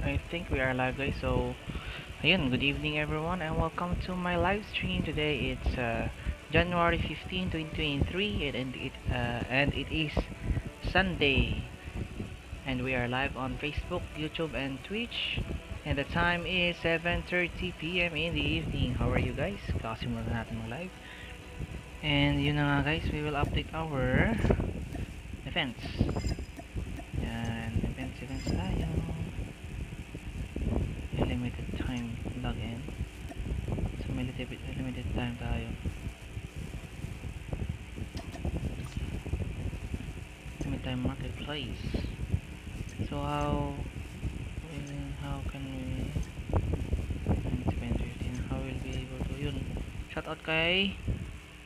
I think we are live, guys. So ayun, good evening everyone and welcome to my live stream. Today it's January 15, 2023 and it is Sunday, and we are live on Facebook, YouTube and Twitch, and the time is 7:30 p.m. in the evening. How are you guys? Kasimula na natin mag-live. And yun na nga guys, we will update our events. Yan, events tayo. Limited time login. So may limited time tayo. Limited time marketplace. So how can we spend 15? How will be able to yun? Shout out kay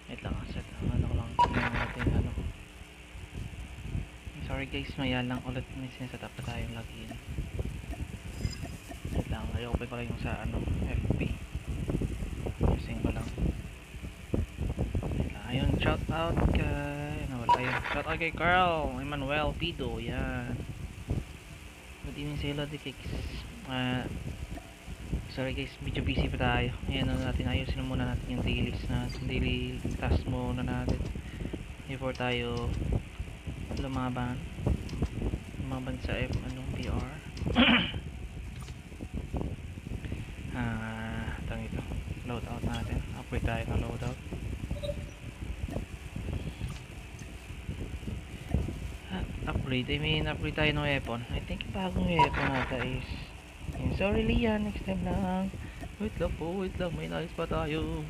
wait lang, set ano ko lang natin ano. Sorry guys, maya lang ulit may sineset up pa tayong login. Wait lang, i-open ko lang yung sa ano FB. Using ko lang. Ayun, shout out kay shout out kay Carl Emmanuel Pido. Yan, good evening sa hello Dikix. Sorry guys, medyo busy pa tayo. Ayan, natin ayusin muna natin yung daily task muna natin before tayo lumaban sa PR. Ito loadout natin, upgrade tayo ng loadout. Upgrade tayo ng weapon. I think bagong weapon nata is yun. Sorry Lian, next time lang. Wait lang, may nice pa tayo.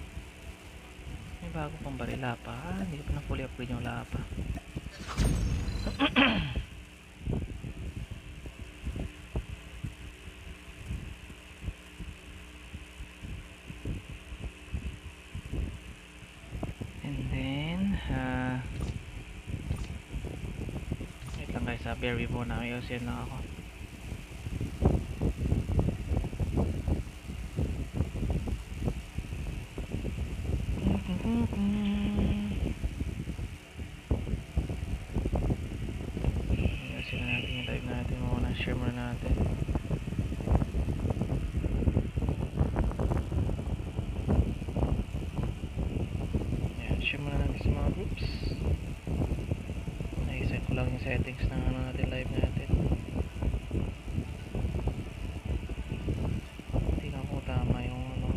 May bago pang barila pa. Hindi ko pa na fully upgrade yung lapa. And then wait lang guys, bear with mo na. Ayusin lang ako. Ayusin na natin yung live natin muna. Share muna natin. Ayan, share muna natin sa mga groups. Naiset ko lang yung settings ng ano natin, live natin. Tingnan ko tama yung ano.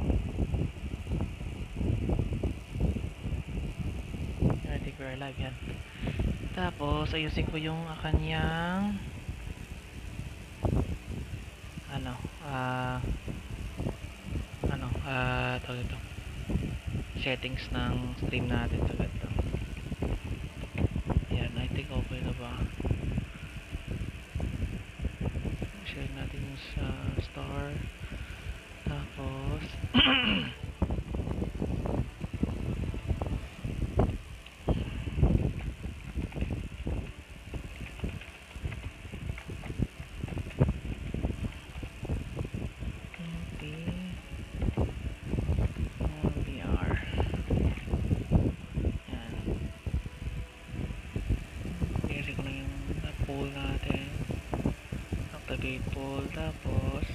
I think we're live yan. Tapos ayusin ko yung kanyang tawag ito, settings ng stream natin. Tagad to. Yan, I think okay na ba? Share natin yung sa star. Tapos poll, tapos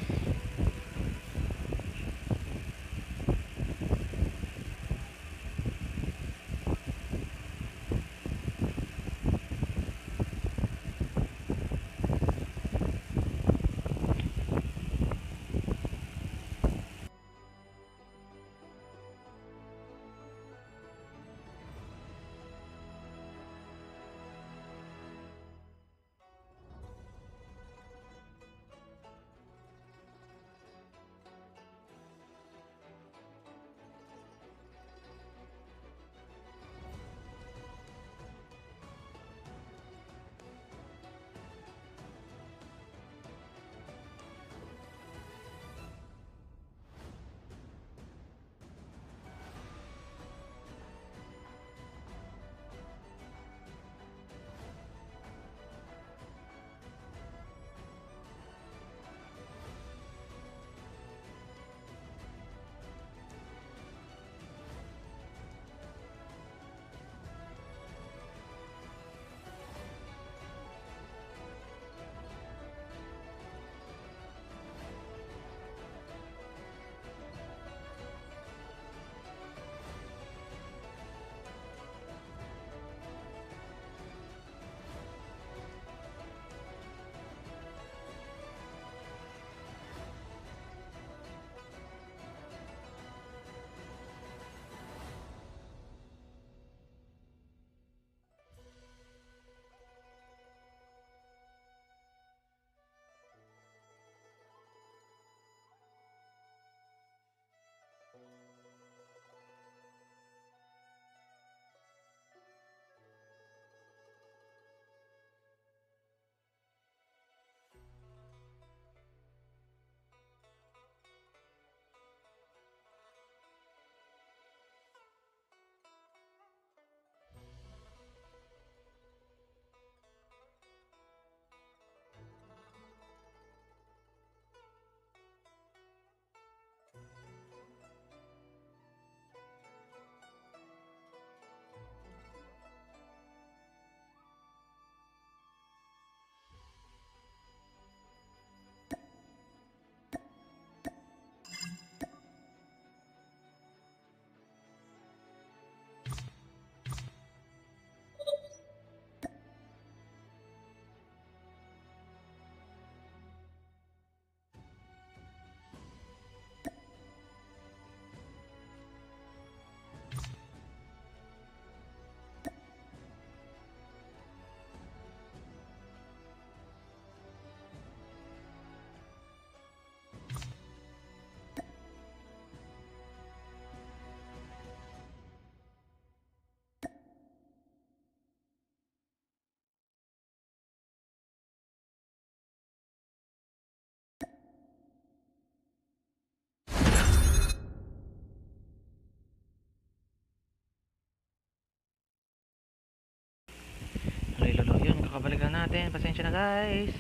kakabalik lang natin. Pasensya na guys.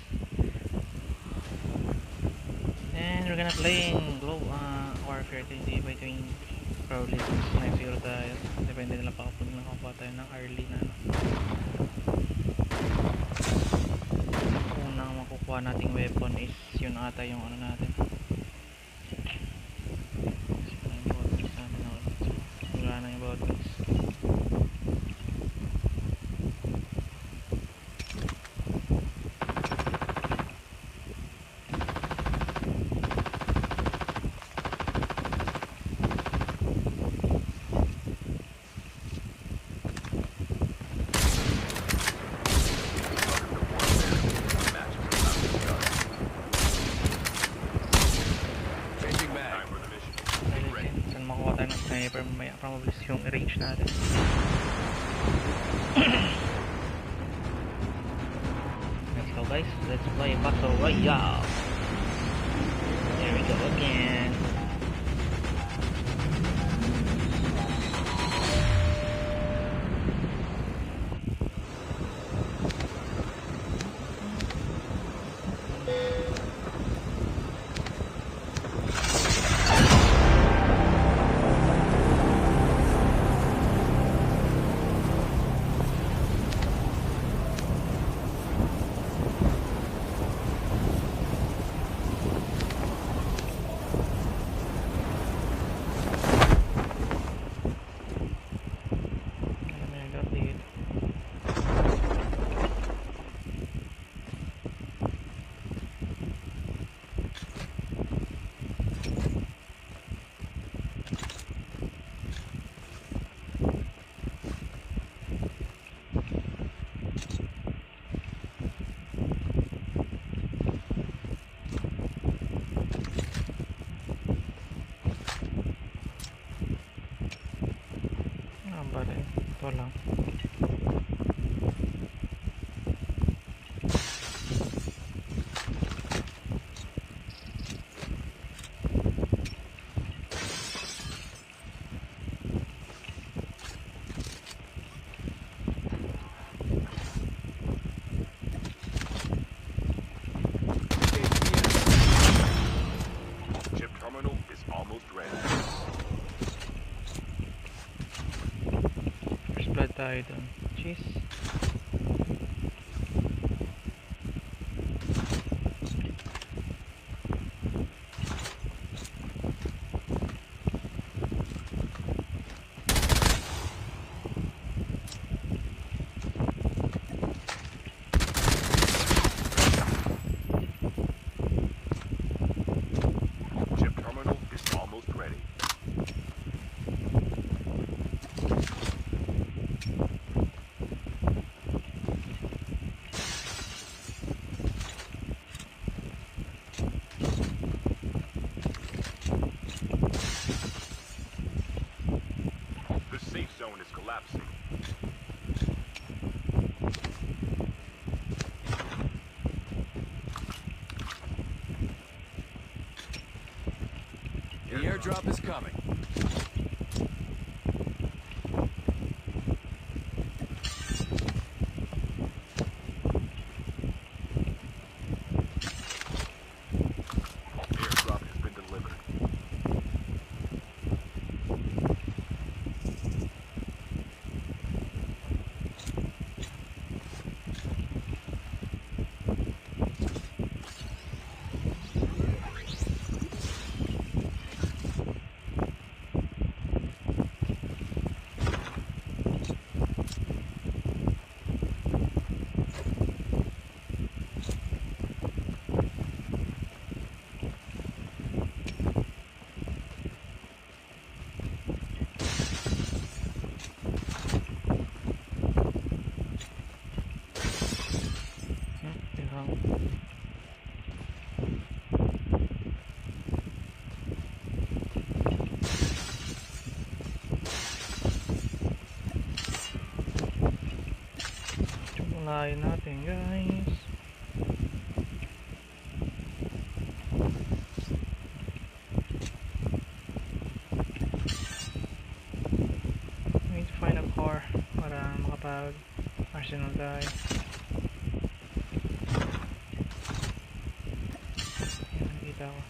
And we're gonna playing Warfare 20x20. Probably snipe siguro tayo. Depende na lang pa kapag nakakuha tayo ng early na ano. Unang makukuha nating weapon is yun ata yung ano natin. Wala na yung bawat guys. Sniper mamaya, probably yung range natin. Let's go guys, let's play Battle Royale. There we go again. Ito lang. Chip terminal is almost ready. First blood tayo dun. Cheese. Chip terminal is almost ready. The safe zone is collapsing. The airdrop is coming. Airdrop has been delivered. Unahin natin guys. We need to find a car para makapag arsenal tayo. nakita ko.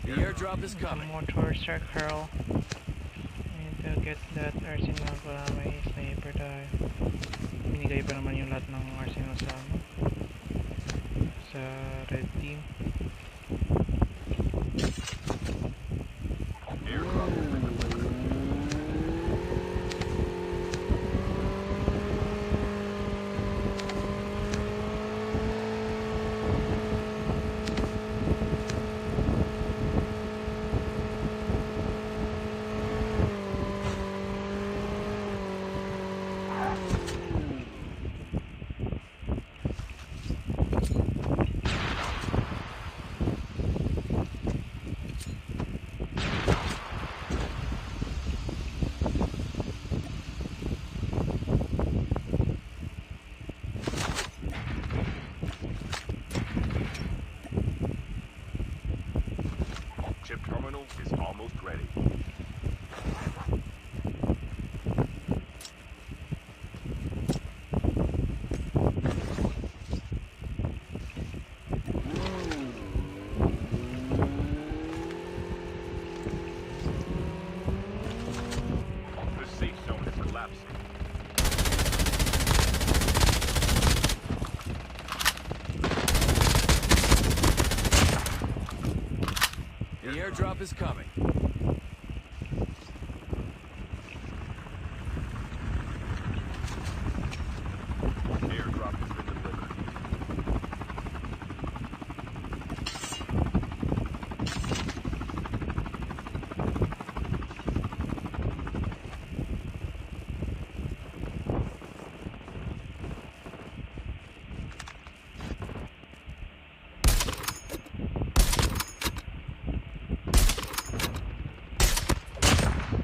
The airdrop is It's a coming. motor circle. And to get that arsenal para may sniper tayo. Binigay pa naman yung lahat ng arsenal sa ano, sa red team. Airdrop has been delivered. Chip terminal is almost ready. The safe zone is collapsing. The airdrop is coming. Airdrop has been delivered.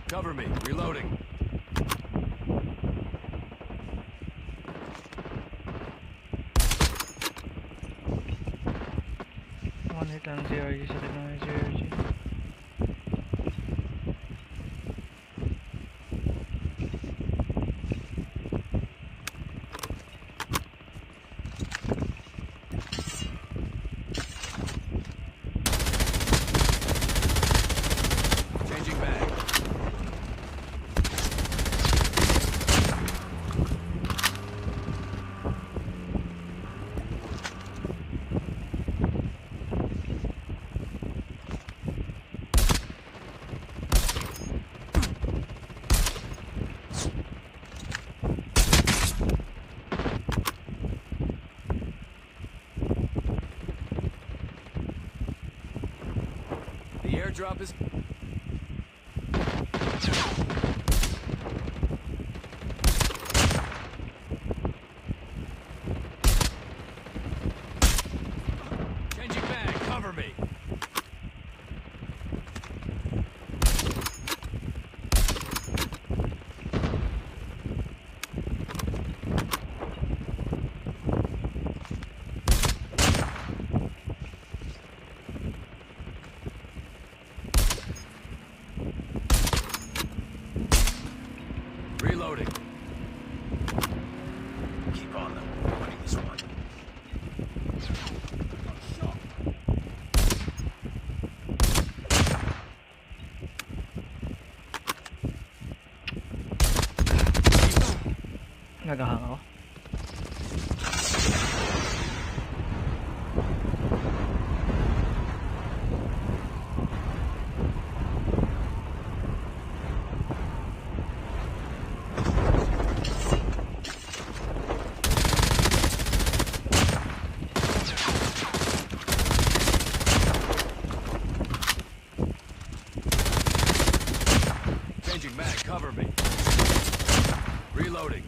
Cover me. Reloading. One hit lang si RG sa akin ng si RG. Changing mag. The airdrop is... Changing mag. Cover me. Reloading. Keep on them. Winning this one. Nagahang ako. Changing mag. Cover me. Reloading.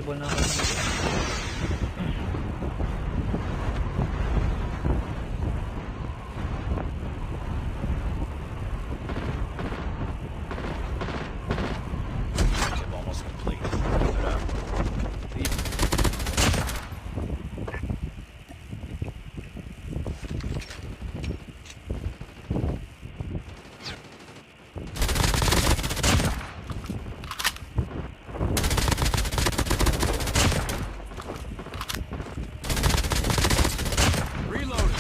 possible na ako. Objective almost complete. Keep it up. Reloading.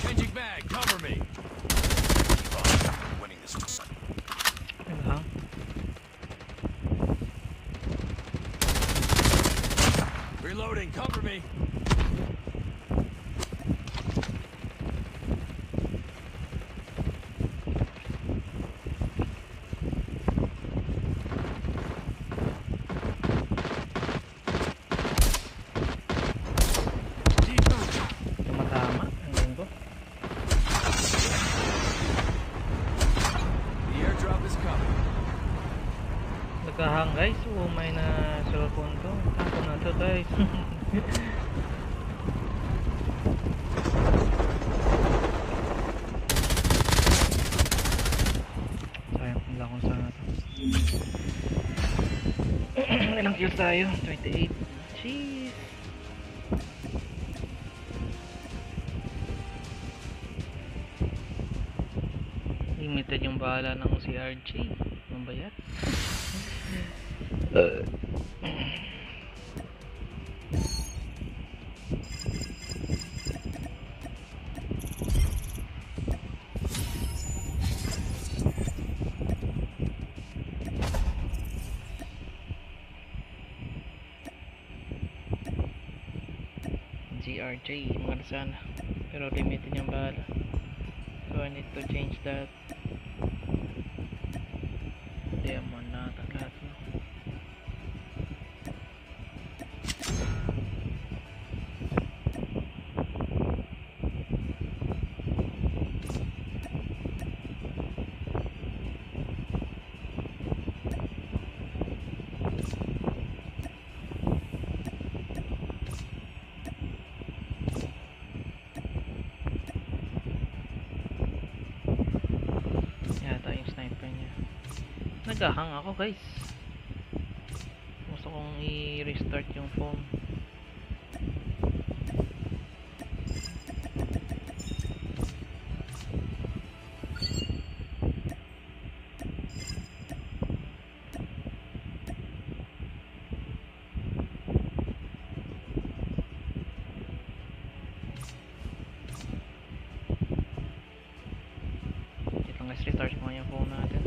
Changing bag. Cover me. We're winning this one. Yun lang. Reloading. Cover me. Tumatama. Ang linggo. The airdrop is coming. Nagkahang guys. Umay na cellphone to. Tapo na to guys. Sayang pala kung saan na to. Ilang kills tayo? 28. Jeez. Limited yung bala ng CRG. Ano ba yan? GRJ, maganda sana. Pero limited yung bala. So I need to change that. Demon na lahat mo. Yata yung sniper niya. Nagahang ako guys. Gusto kong i-restart yung phone. Ito guys, restart ko yung phone natin.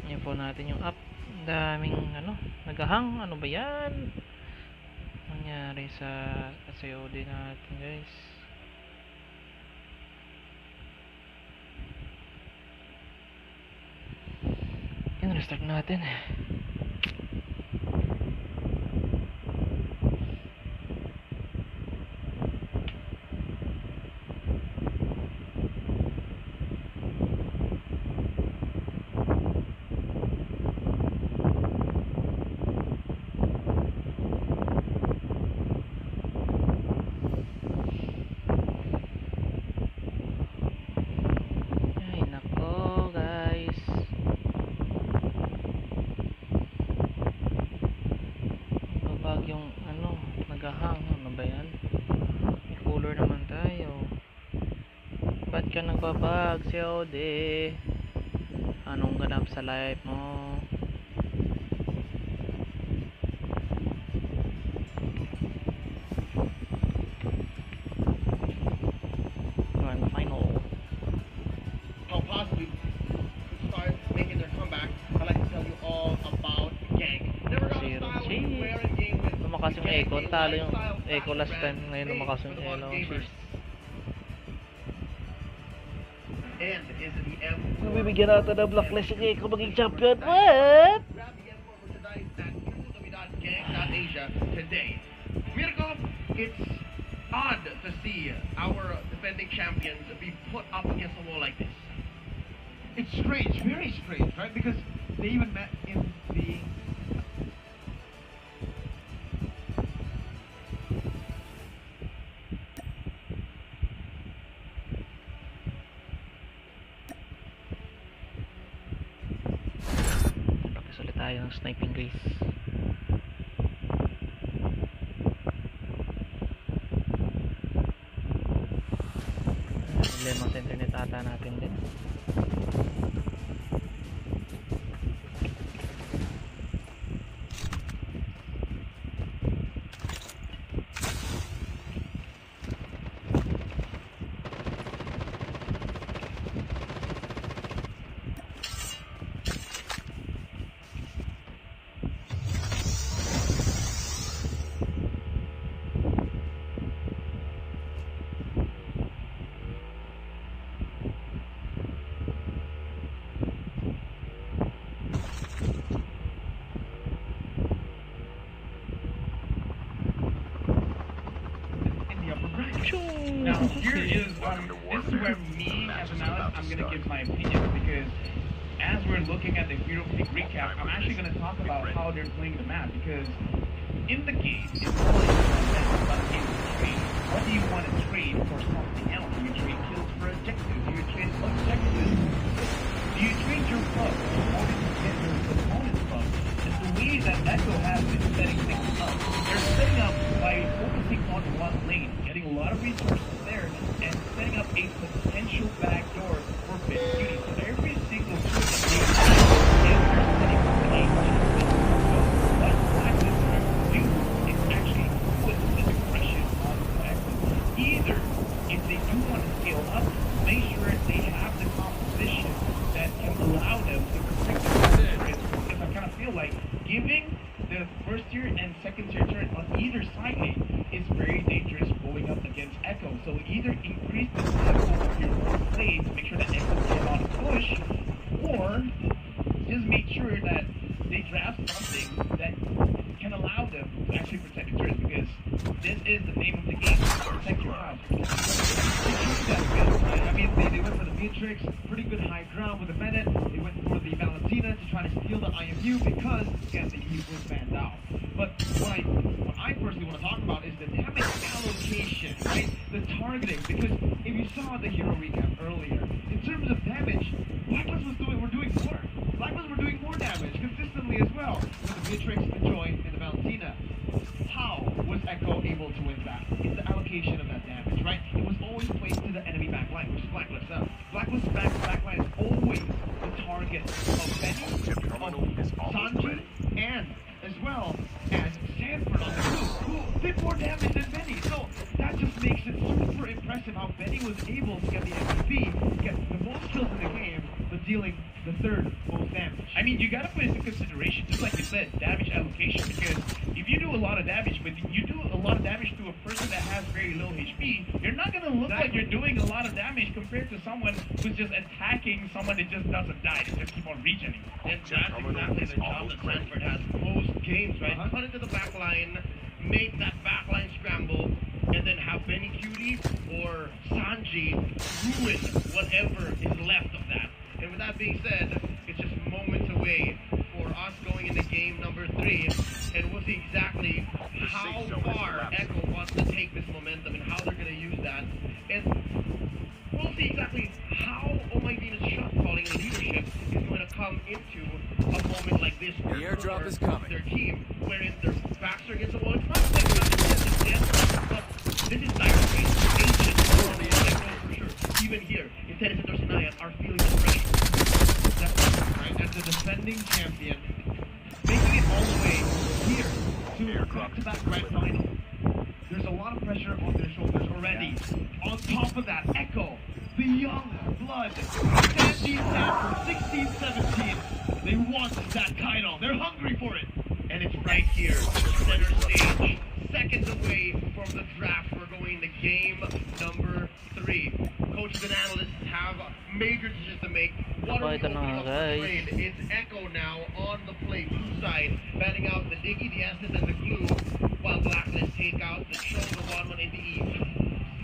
Yung phone natin yung app. Ang daming ano, nagahang. Ano ba yan? Nangyari sa COD natin guys. Yun, restart natin. Ay nako guys. Babag yung ano, nagahang. Ano ba yan? May cooler naman tayo. Ba't ka nagbabag, COD? Anong ganap sa life mo? Grand final. lumakas yung echo. Talo yung echo last time. Ngayon lumakas yung assist. And is it the M? Nabibigyan natin ng blacklist yung echo maging champion. What? Grab the M for tonight at www.gang.asia today. Mirko, it's odd to see our defending champions be put up against a wall like this. It's strange, very strange, right? Because they even met in the... Practice ulit tayo ng sniping guys. Problema sa internet ata natin din. Now, here is, this is where me, as an analyst, I'm going to give my opinion, because as we're looking at the Hero Pick recap, I'm actually going to talk about how they're playing the map, because in the game, it's always about game trade. What do you want to trade for something else? Do you trade kills for objectives? Do you trade objectives? Do you trade your club in order to get your opponent's club? And the way that Echo has been setting things up, they're setting up by focusing on one lane, getting a lot of resources there, and setting up a potential backdoor for Big Beauty. So every single tool that they have, is they're setting up a chance. So what Black is trying to do is actually put the aggression on Echo. Either, if they do want to scale up, make sure they have the composition that can allow them to protect the risk. Because I kind of feel like giving the first tier and second tier turret on either side lane is very dangerous going up against Echo. So either increase the tempo of your play to make sure that Echo cannot push, or just make sure that they draft something that can allow them to actually protect the turret, because this is the name of the game, protect your house. I mean, they went for the Matrix, pretty good high ground with the Bennett. They went for the Valentina to try to steal the IMU because, again, the E was banned out. But what I personally want to talk about is the damage allocation, right? The targeting, because if you saw the hero recap earlier, in terms of damage, Blacklist were doing more. Blacklist were doing more damage consistently as well. With the Matrix, the Joy, and the Valentina. How was Echo able to win that? It's the allocation of that damage, right? It was always placed to the enemy backline, which is Blacklist. Blacklist's backline is always the target of Benny, of Sanji, and as well as Sanford on the roof, who did more damage than Benny. So that just makes it super impressive how Benny was able to get the MVP, get the most kills in the game, but dealing the third most damage. I mean, you gotta put into consideration, just like you said, damage allocation, because if you do a lot of damage, but you do a lot of damage to a person that has very low HP, you're not gonna look like you're doing a lot of damage compared to someone who's just attacking someone that just doesn't die, they just keep on regening. And that's exactly the job that Sanford has most games, right? Cut into the back line, make that backline scramble, and then have Benny Cutie or Sanji ruin whatever is left of that. And with that being said, it's just moments away for us going into game number 3, and we'll see exactly how far Echo wants to take this momentum and how they're going to use that. And we'll see exactly how Omaydina's shot calling and leadership is going to come into a moment like this. The airdrop is coming. Their team, wherein their backs are against the wall. It's not like that, but this is dire straits. Ancient, for sure. Even here, in Tennis and Dorsinaya are feeling the pressure. Definitely, right? As the defending champion, making it all the way here to back-to-back grand final. There's a lot of pressure on their shoulders already. On top of that, Echo, the young blood, standing down from 16-17. They want that title. They're hungry for it. And it's right here, center stage. Seconds away from the draft. We're going to game number 3. Coaches and analysts have major decisions to make. What are we Ito na opening up for guys. trade? It's Echo now on the play, blue side, batting out the Diggy, the Essence, and the Glue, while Blacklist take out the Show, the 1-1 in the Eve.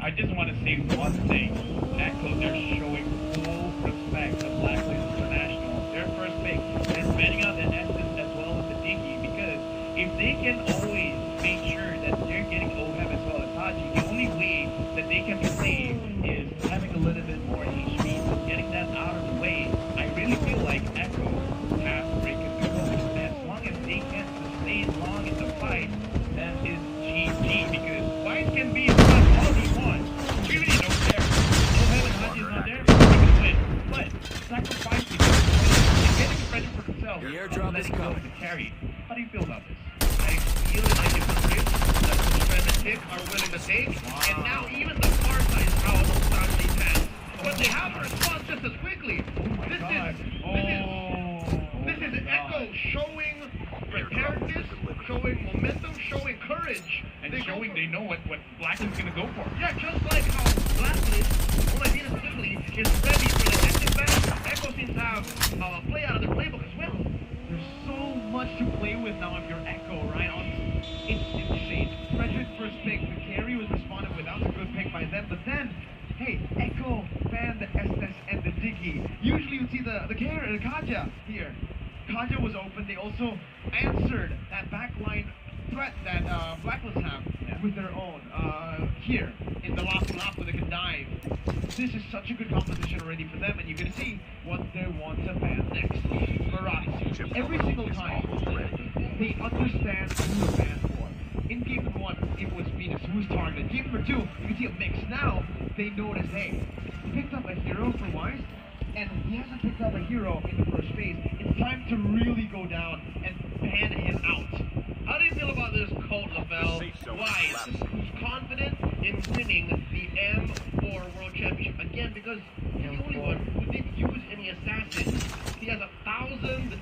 I just want to say one thing. Echo, they're showing full respect to Blacklist International. Their first pick. They're betting out the Essence as well as the Diggy, because if they can always make sure that they're getting OHAB as well as Haji, the only way that they can be saved is having a little bit more HP. So getting that out of the way, I really feel like Echo has to break it through. As long as they can sustain long in the fight, that is GG, because fight can be all he wants. We really don't care. OHAB and Haji is not there, we can win. But sacrificing and getting credit for themselves, The airdrop is letting go of coming. the carry. How do you feel about this? I feel like it's a risk that the Trend and Tick are willing to take, and now even the far side is out of Sanji's hands. But they have a response just as quickly. This is Echo showing preparedness, showing momentum, showing courage. And showing they know what Blacklist's gonna go for. Yeah, just like how Blacklist, Oladina specifically, is ready for the active ban. Echo seems to have a play out of their playbook as well. There's so much to play with now if you're Echo, right? It's insane. Frederick first pick, the carry was responded with. That was a good pick by them. But then, hey, Echo banned the SS and the Diggy. Usually you'd see the Kaja here. Kaja was open. They also answered that backline threat that Blacklist have with their own. Here, in the last lap where they can dive. This is such a good composition already for them, and you're going to see what they want to ban next. Mirage. Every single time, they understand who to ban for. In game 1, it was Venus who was targeted. Game number 2, you can see a mix. Now, they notice, hey, he picked up a hero for Wise, and he hasn't picked up a hero in the first phase. It's time to really go down and ban him out. How do you feel about this Colt LaBelle? Wise, who's confident in winning the M4 World Championship again, because he's the only one who didn't use any assassins. He has 1,000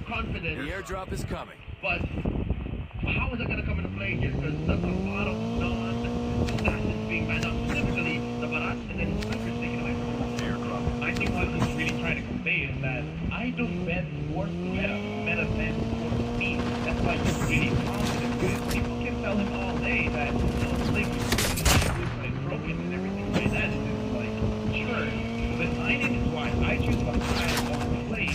confidence. The airdrop is coming. But how is that going to come into play here? Because that's a lot of non-assassins being banned out, specifically the Barat and then his Sniper's taken away from him. I think what he's really trying to convey is that I don't bet towards meta. Meta bets towards me. That's why he's really confident, because people can tell him all day that Slick is broken and everything like that. It's just like, sure. But I didn't why I choose what I want to play.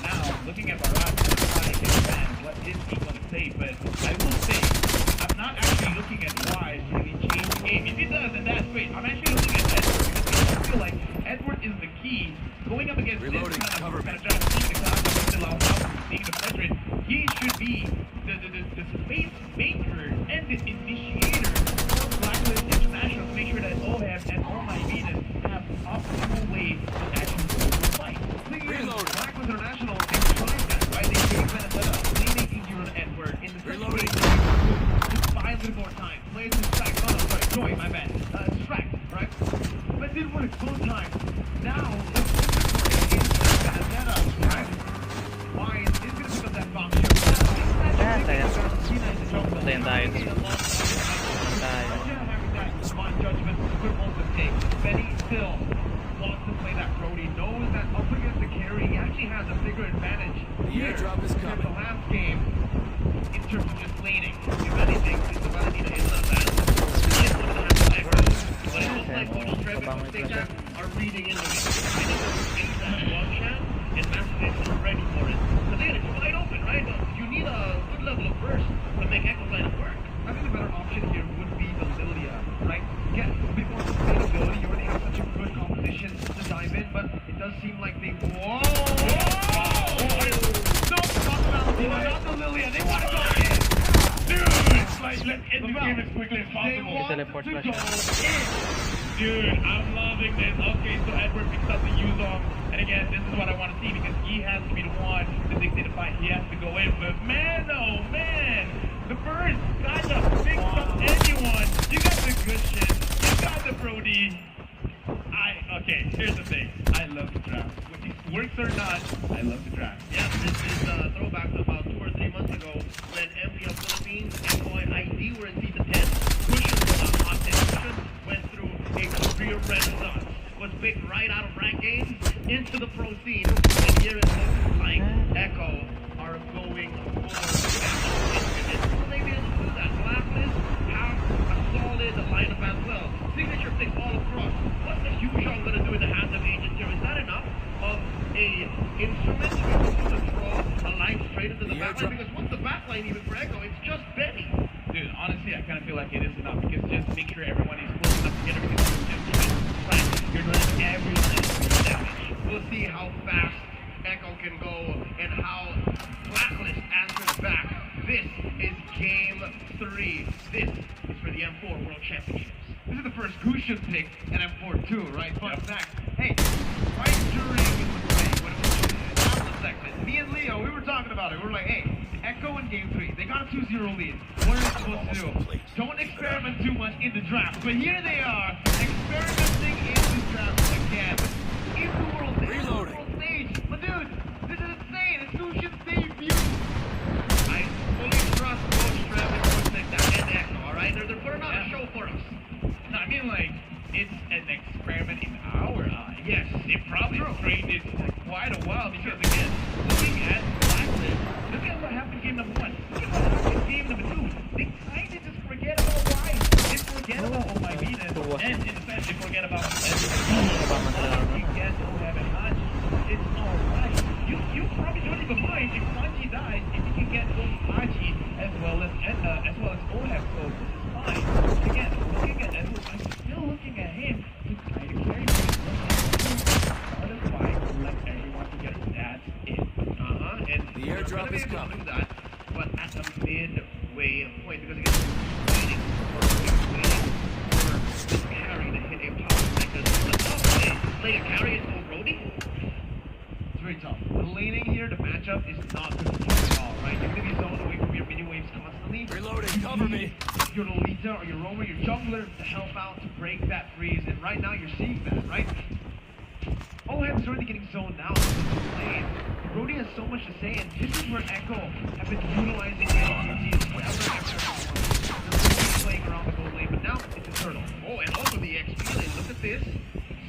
Now, looking at Barat, I can ban what is he going to say, but I will say, I'm not actually looking at why to really change the game. If he does, then that's great. I'm actually looking at Edward, because I feel like Edward is the key. Going up against Reloading, this kind cover of me. seeing the class of still out seeing the president, he should be the space maker and the initiator for Blacklist International to make sure that OHAB and all my Venus have optimal way to actually go to the fight. Thing is, Reload. Blacklist International, they tried that, right? They gave Benedetta leaning easier on Edward. In the second Reloading. phase, just buy a little more time. Play to distract. Oh, no, sorry, Joy, my bad. Distract, right? But it didn't work both times. Now, it's Benedetta, right? Why is going to become that bomb show? Ah, sayang. Sayang tayo. Tayo. Having that smart judgment, good hold to take. Benny still wants to play that Brody, knows that up against the carry, he actually has a bigger advantage. The airdrop is Compared to coming. the last game, In terms of just laning, if anything, since the Valentina is not bad, it's one of the hands of Echo. But it looks like Coach Trevor and Coach Tic are reading into it. I think there's a space that one chance, and Massive is ready for it. Because again, it's wide open, right? You need a good level of burst to make Echo line work. I think the better option here would be the Lilia, right? Get a bit more sustainability. You already have such a good competition to dive in, but it does seem like they. Whoa! No, not Valentina, not the Lilia. They want to go in. Dude, it's like, let's end the game as quickly as They possible. want to teleport go flash. in. Dude, I'm loving this. Okay, so Edward picks up the Yuzong. And again, this is what I want to see, because he has to be the one to dictate the fight. He has to go in. But man, oh man, the first gotcha picks up anyone. You got the good shit. You got the Brody. Okay, here's the thing. I love the draft. Whether it works or not, I love the draft. Yeah, this is a throwback to about 2 or 3 months ago means Echo and ID were in season 10. Cushion was a hot destination, went through a career renaissance, was picked right out of rank games into the pro scene, and here it looks like Echo are going for and maybe into that blacklist have a solid lineup as well. Signature picks all across. What's the huge shot going to do in the hands of Agent Zero? Is that enough of a instrument to be able to draw a line straight into the backline? Because what's the backline even for Echo? It's just Benny. Dude, honestly, I kind of feel like it is enough because just make sure everyone is close enough together because it's just you're doing every little damage. We'll see how fast Echo can go and how Blacklist answers back. This is game 3. This is for the M4 World Championships. This is the first Cushion pick at M4 too, right? Fun fact. Hey, right during the break, when it was the tablet segment, me and Leo, we were talking about it. We were like, hey, Echo in game 3. They got a 2-0 lead. What are they supposed to do? Don't experiment too much in the draft. But here they are, experimenting in the draft again. In the world stage. But dude, this is insane. It's Cushin's debut. I fully trust both Travis and Echo, alright? They're putting on a show for us. No, I mean, like, it's an experiment in our eyes. Yes, They probably trained it quite a while because, again, looking at Blacklist, look at what happened game number 1. Look at what happened game number 2. They kind of just forget about why. They forget about Oh My Venus. And in a sense, they forget about everything. You get OHEB and Haji. It's alright. You probably don't even mind if Haji dies if you can get both Haji as well as OHEB. So this is fine. Again, looking at Edward, I'm still looking at him to try to carry me. Start a fight, let everyone together. That's it. And The airdrop is coming. Do that, but at the midway point, because again, waiting for this carry to hit a top, because the top play a carry and go Brody. It's very tough. The laning here, the matchup is not good for you at all, right? You're going to be zoned away from your mini waves constantly. Reloading, cover me. Your Lolita or your Roamer, your jungler to help out to break that freeze, and right now you're seeing that, right? OHEB's already getting zoned out in the lane. Brody has so much to say, and this is where Echo have been utilizing the LTTs They're playing around the gold lane, but now it's a turtle. Oh, and also the XP lane. Look at this.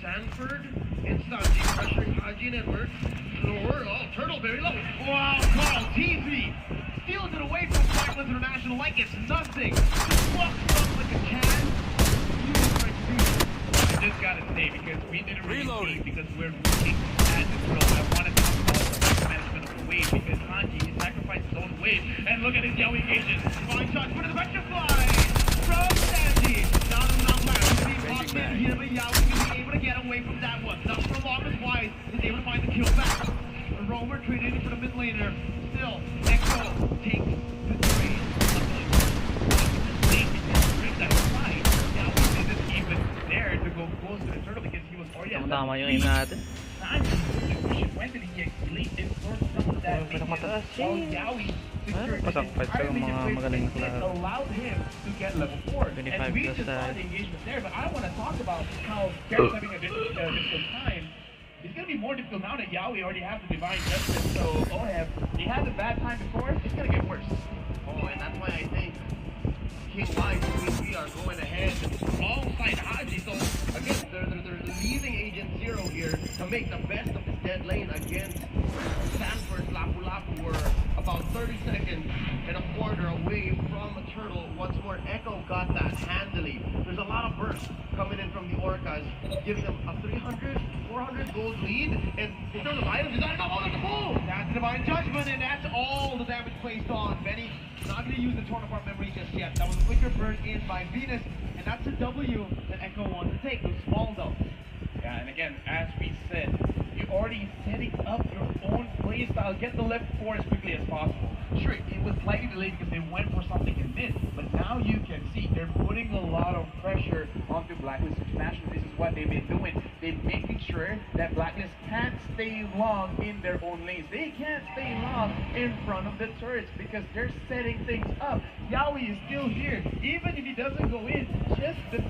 Sanford and Sanji pressuring Haji and Edward. Lower. Oh, turtle very low. Wow, Carl TZ steals it away from Franklin International like it's nothing. Just walks up like a cat. I just gotta say, because we didn't really see, because we're looking at the drill, I want to talk about the management of the wave, because Haji sacrificed his own wave, and look at his Yowie engages. Fine shot, put it butterfly from Sandy. Not enough left. You see Hotman here, but Yowie will be able to get away from that one. Not for long as Wise is able to find the kill back. The Roamer traded in for the mid laner. Still, Echo takes the trade. To go close to the turtle because he was already Tama yung aim natin. Pasakpat sa mga magaling na klaro. Allowed him to get level 4. 25 And we plus just saw the engagement there, but I want to talk about how Garrett's having a difficult time. It's going to be more difficult now that Yowie already has the Divine Judgment, so OHEB, he had a bad time before, it's going to get worse. Oh, and that's why I think King Wise and we are going ahead alongside Haji. So again, they're leaving Agent Zero here to make the best of this dead lane against Sanford. Lapu Lapu were about 30 seconds and a quarter away from a turtle. Once more, Echo got that handily. There's a lot of burst coming in from the Orcas, giving them a 300, 400 gold lead. And in terms of items, is not enough. Oh, that's a bull! That's the Divine Judgment, and that's all the damage placed on. Benny not going to use the Turnip memory just yet. That was a quicker burn in by Venus, and that's a W that Echo wants to take. It was small though. Yeah, and again, as we said, you're already setting up your own play style. Get the left 4 as quickly as possible. Sure, it was slightly delayed because they went for something and missed, but now you can see they're putting a lot of pressure onto Blacklist International. This is what they've been doing. They're making sure that Blacklist can't stay long in their own lanes. They can't stay long in front of the turrets because they're setting things up. Yowie is still here. Even if he doesn't go in, just the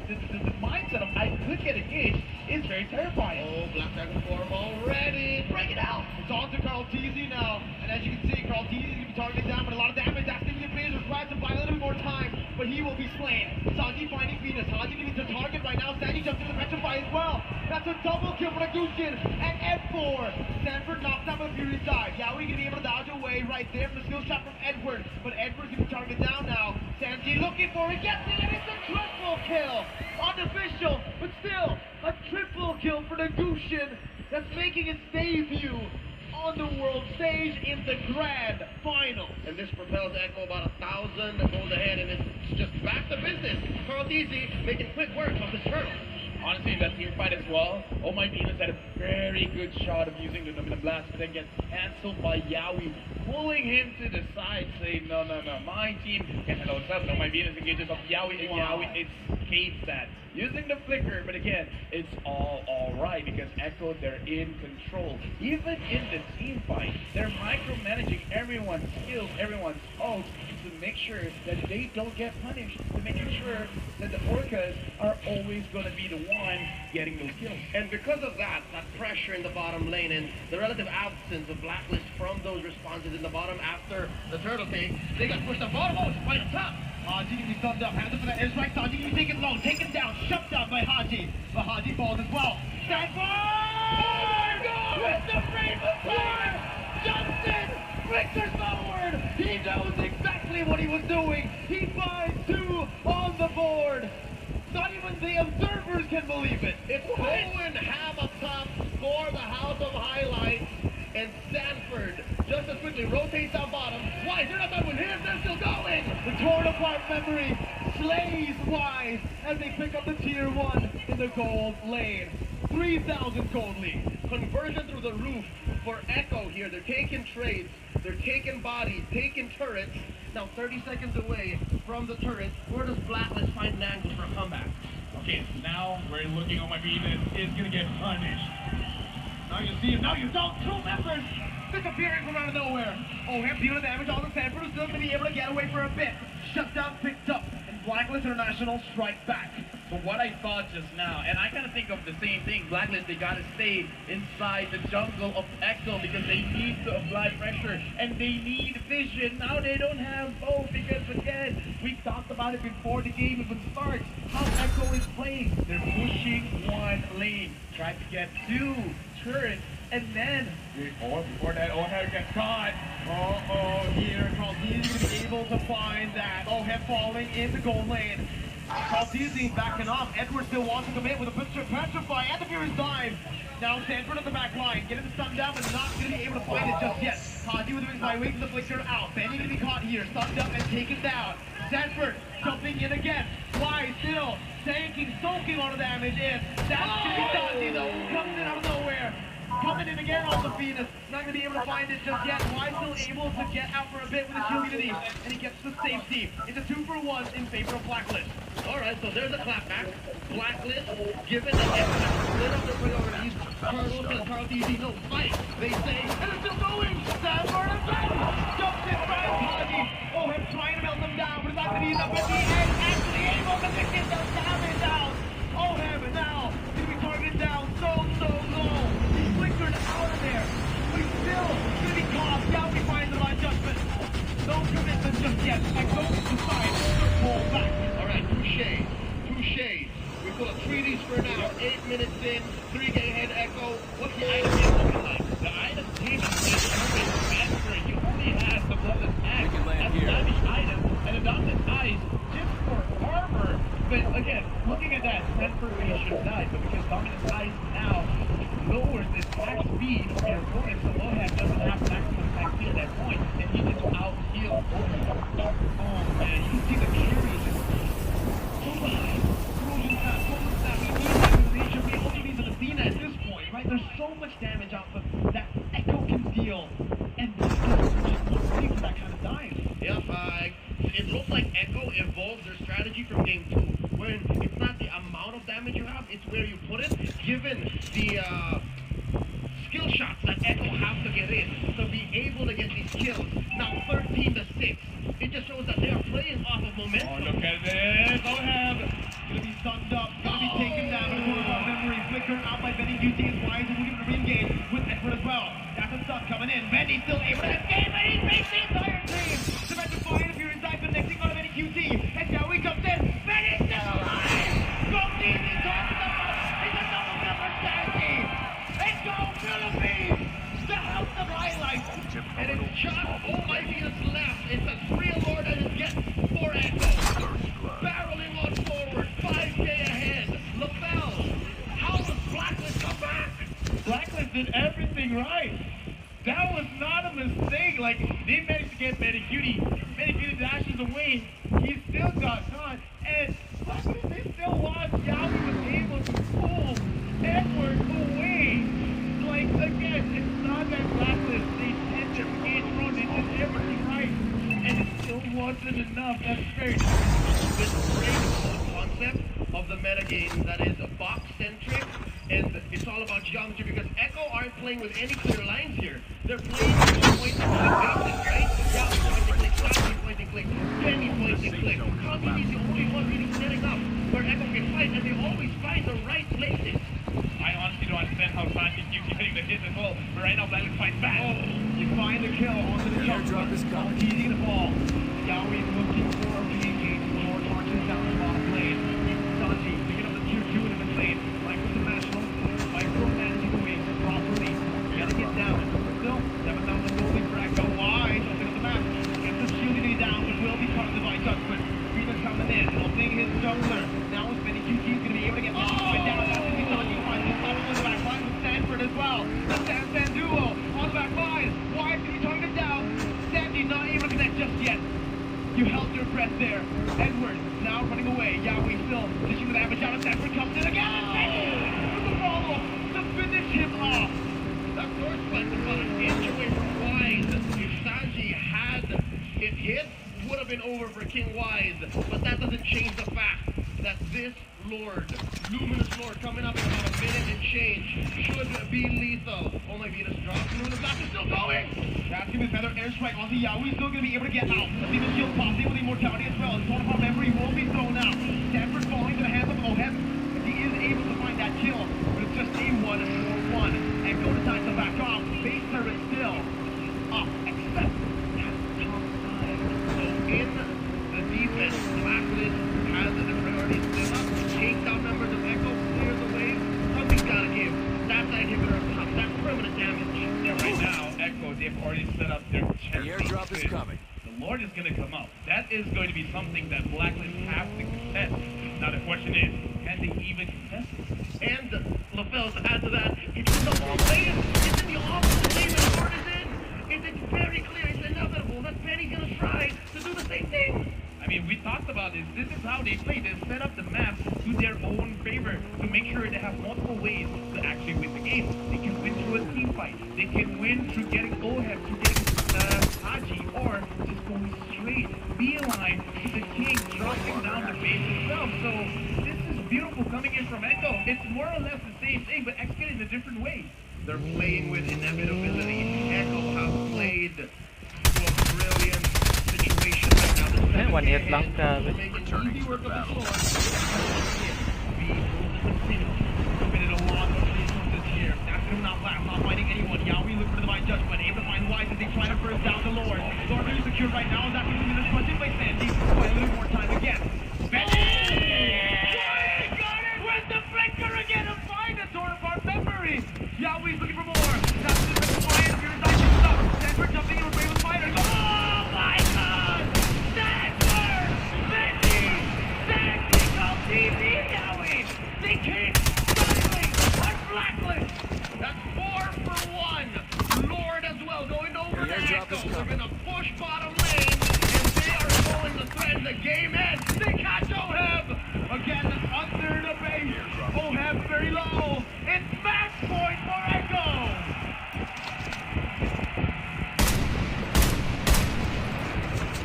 mindset of I could get engaged is very terrifying. Oh, Black Dragon form already. Break it out. It's on to Carl TZ now, and as you can see, Carl TZ is going to be targeted down, but a lot of damage. That's going to be the players required to buy a little but he will be slain. Sanji finding Venus. Haji getting to target right now. Sanji jumps into the petrify as well. That's a double kill for Nagushin and F4. Stanford knocks out the Fury side. Yowie gonna be able to dodge away right there from the skill shot from Edward, but Edward's gonna be targeted down now. Sanji looking for it, gets it, and it's a triple kill. Unofficial, but still a triple kill for Nagushin. That's making its debut on the world stage in the grand final. And this propels Echo about 1,000, goes ahead, and it's just back to business. Carl Deasy making quick work of this turtle. Honestly, in that team fight as well, Oh My Venus had a very good shot of using the Domina Blast, but then gets cancelled by Yowie, pulling him to the side, saying, no, my team can handle itself. Oh My Venus engages off Yowie, and Yowie escapes that. Using the flicker, but again, it's all right because Echo, they're in control. Even in the team fight, they're micromanaging everyone's skills, everyone's ults, to make sure that they don't get punished, to making sure that the Orcas are always going to be the one getting those kills. And because of that pressure in the bottom lane and the relative absence of Blacklist from those responses in the bottom after the turtle take, they got pushed up bottom. Oh, it's right up top. Haji can be thumbed up, hands up for that airstrike. Sanji can be taken low, taken down, shut down by Haji. But Haji falls as well. Stanford! With the famous fire! Justin flickers forward! He knows exactly what he was doing. He finds 2 on the board. Not even the observers can believe it. It's Owen Ham up top for the House of Highlights. And Stanford just as quickly rotates down bottom. Wise, they're not done with him, they're still going! The torn apart memory slays Wise as they pick up the tier 1 in the gold lane. 3,000 gold lead. Conversion through the roof for Echo here. They're taking trades, they're taking bodies, taking turrets. Now 30 seconds away from the turret, where does Blacklist find an angle for a comeback? Okay, so now we're looking on My Venus is gonna get punished. Now you see him, now you don't. Two members disappearing from out of nowhere. Oh, him dealing damage on the Stanford is still going to be able to get away for a bit. Shutdown picked up, and Blacklist International strikes back. So what I thought just now, and I kind of think of the same thing, Blacklist, they got to stay inside the jungle of Echo because they need to apply pressure and they need vision. Now they don't have both because, again, we talked about it before the game even starts, how Echo is playing. They're pushing one lane, try to get 2 turrets, and then, before that, O'Hare gets caught. Here, Carl Deasy going to be able to find that. O'Hare falling in the gold lane. Carl Deasy backing off. Edward still wants to come in with a petrify and the Fury's dive. Now Stanford on the back line, getting the stun down, but not going to be able to find it just yet. Haji with his by waiting the flicker out. Benny going to be caught here, stunned up and taken down. Stanford jumping in again. Why still tanking, soaking all the damage in. That's going to be Sanji though, comes in out of nowhere. Coming in again on the Venus. Not going to be able to find it just yet. Why still able to get out for a bit with his shield unity. And he gets the safety. It's a 2-for-1 in favor of Blacklist. Alright, so there's a clapback. Blacklist, given the split up their priorities. Carl Deasy, no fight, they say. And it's still going. Stanford again. Jumps in by Haji. Oh, him trying to melt them down, but it's not going to be enough at the end. Actually able to get the damage out. Oh, him, and now he's going to be targeted down so low. Flickered out of there. We still going to be caught. Down we find the right judgment. No commitment just yet. Echo decides to pull back. Alright, touche. We pull a 3Ds for now. 8 minutes in. 3K ahead Echo. What's the item game looking like? The item team is transferring. You only have the Bloodless Axe We can land as here. damage item and a Dominant Eyes just for armor. But again, looking at that, Stanford really should have died, but because Dominant Eyes now lowers the attack speed of your opponent, so Lohab doesn't have maximum attack speed at that point, and he just out-heal. Oh man, you can see the Fury just so behind. We need activation. We only need the Athena at this point, right? There's so much damage output that Echo can deal, and Blacklist is just not ready for that kind of dive. Yep, it looks like Echo evolved their strategy from game 2, when it's not the amount of damage you have, it's where you put it, given the skill shots that Echo have to get in to be able to get these kills. Now 13-6. It just shows that they are playing off of momentum. Oh, look at this! Ohab gonna be sucked up, gonna be taken down in the memory. Flicker out by Benny QT is Wise and looking to re-engage with Edward as well. That's a stun coming in. Benny still able to escape, and he makes the entire team. The Metropolitan Fury inside connecting on Benny QT. And now we thing. Like, they managed to get Medicutie. Medicutie dashes away. He still got caught. And they still lost. Yowie was able to pull Edward away. Like, again, it's not that Blacklist. They did their engage run. They did everything right. And it still wasn't enough. That's very this great whole concept of the metagame that is box-centric. And it's all about geometry because Echo aren't playing with any clear lines here. They're playing with point and click basis, right? Yowie point and click, Sanji point and click, Penny point and click. Kagami is the only one really setting up where Echo can fight, and they always find the right places. I honestly don't understand how Sanji keeps getting the hits as well, but right now Blacklist fights back. Oh, you find the kill onto the jump. Airdrop is coming. Easy to fall. Yowie looking for a re-engage. More launches down the bottom lane. Sanji picking up the 2-2 in the mid lane. Like with the national. Micro-managing the wings properly. Gotta get down. Still, 7,000 goalie for Echo. Wide. Open up the map. Gets the shielding down, but will be targeted by Judgment. Rita's coming in. Helping his jungler. Now it's Benny QT is going to be able to get this point down. That's going to be Sanji. Finds the top on the back line with Stanford as well. The Stan duo on the back line. Wide's going to be targeted down. Sanji not able to connect just yet. You held your breath there. Edward now running away. Yowie still fishing with average out of Stanford comes in again. With the follow to finish him off. That first fight was about an inch away from Wise. If Sanji had it hit, would have been over for King Wise. But that doesn't change the fact that this Lord, Luminous Lord, coming up in about a minute and change, should be lethal. Oh my Venus drops. Luminous Blast is still going. Asking his feather airstrike onto Yowie, still going to be able to get out. See the shield posse with immortality as well. His Totem memory will be thrown out. Stanford falling to the hands of Oheb. He is able to find that kill, but it's just a 1-4-1. Echo decides to back off. Base turret still up, except at top side. So in the defense, Blacklist has the priority still up. Takedown members of Echo clear the way. Something's gotta give. That's that inhibitor up top. That's permanent damage. Yeah, right now, Echo, they've already set up their chest. The airdrop is coming. The Lord is going to come out. That is going to be something that Blacklist has to contest. Now the question is, can they even contest it? And LaFell, to add to that, it's in the wrong lane. It's in the opposite lane the Lord is in. It's very clear. It's inevitable that Penny's gonna try to do the same thing. I mean, we talked about this. This is how they play. They set up the map to their own favor to make sure they have multiple ways to actually win the game. They can win through a team fight. They can win through getting Oheb, through getting Haji, or just going straight, beeline to the king, dropping down the base itself. So this is beautiful coming in from Echo. It's more or less the same thing, but executed in a different way. They're playing with inevitability. Echo have played to a brilliant situation right now. Eh, one hit lang, grabe. Returning easy work of the sword. We will continue. Committed a lot of resources here. After him not last, not fighting anyone. Yowie look for the divine judgment. Able to find Wise as they try to burst down the Lord. Lord is secure right now. Is that going to be the punching by Sandy? Quite a little more time again. Benny! Got it! With the flicker again to find the Turnip our memory. Yowie's looking for more. That's the defiant. Here's Isaac stuff. Stanford jumping in with Raven Fighter. Oh my god! Stanford! Benny! Tactical TV, Yowie! They keep scuttling on Blacklist! That's 4 for 1. Lord as well going over The the airdrop Echo. is They're coming. gonna push bottom lane, and they are pulling the thread. The game ends. They catch Oheb again under the base. Oheb very low. It's match point for Echo.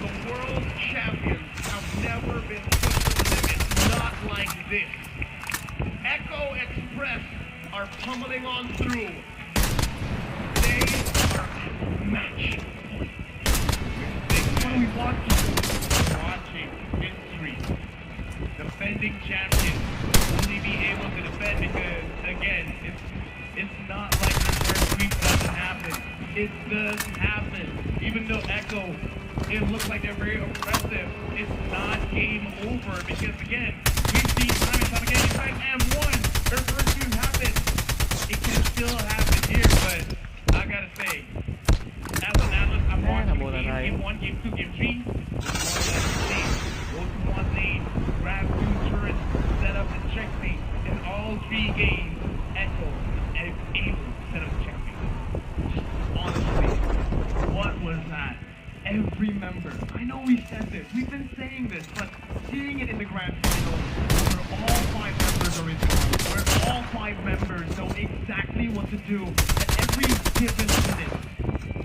The world champions have never been pushed to the limit, not like this. Echo Express are pummeling on through. They are at match point. What do we want to do? Watching history. Defending champions. Will they be able to defend? Because again, it's not like the first sweep doesn't happen. It does happen. Even though Echo, it looks like they're very oppressive, it's not game over. Because again, we've seen time and time again, in fact, M1, their first sweep happened. It can still happen here, but I gotta say, as an analyst, I'm watching the game 1, game 2, game 3. Go to one lane, grab 2 turrets, set up the checkmate. In all 3 games, Echo is able to set up the checkmate. Honestly, what was grand final where all 5 members are in charge, where all 5 members know exactly what to do at every given minute.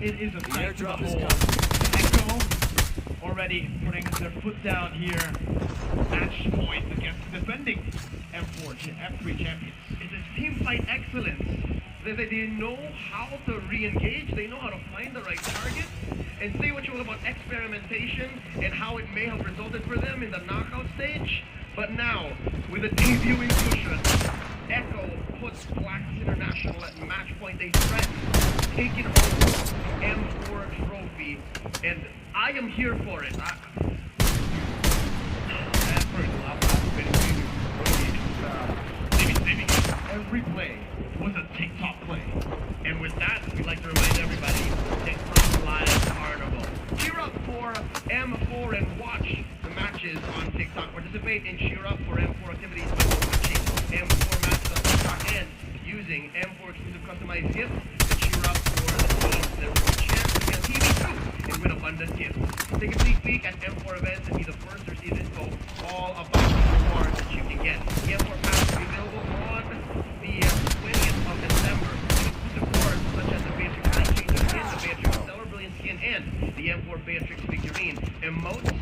It is a The sight to airdrop is behold. coming. Echo already putting their foot down here. Match point against the defending F3 champions. It is team fight excellence. They know how to re-engage, they know how to find the right target, and say what you will about experimentation and how it may have resulted for them in the knockout stage. But now, with a debuting cushion, Echo puts Blacks International at match point. They threaten taking home the M4 trophy, and I am here for it. Every play was a TikTok play. And with that, we'd like to remind everybody, TikTok Live Carnival. Cheer up for M4 and watch the matches on TikTok. Participate and cheer up for M4 activities by watching M4 matches on TikTok and using M4 exclusive customized gifts to cheer up for the teams that will chance to be on TV too and win abundant gifts. Take a sneak peek at M4 events and be the first to receive info all about the rewards that you can get. The M4 pass will be available on the 20th of December. Exclusive cards such as the Beatrix Light Changer Skin, the Beatrix Stellar Brilliant Skin, and the M4 Beatrix figurine. Emotes,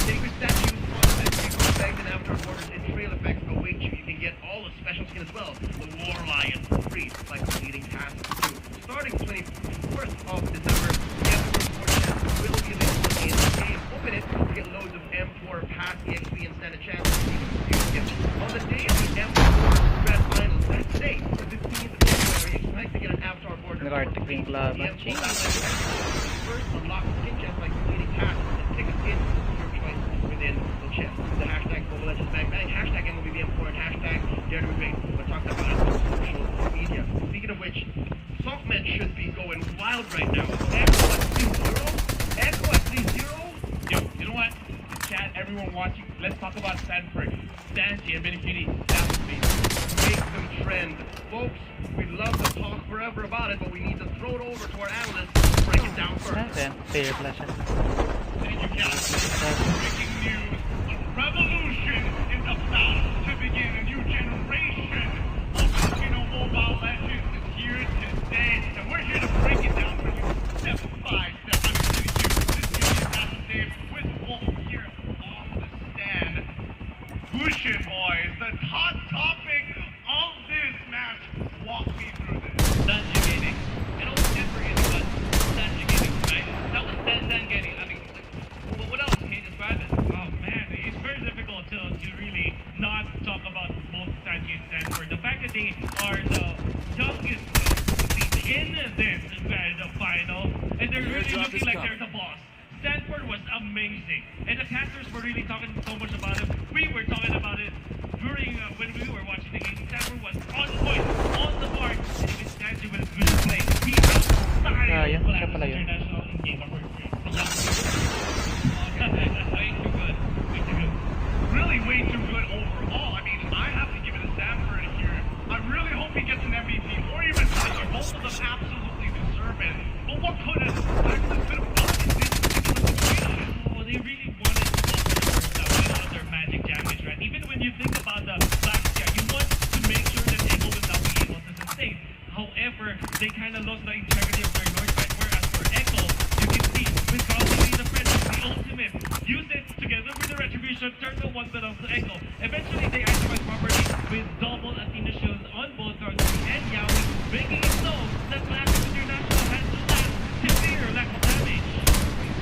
sacred statues, content, people bags, and after borders and trail effects await you. You can get all the special skin as well. The War Lion for free by completing tasks too. Starting 24th of December, the M4 Sports will be available in the game. Open it to get loads of M4 Pass, EXP, and stand a chance to receive a few gifts. On the day of the M4 Grand Finals, that's today, the 15th of February, expect to get an Avatar border. Nag-articling club. The M4 first unlock skin chest by completing tasks and pick a skin of your choice within the chest. The hashtag Mobile Legends Bang Bang, hashtag MLBM4, and hashtag Dare to Be Great. We're talking about it on social media. Speaking of which, Softman should be going wild right now. Echo at 3-0. Echo at 3-0. Yo, you know what? Chat, everyone watching, let's talk about Stanford. Stanji and Benecuti, that was me. Make them trend. Folks, we'd love to talk forever about it, but we need to throw it over to our analysts to break it down first. Natin, fair lesson. Thank you, Cal. Breaking news. A revolution is about to begin. A new generation of Latino Mobile Legends is here today. And we're here to break it down for you. Step by step. I'm going to use this is Master Dave with Wolf here on the stand. Cushion boys, the hot topic of this match. Walk me through this. Sanji Gaming. And also Denver is what Sanji Gaming, right? That was San Gaming. I mean, what else can you describe it? Oh man, it's very difficult to really not talk about both Sanji and Stanford. The fact that they are the youngest team in this final, and they're really looking like they're the boss. Stanford was amazing, and the casters were really talking so much about it. We were talking about it during when we were watching the game. Stanford was on point, on the mark, and even Sanji with a good play. He outside yun, siya pala Blacks yun. International in game number 3. Way too good. Way too good. Really way too good overall. I mean, I have to give it to Stanford here. I really hope he gets an MVP or even Tiger. Both of them absolutely deserve it. But what could have actually been done in this particular situation? Oh, they really wanted to win out their magic damage, right? Even when you think about the Blacks, yeah, you want to make sure that Echo will not be able to sustain. However, they kind of lost the integrity of their North side, whereas for Echo, you can see, with Crosby the French, the ultimate, use it together with the Retribution, turn the one belongs to Echo. Eventually, they itemize properly with double Athena shields on both Crosby and Yaoi, making it so that Blacks International has the last severe lack of damage.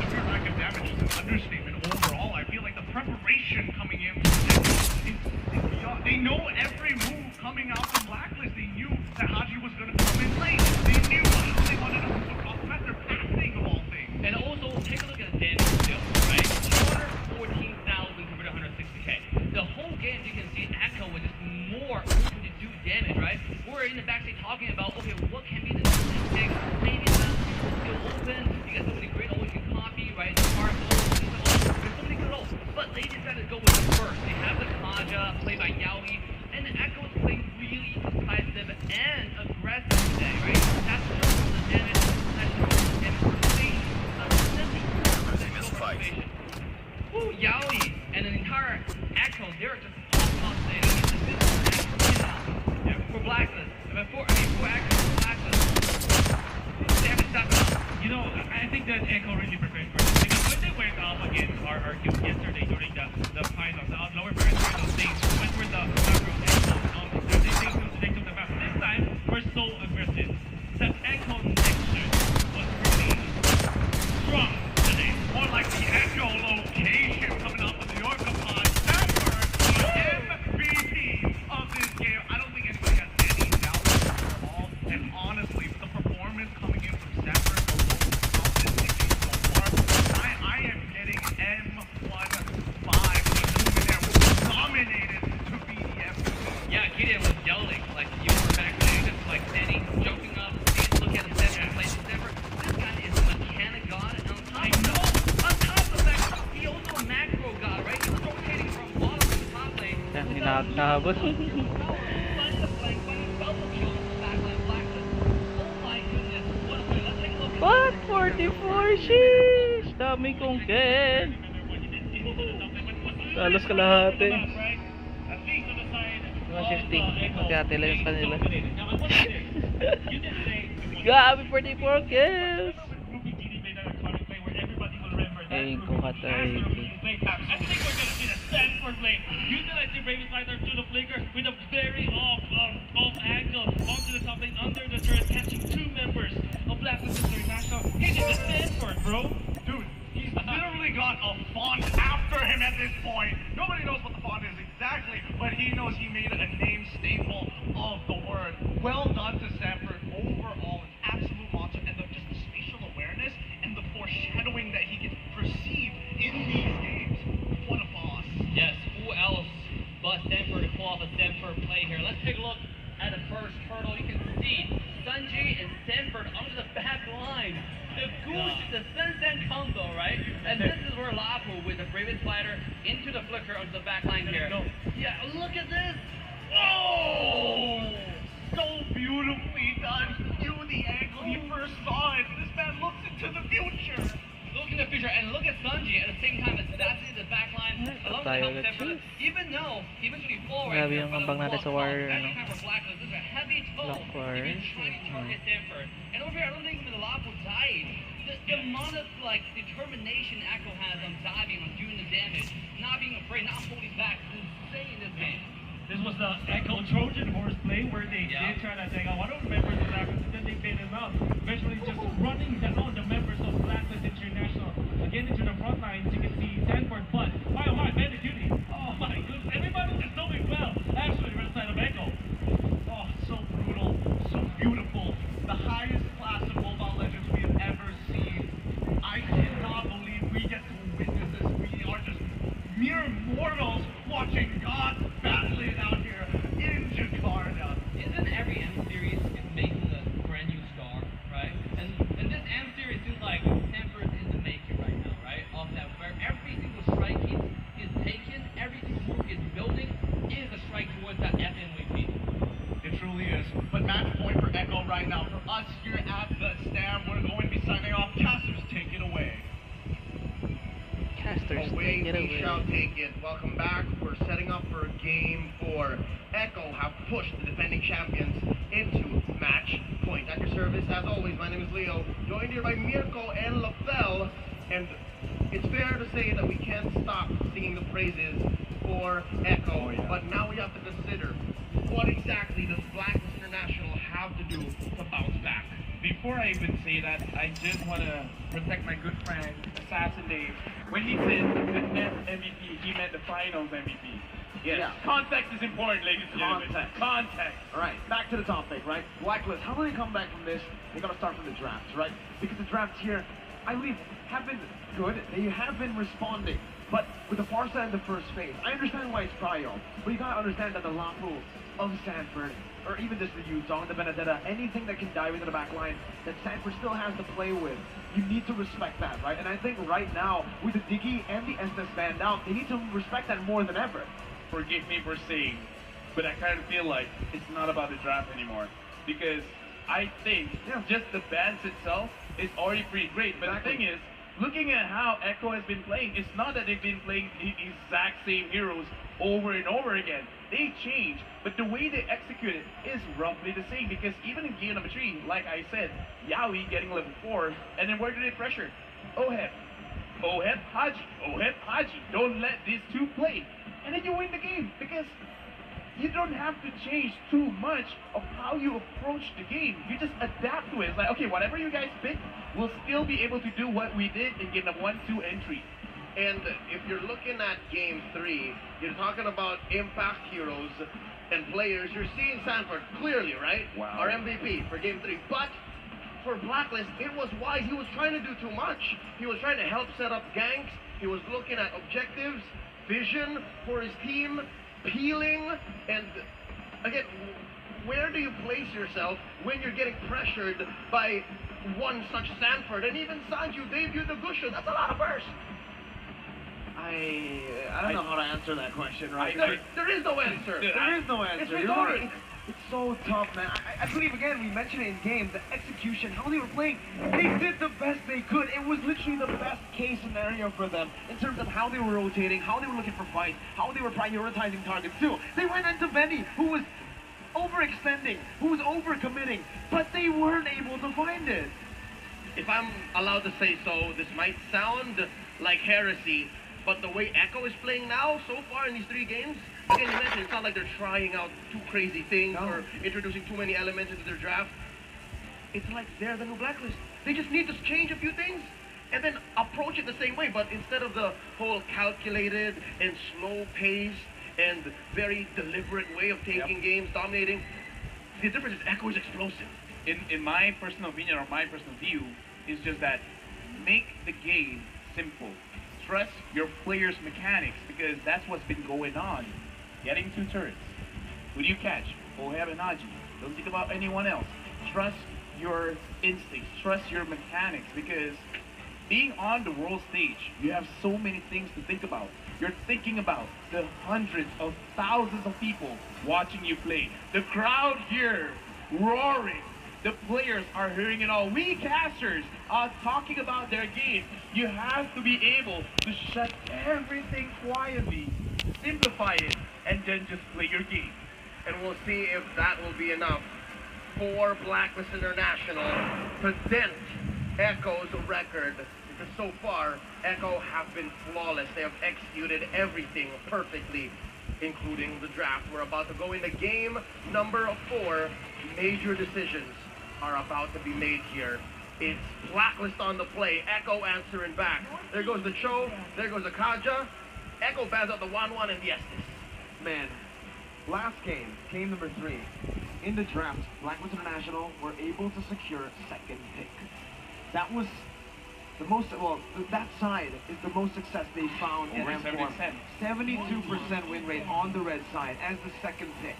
Severe lack of damage is an understatement overall. I feel like the preparation coming in is they know every move coming out from Blacklist. They knew that Haji was going to come in late. They knew how they wanted to move across the map. They're passing of all things. And also, take a look at the damage still, right? 214,000 compared to 160k. The whole game, you can see Echo with just more open to do damage, right? We're in the backstage talking about, okay, what can be the next thing? Maybe the balance is still open. You got so many great ult you can copy, right? The Spark ult, there's so many good ults. But they decided to go with the first. They have the Kaja, played by Yaoi, and the Echo is playing really decisive and aggressive. they're just all today. I mean, this is yeah, for Blacklist. For Action, for Blacklist. Damage stepping up. You know, I think that Echo really prepared for this because when they went up against our guild yesterday during the finals, the lower barracks finals, they went for the macro Echo. They took the map. This time, we're so aggressive. The Echo next gen was really strong today. More like the Echo location coming off of the New York upon Stanford, MVP of this game. I don't think anybody has any doubt at all. And honestly, the performance coming in from Stanford alone throughout this game so far, I am getting M15 over there, which dominated to be the MVP. Yeah, Gideon was yelling like you were back there, just like standing, joking up. Look at the center, plays the center. This guy is a mechanic god, and on top of that, he also a macro god, right? He's rotating from bottom to top lane. Nakabot. What? 44? Sheesh! Dami kong kill! Talos kalahati. Mga 50. Magkati lang sa kanila. Grabe, 44 kills! Ayun ko katay. I think we're gonna see the Stanford lane. Utilize the Raven Slider to the flicker with a very off angle onto the top lane under the turret, catching two members of Blacklist International. He's in the Stanford, bro. Dude, he's literally got a font after him at this point. Nobody knows what the font is exactly, but he knows he made a name staple of the word. Well done to Stanford overall, an absolute monster, and just the spatial awareness and the foreshadowing that he can perceive in these games. What a boss. Yes, who else but Stanford to pull off a Stanford play here? Let's take a look at the first hurdle. You can see Sunji and Stanford under the back line. The goose, the Sensen combo, right? And this is where Lapu with the Raven Slider into the flicker onto the back line here. Yeah, look at this! Oh! So beautifully done. He knew the angle he first saw it. This man looks into the future. Look in the future and look at Sunji at the same time as that's the back line. Along the help Stanford. Even though he eventually forward. Grabe yung ambang natin sa wire, Every ano? time for Blacklist, this is a heavy toe. Lock wire. Even trying to target Stanford. And over here, I don't think even the Lapu died. The amount of like determination Echo has on diving, on doing the damage, not being afraid, not holding back, is insane in this game. This was the Echo Trojan horse play where they did try to take out one of the members of Blacklist and then they paid him out. Eventually just running down the members of Blacklist International again into the front lines. You can see Stanford, but my bandit duty. Oh my goodness, everybody's just doing well. Actually, right side of Echo. Oh, so brutal, so beautiful. The highest class of Mobile Legends we have ever seen. I cannot believe we get to witness this. We are just mere mortals watching God battle it out here in Jakarta. Isn't every M series it makes a brand new star, right? And this M series seems like Stanford is the making right now, right? Of that, where every single strike is taken, every single move is building is a strike towards that FMVP. It truly is. But match point for Echo right now. For us here at the stand, we're going to be signing off. Casters, take it away. Casters, Away take it we away. shall take it. Welcome back. We're setting up for game 4. Echo have pushed the defending champions into match point. At your service, as always, my name is Leo, joined here by Mirko and LaFell. And it's fair to say that we can't stop singing the praises for Echo. But now we have to consider what exactly does Blacklist International have to do to bounce back. Before I even say that, I just want to protect my good friend, Assassin Dave. When he said the next MVP, he meant the finals MVP. Yes. Yeah. Context is important, ladies and gentlemen. Context. All right, back to the topic, right? Blacklist, how do they come back from this? They got to start from the drafts, right? Because the drafts here, I believe, have been good. They have been responding. But with the far side in the first phase, I understand why it's Prio, but you got to understand that the Lapu of Stanford, or even just the Utah, the Benedetta, anything that can dive into the back line that Stanford still has to play with, you need to respect that, right? And I think right now, with the Diggy and the Estes band out, they need to respect that more than ever. Forgive me for saying, but I kind of feel like it's not about the draft anymore. Because I think just the bands itself is already pretty great. But the thing is, looking at how Echo has been playing, it's not that they've been playing the exact same heroes over and over again. They change, but the way they execute it is roughly the same because even in game number 3, like I said, Yaoi getting level 4, and then where do they pressure? Oheb. Oheb, Haji. Oheb, Haji. Don't let these two play. And then you win the game because you don't have to change too much of how you approach the game. You just adapt to it. It's like, okay, whatever you guys pick, we'll still be able to do what we did in game number 1, 2, and 3. And if you're looking at Game 3, you're talking about impact heroes and players. You're seeing Sanford clearly, right? Wow. Our MVP for Game 3. But for Blacklist, it was wise. He was trying to do too much. He was trying to help set up ganks. He was looking at objectives, vision for his team, peeling, and again, where do you place yourself when you're getting pressured by one such Sanford? And even Sanju debuted the Gushu. That's a lot of burst. I don't know how to answer that question, right? There is no answer. There is no answer. It's You're rhetoric. right. It's so tough, man. I believe, again, we mentioned it in game, the execution, how they were playing. They did the best they could. It was literally the best case scenario for them in terms of how they were rotating, how they were looking for fights, how they were prioritizing targets too. They went into Benny, who was overextending, who was overcommitting, but they weren't able to find it. If I'm allowed to say so, this might sound like heresy, but the way Echo is playing now, so far in these 3 games, again, you mentioned it's not like they're trying out too crazy things or introducing too many elements into their draft. It's like they're the new Blacklist. They just need to change a few things and then approach it the same way, but instead of the whole calculated and slow-paced and very deliberate way of taking games, dominating, the difference is Echo is explosive. In my personal opinion or my personal view, is just that make the game simple. Stress your players' mechanics because that's what's been going on. Getting 2 turrets. Who do you catch? Oheb and Haji. Don't think about anyone else. Trust your instincts. Trust your mechanics because being on the world stage, you have so many things to think about. You're thinking about the hundreds of thousands of people watching you play. The crowd here roaring. The players are hearing it all. We casters are talking about their game. You have to be able to shut everything quietly, simplify it, and then just play your game. And we'll see if that will be enough for Blacklist International to dent Echo's record. Because so far, Echo have been flawless. They have executed everything perfectly, including the draft. We're about to go into game number 4. Major decisions are about to be made here. It's Blacklist on the play. Echo answering back. There goes the Cho. There goes the Kaja. Echo bans out the 1-1 and the Estes. Man, last game number 3, in the draft, Blacklist International were able to secure 2nd pick. That was the most, well, that side is the most success they found in M4. 72% win rate on the red side as the 2nd pick.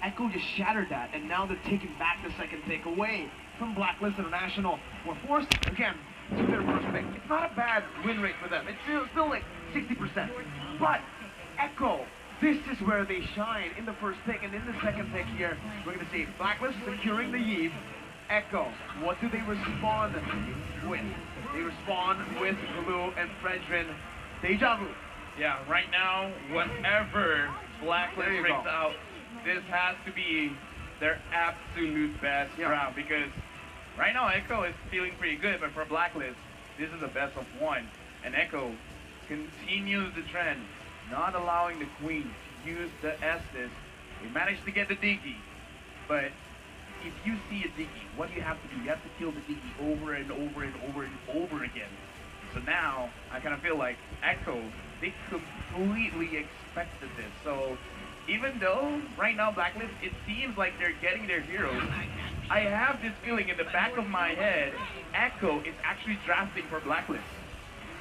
Echo just shattered that, and now they're taking back the 2nd pick away from Blacklist International. We're forced, again, to their first pick. It's not a bad win rate for them. It's still like 60%. But Echo, this is where they shine in the first pick, and in the 2nd pick here, we're going to see Blacklist securing the Eve. Echo, what do they respond with? They respond with Glue and Fredrin. Deja vu. Yeah, right now, whatever Blacklist brings out, this has to be their absolute best round because right now Echo is feeling pretty good, but for Blacklist, this is a best of 1. And Echo continues the trend, not allowing the Queen to use the Estes. They managed to get the Diggy, but if you see a Diggy, what do you have to do? You have to kill the Diggy over and over and over and over again. So now, I kind of feel like Echo, they completely expected this. So even though right now Blacklist, it seems like they're getting their heroes, I have this feeling in the back of my head, Echo is actually drafting for Blacklist.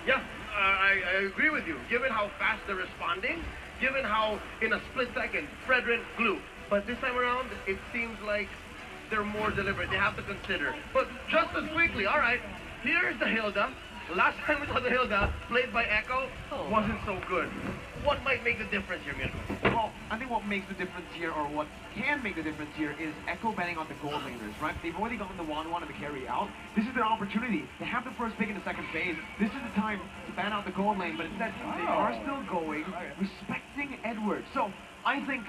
Yeah, I agree with you. Given how fast they're responding, given how in a split second, Fredrin, Glue. But this time around, it seems like they're more deliberate. They have to consider. But just as quickly, all right, here's the Hilda. Last time we saw the Hilda, played by Echo, wasn't so good. What might make the difference here, Mirko? Well, I think what makes the difference here, or what can make the difference here, is Echo banning on the gold laners, right? They've already gotten the 1-1 and the carry out. This is their opportunity. They have the first pick in the 2nd phase. This is the time to ban out the gold lane, but instead, they are still going, respect Edward. So I think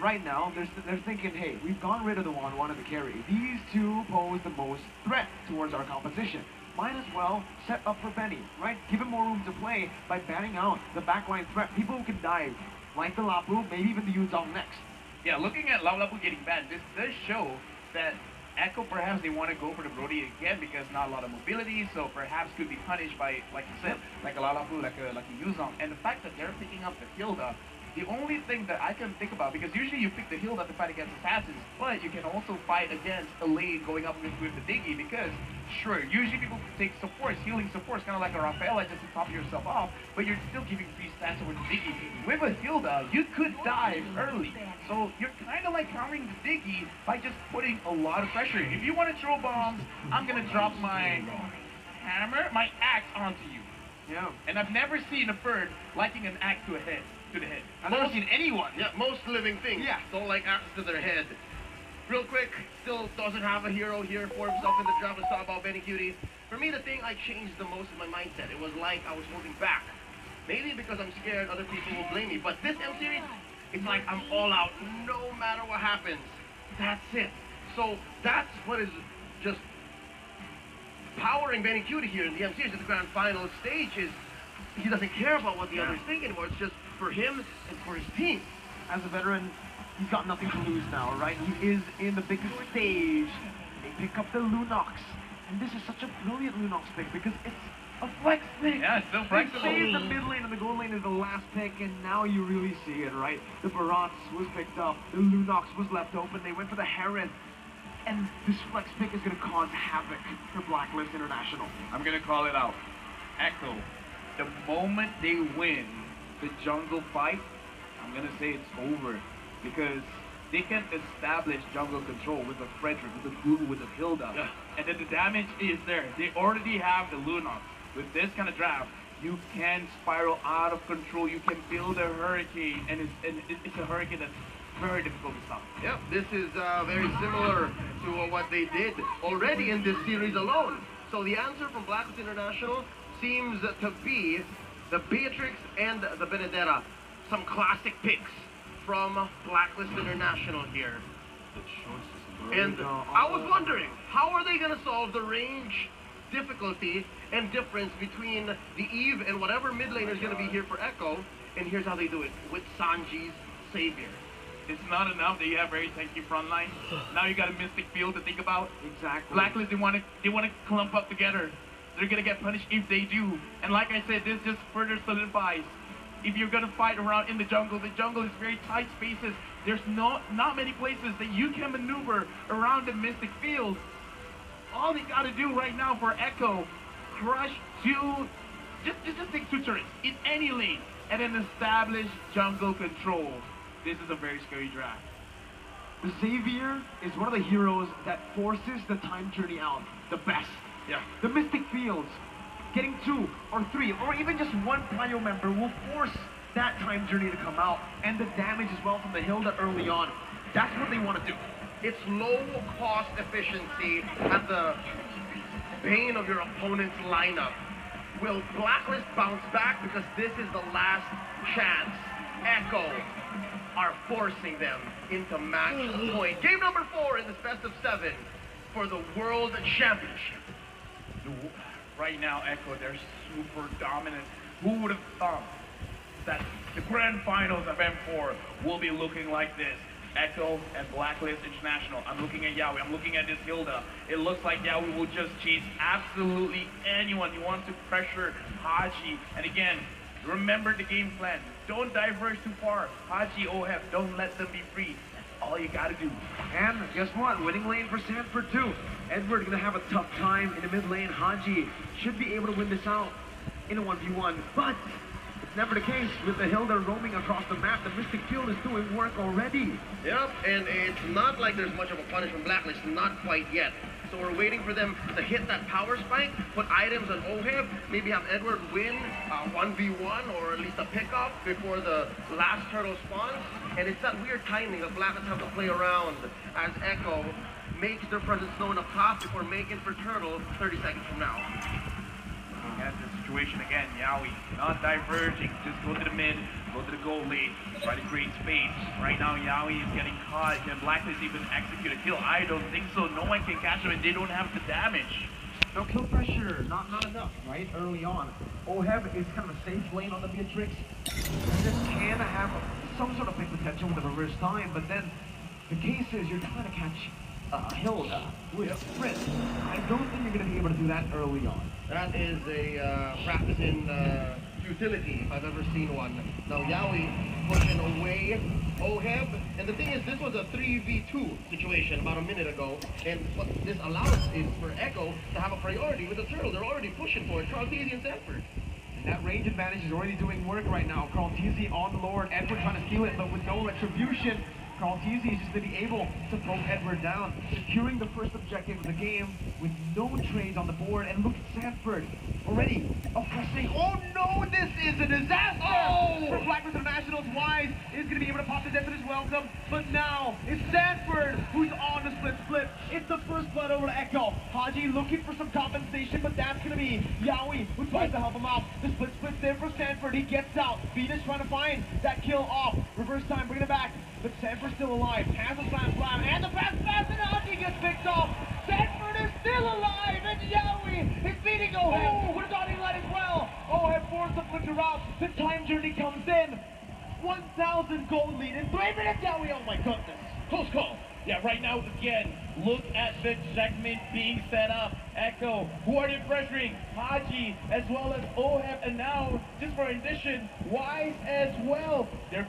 right now they're thinking, hey, we've gotten rid of the one of the carry. These two pose the most threat towards our composition. Might as well set up for Benny, right? Give him more room to play by banning out the backline threat. People who can dive, like the Lapu, maybe even the Yuzong next. Yeah, looking at Lapu getting banned, this does show that Echo perhaps they want to go for the Brody again because not a lot of mobility, so perhaps could be punished by, like you said, like a Lapu, like a Yuzong. And the fact that they're picking up the Hilda, the only thing that I can think about, because usually you pick the Hilda to fight against assassins, but you can also fight against a lane going up with the Diggy, because sure, usually people take supports, healing supports, kind of like a Rafaela just to top yourself off, but you're still giving free stats over the Diggy. With a Hilda, you could dive early, so you're kind of like countering the Diggy by just putting a lot of pressure. If you want to throw bombs, I'm going to drop my hammer, my axe onto you. Yeah. And I've never seen a bird liking an axe to the head. I've never seen anyone. Yeah, most living things don't like access to their head. Real quick, still doesn't have a hero here for himself in the draft. Let's talk about Benny Cutie. For me, the thing I changed the most in my mindset, it was like I was holding back. Maybe because I'm scared other people will blame me, but this M series, it's like I'm all out, no matter what happens. That's it. So that's what is just powering Benny Cutie here in the M series at the grand final stage is he doesn't care about what the others think anymore. It's just for him and for his team. As a veteran, he's got nothing to lose now, right? He is in the biggest stage. They pick up the Lunox. And this is such a brilliant Lunox pick because it's a flex pick. Yeah, it's still flexible. They saved the mid lane and the gold lane is the last pick, and now you really see it, right? The Barats was picked up, the Lunox was left open, they went for the Heron. And this flex pick is going to cause havoc for Blacklist International. I'm going to call it out. Echo, the moment they win the jungle fight, I'm going to say it's over. Because they can establish jungle control with the Frederick, with the Google, with the Hilda. Yeah. And then the damage is there. They already have the Lunox. With this kind of draft, you can spiral out of control. You can build a hurricane, and it's a hurricane that's very difficult to stop. Yep, this is very similar to what they did already in this series alone. So the answer from Blacklist International seems to be the Beatrix and the Benedetta. Some classic picks from Blacklist International here. And I was wondering, how are they going to solve the range difficulty and difference between the Eve and whatever mid laner is going to be here for Echo? And here's how they do it, with Sanji's Savior. It's not enough that you have very tanky front line. Now you got a Mystic Field to think about. Exactly. Blacklist, they want to clump up together. They're gonna get punished if they do. And like I said, this just further solidifies. If you're gonna fight around in the jungle is very tight spaces. There's not many places that you can maneuver around the Mystic Field. All they gotta do right now for Echo, crush two, just take two turrets in any lane, and then establish jungle control. This is a very scary draft. The Xavier is one of the heroes that forces the time journey out the best. Yeah. The Mystic Fields, getting 2 or 3 or even just one Plyo member will force that time journey to come out, and the damage as well from the Hilda early on. That's what they want to do. It's low cost efficiency at the bane of your opponent's lineup. Will Blacklist bounce back? Because this is the last chance. Echo are forcing them into match point. Game number 4 in this best of 7 for the World Championship. Right now, Echo, they're super dominant. Who would have thought that the grand finals of M4 will be looking like this? Echo and Blacklist International. I'm looking at Yawi. I'm looking at this Hilda. It looks like Yawi will just chase absolutely anyone. He wants to pressure Haji. And again, remember the game plan. Don't diverge too far. Haji, Oheb, don't let them be free. That's all you gotta do. And guess what? Winning lane for Sanford too. Edward gonna have a tough time in the mid lane. Haji should be able to win this out in a 1v1, but it's never the case with the Hilda roaming across the map. The Mystic Field is doing work already. Yep, and it's not like there's much of a punish from Blacklist, not quite yet. So we're waiting for them to hit that power spike, put items on Oheb, maybe have Edward win 1v1 or at least a pickup before the last turtle spawns. And it's that weird timing that Blacklist have to play around as Echo makes their presence known up top before making for turtle 30 seconds from now. At the situation again, Yawi not diverging, just go to the mid, Go to the goal lane, try to create space. Right now, Yaoi is getting caught. Can Blacklist even execute a kill? I don't think so. No one can catch him, and they don't have the damage. No kill pressure, not enough, right? Early on. Oheb is kind of a safe lane on the Beatrix. This can have some sort of big potential with the reverse time, but then the case is you're trying to catch Hilda with a sprint. I don't think you're going to be able to do that early on. That is a practice in futility, if I've ever seen one. Now Yaoi pushing away Oheb, and the thing is, this was a 3v2 situation about a minute ago, and what this allows is for Echo to have a priority with the turtle. They're already pushing for it. Carltesian and Sanford. And that range advantage is already doing work right now. Carltesi on the Lord, Edward trying to steal it, but with no retribution. Carltesi is just going to be able to poke Edward down, securing the first objective of the game with no trades on the board. And look at Sanford already oppressing. Oh no, this is a disaster! Oh! For Blacklist Internationals, Wise is going to be able to pop the definite welcome, but now it's Sanford who's on the split. It's the first blood over to Echo. Haji looking for some compensation, but that's going to be Yaoi who tries to help him out. The split there for Sanford. He gets out. Venus trying to find that kill off. Reverse time, bringing it back. But Sanford's still alive, has a slam, and the pass, and Haji gets picked off. Sanford is still alive, and Yaoi is beating Oheb with a dotting line as well. Oheb forced the flicker out. The time journey comes in. 1,000 gold lead in 3 minutes, Yaoi. Oh my goodness. Close call. Yeah, right now, again, look at the segment being set up. Echo, who are they pressuring? Haji, as well as Oheb, and now, just for addition, Wise as well. They're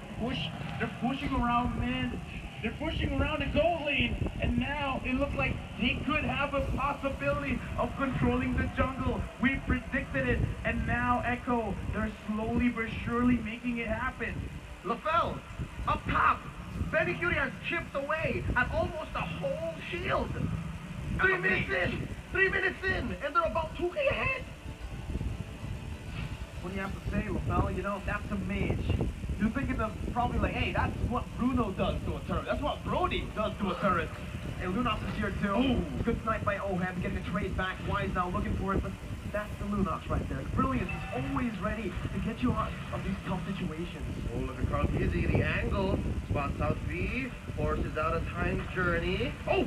pushing around, man. They're pushing around the goal lane, and now it looks like they could have a possibility of controlling the jungle. We predicted it, and now Echo, they're slowly but surely making it happen. LaFell, up top. Benny Cutie has chipped away at almost a whole shield. 3 minutes in, and they're about 2K ahead. What do you have to say, LaFell? You know, that's a mage. You're thinking of probably like, hey, that's what Bruno does to a turret. That's what Brody does to a turret. Hey, Lunox is here too. Ooh. Good snipe by Oheb, getting a trade back. Wise now looking for it, but that's the Lunox right there. Brilliant. He's always ready to get you out of these tough situations. Oh, look at Carltesi, the angle. Spots out V, forces out a time journey. Oh!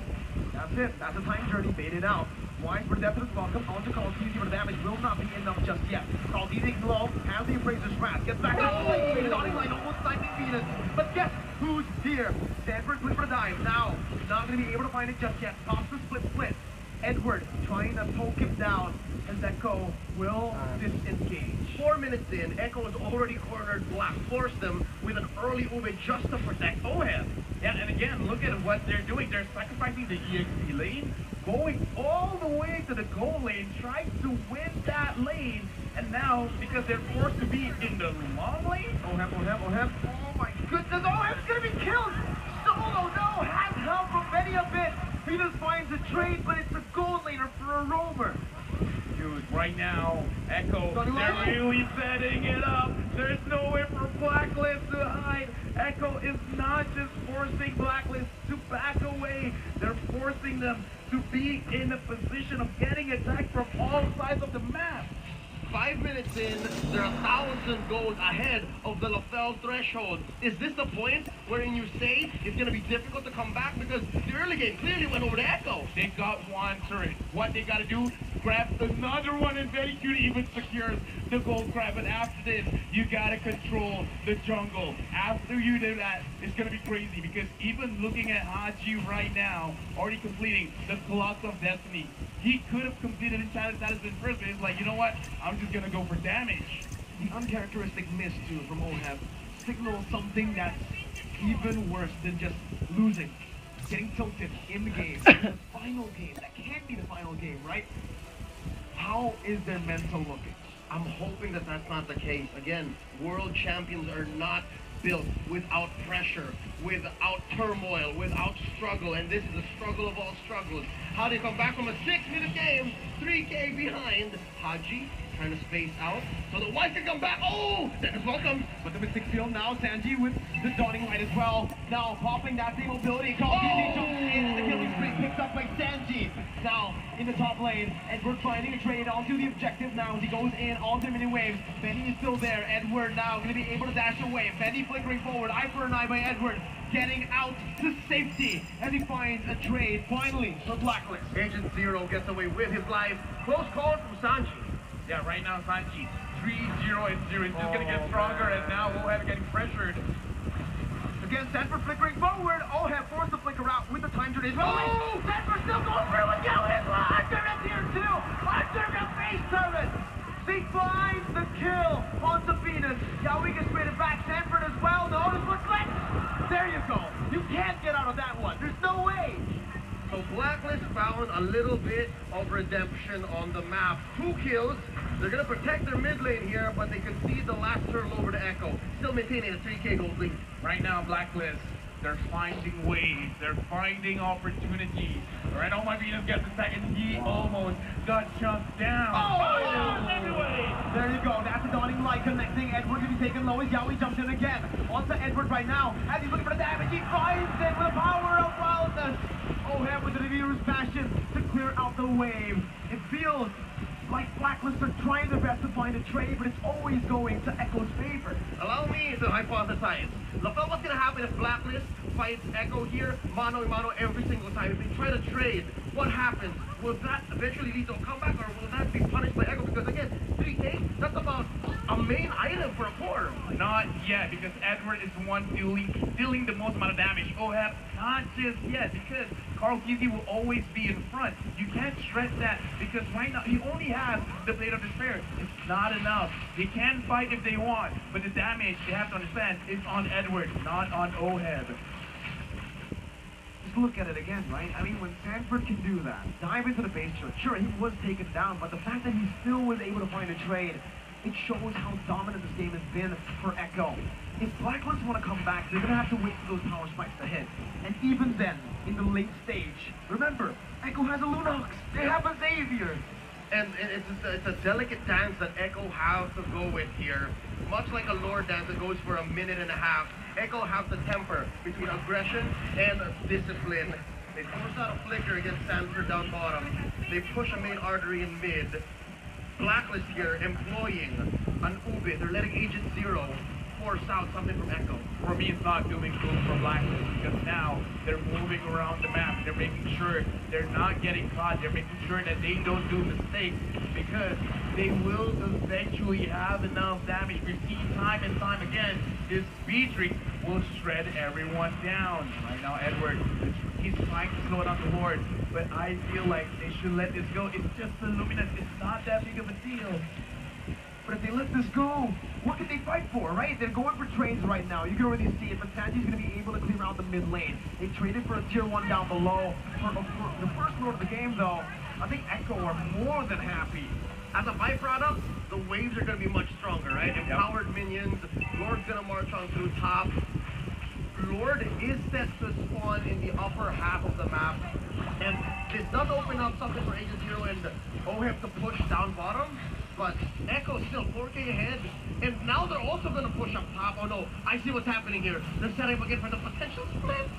That's it. That's a time journey. Baited out. Wise for definite welcome. On to Carltesi, but the damage will not be enough just yet. Carltesi low, has the Appraiser's wrath. Gets back up. Oh! Dotting line almost sniping Venus. But guess who's here? Sanford went for the dive. Now, not going to be able to find it just yet. Pops the split. Edward trying to poke him down as Echo will disengage. 4 minutes in, Echo has already cornered Black, forced them with an early Ube just to protect Oheb. Yeah, and again, look at what they're doing. They're sacrificing the EXP lane, going all the way to the goal lane, trying to win that lane, and now, because they're forced to be in the long lane, Oheb. Oh my goodness, Oheb's gonna be killed! Solo, no, has help from Benny a bit. He just finds a trade, but it's a gold laner for a rover. Dude, right now, Echo, they're really setting it up. There's nowhere for Blacklist to hide. Echo is not just forcing Blacklist to back away. They're forcing them to be in a position of getting attacked from all sides of the map. 5 minutes in, they're 1,000 gold ahead of the LaFell threshold. Is this the point wherein you say it's going to be difficult to come back? Because the early game clearly went over to Echo. They got one turret. What they got to do, grab another one, and Very Cute even secures the gold grab. But after this, you got to control the jungle. After you do that, it's going to be crazy, because even looking at Haji right now, already completing the Clock of Destiny, he could have completed enchanted status in first, but he's like, you know what? I'm just gonna go for damage. The uncharacteristic miss too from Oheb signals something that's even worse than just losing, getting tilted in the game. The final game, that can't be the final game, right? How is their mental looking? I'm hoping that that's not the case. Again, world champions are not built without pressure, without turmoil, without struggle, and this is a struggle of all struggles. How do you come back from a 6-minute game, 3K behind? Haji trying to space out so the white can come back. Oh, that is welcome. But the mid-6 field now, Sanji with the dawning light as well. Now popping that same mobility. CoDM in the killing spree picked up by Sanji. Now in the top lane, Edward finding a trade onto the objective now as he goes in onto the mini waves. Benny is still there. Edward now going to be able to dash away. Benny flickering forward. Eye for an eye by Edward. Getting out to safety as he finds a trade finally for Blacklist. Agent Zero gets away with his life. Close call from Sanji. Yeah, right now Sanji 3-0 and 0. It's just gonna get stronger, and now Oheb getting pressured. Again, Sanford flickering forward. Oheb forced to flicker out with the time to this. Oh, Sanford still going through with his Under is here too. Under the face turret. He finds the kill on Venus. Yowie gets traded back. Sanford as well. Notice what's left. There you go. You can't get out of that one. There's no way. So Blacklist found a little bit of redemption on the map. 2 kills. They're going to protect their mid lane here, but they concede the last turn over to Echo. Still maintaining a 3K gold lead. Right now, Blacklist, they're finding ways. They're finding opportunities. Right now, my Venus gets the second. He almost got chunked down. Oh! Anyway. There you go. That's a dawning light connecting. Edward to be taken low as Yowie jumps in again. Onto Edward right now. As he's looking for the damage, he finds it with the power of wildness. Oheb with the Reviewers Passion to clear out the wave. It feels like Blacklist are trying their best to find a trade, but it's always going to Echo's favor. Allow me to hypothesize. LaFell, what's going to happen if Blacklist fights Echo here, mano a mano every single time? If they try to trade, what happens? Will that eventually lead to a comeback, or will that be punished by Echo? Because again, 3K, that's about a main item for a core. Not yet, because Edward is the one dealing the most amount of damage. Oheb, not just yet, because Carl Kesey will always be in front. You can't stress that, because right now he only has the Blade of Despair. It's not enough. They can fight if they want, but the damage, they have to understand, is on Edward, not on Oheb. Just look at it again, right? I mean, when Sanford can do that, dive into the base turret, sure, he was taken down, but the fact that he still was able to find a trade, it shows how dominant this game has been for Echo. If Blacklist want to come back, they're going to have to wait for those power spikes to hit. And even then, in the late stage, remember, Echo has a Lunox. They have a Xavier. And it's a delicate dance that Echo has to go with here. Much like a Lord dance that goes for a minute and a half, Echo has the temper between aggression and discipline. They force out a flicker against Sanford down bottom. They push a main artery in mid. Blacklist here employing an Ube. They're letting Agent Zero force out something from Echo. For me, it's not doing good for Blacklist, because now they're moving around the map. They're making sure they're not getting caught. They're making sure that they don't do mistakes, because they will eventually have enough damage. We've seen time and time again, this speed streak will shred everyone down. Right now, Edward, he's trying to slow down the Lord, but I feel like they should let this go. It's just the Luminous. It's not that big of a deal. But if they let this go, what can they fight for, right? They're going for trades right now. You can already see it, but Sanji's going to be able to clear out the mid lane. They traded for a tier 1 down below. For the first Lord of the game, though, I think Echo are more than happy. As a byproduct, the waves are going to be much stronger, right? Empowered minions, Lord's going to march on through top. Lord is set to spawn in the upper half of the map. And this does open up something for Agent Zero and Oheb to push down bottom. But Echo's still 4K ahead, and now they're also going to push up top. Oh no, I see what's happening here. They're setting up again for the potential split.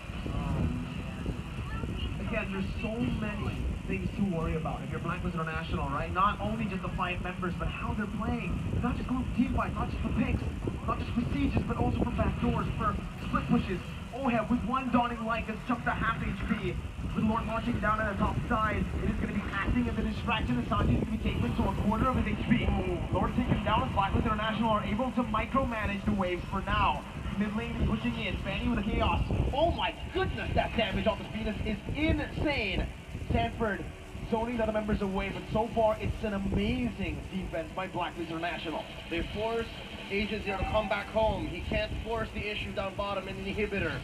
Again, there's so many things to worry about if you're Blacklist International, right? Not only just the 5 members, but how they're playing. Not just going for team fights, not just for picks, not just for sieges, but also for backdoors, for split pushes. Oheb with one dawning light that's jumped to half HP. With Lord marching down at the top side, it is going to be acting as a distraction, and Sanji's going to be taken to a quarter of his HP. Lord taken down, as Blacklist International are able to micromanage the waves for now. Mid lane is pushing in, Fanny with the chaos. Oh my goodness, that damage on the Venus is insane. Sanford zoning the other members away, but so far it's an amazing defense by Blacklist International. They force Agent Zero to come back home. He can't force the issue down bottom in the inhibitor.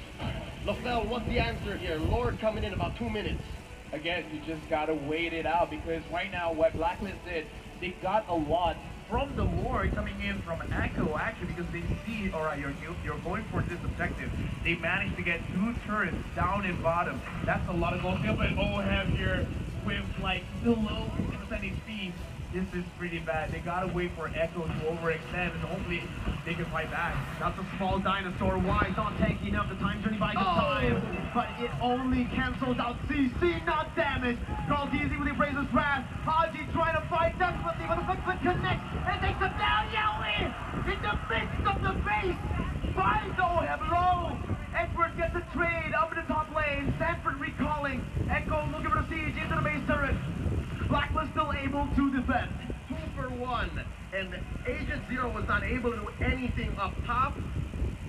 LaFell, what's the answer here? Lord coming in about 2 minutes. Again, you just gotta wait it out, because right now what Blacklist did, they got a lot from the Lord coming in from Echo, actually, because they see, alright, you're going for this objective. They managed to get 2 turrets down and bottom. That's a lot of gold. But Oheb here with like below 50% HP. this is pretty bad. They gotta wait for Echo to overextend and hopefully they can fight back. That's a small dinosaur. Why? Not tanky enough. The time journey buys time. But it only cancels out CC, not damage. Called easy with the Abraser's Wrath. Haji trying to fight desperately, but the flick connects and takes him down. Yowie in the midst of the base. Finds Oheb low. Edward gets a trade up in the top lane. Sanford recalling. Echo looking for the siege into the base turret. Blacklist still able to defend. 2 for 1, and Agent Zero was not able to do anything up top.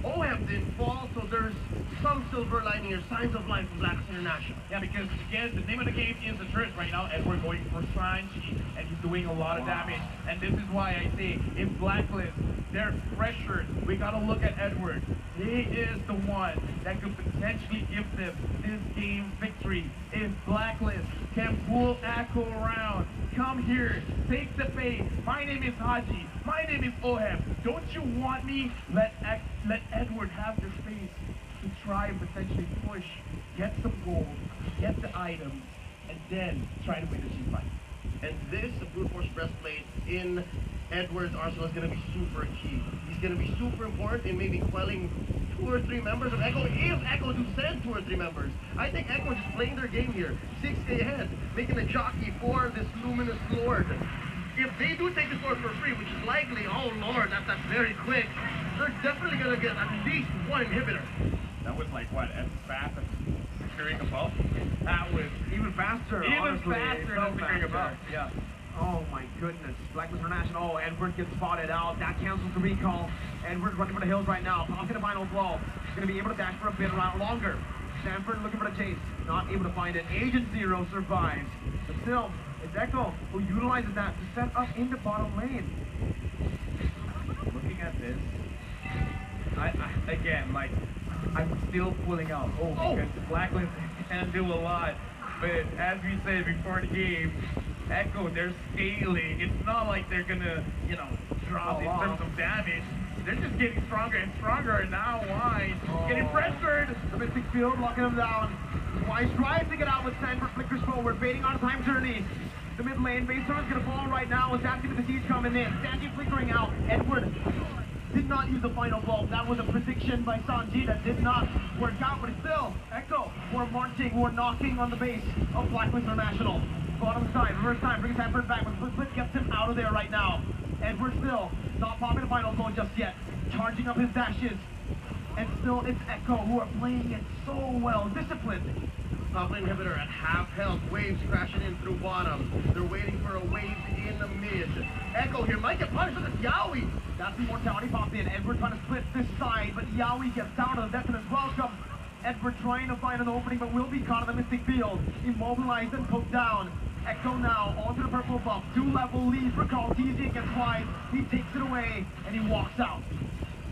Oheb didn't fall, so there's some silver lining here, signs of life from Blacklist International. Yeah, because again, the name of the game is the turret right now, and we're going for Sanji, and he's doing a lot of damage. And this is why I say, if Blacklist, they're pressured, we gotta look at Edward. He is the one that could potentially give them this game victory. If Blacklist can pull Echo around, come here, take the bait. My name is Haji. My name is Oheb. Don't you want me? Let Edward have the space to try and potentially push, get some gold, get the items, and then try to win the team fight. And this brute force breastplate in Edward's arsenal is going to be super key. He's going to be super important in maybe quelling 2 or 3 members of Echo, if Echo do send 2 or 3 members. I think Echo is just playing their game here, 6K ahead, making a jockey for this Luminous Lord. If they do take this Lord for free, which is likely, oh Lord, that's very quick, they're definitely going to get at least 1 inhibitor. That was like, what, as fast as securing a buff? That was Even faster, even honestly. faster So than securing a buff. faster. Yeah. Oh my goodness. Blacklist International. Oh, Edward gets spotted out. That cancels the recall. Edward running for the hills right now. Popping a final blow. Going to be able to dash for a bit around longer. Sanford looking for the chase. Not able to find it. Agent Zero survives. But still, it's Echo who utilizes that to set up in the bottom lane. Looking at this, I'm still pulling out. Because Blacklist can do a lot. But as we said before the game, Echo, they're scaling. It's not like they're gonna, drop in terms of damage. They're just getting stronger and stronger, and now Wise getting pressured. The Mystic Field locking him down. Wise tries to get out with Sanford flickers forward, baiting on a time journey. The mid lane, base turret's gonna fall right now. It's active with the siege coming in. Sanji flickering out. Edward did not use the final blow. That was a prediction by Sanji that did not work out, but still, Echo, we're marching, we're knocking on the base of Blacklist International. Bottom side, reverse time, brings Sanford back, but Split gets him out of there right now. Edward still not popping the final blow just yet, charging up his dashes. And still, it's Echo who are playing it so well, disciplined. Top lane inhibitor at half health, waves crashing in through bottom. They're waiting for a wave in the mid. Echo here might get punished with a Yowie. That's the Immortality popped in. Edward trying to split this side, but Yowie gets down to the detonus. Welcome. Edward trying to find an opening, but will be caught in the Mystic Field. Immobilized and poked down. Echo now onto the purple buff. 2-level lead for Carl Teasy against Wise. He takes it away, and he walks out.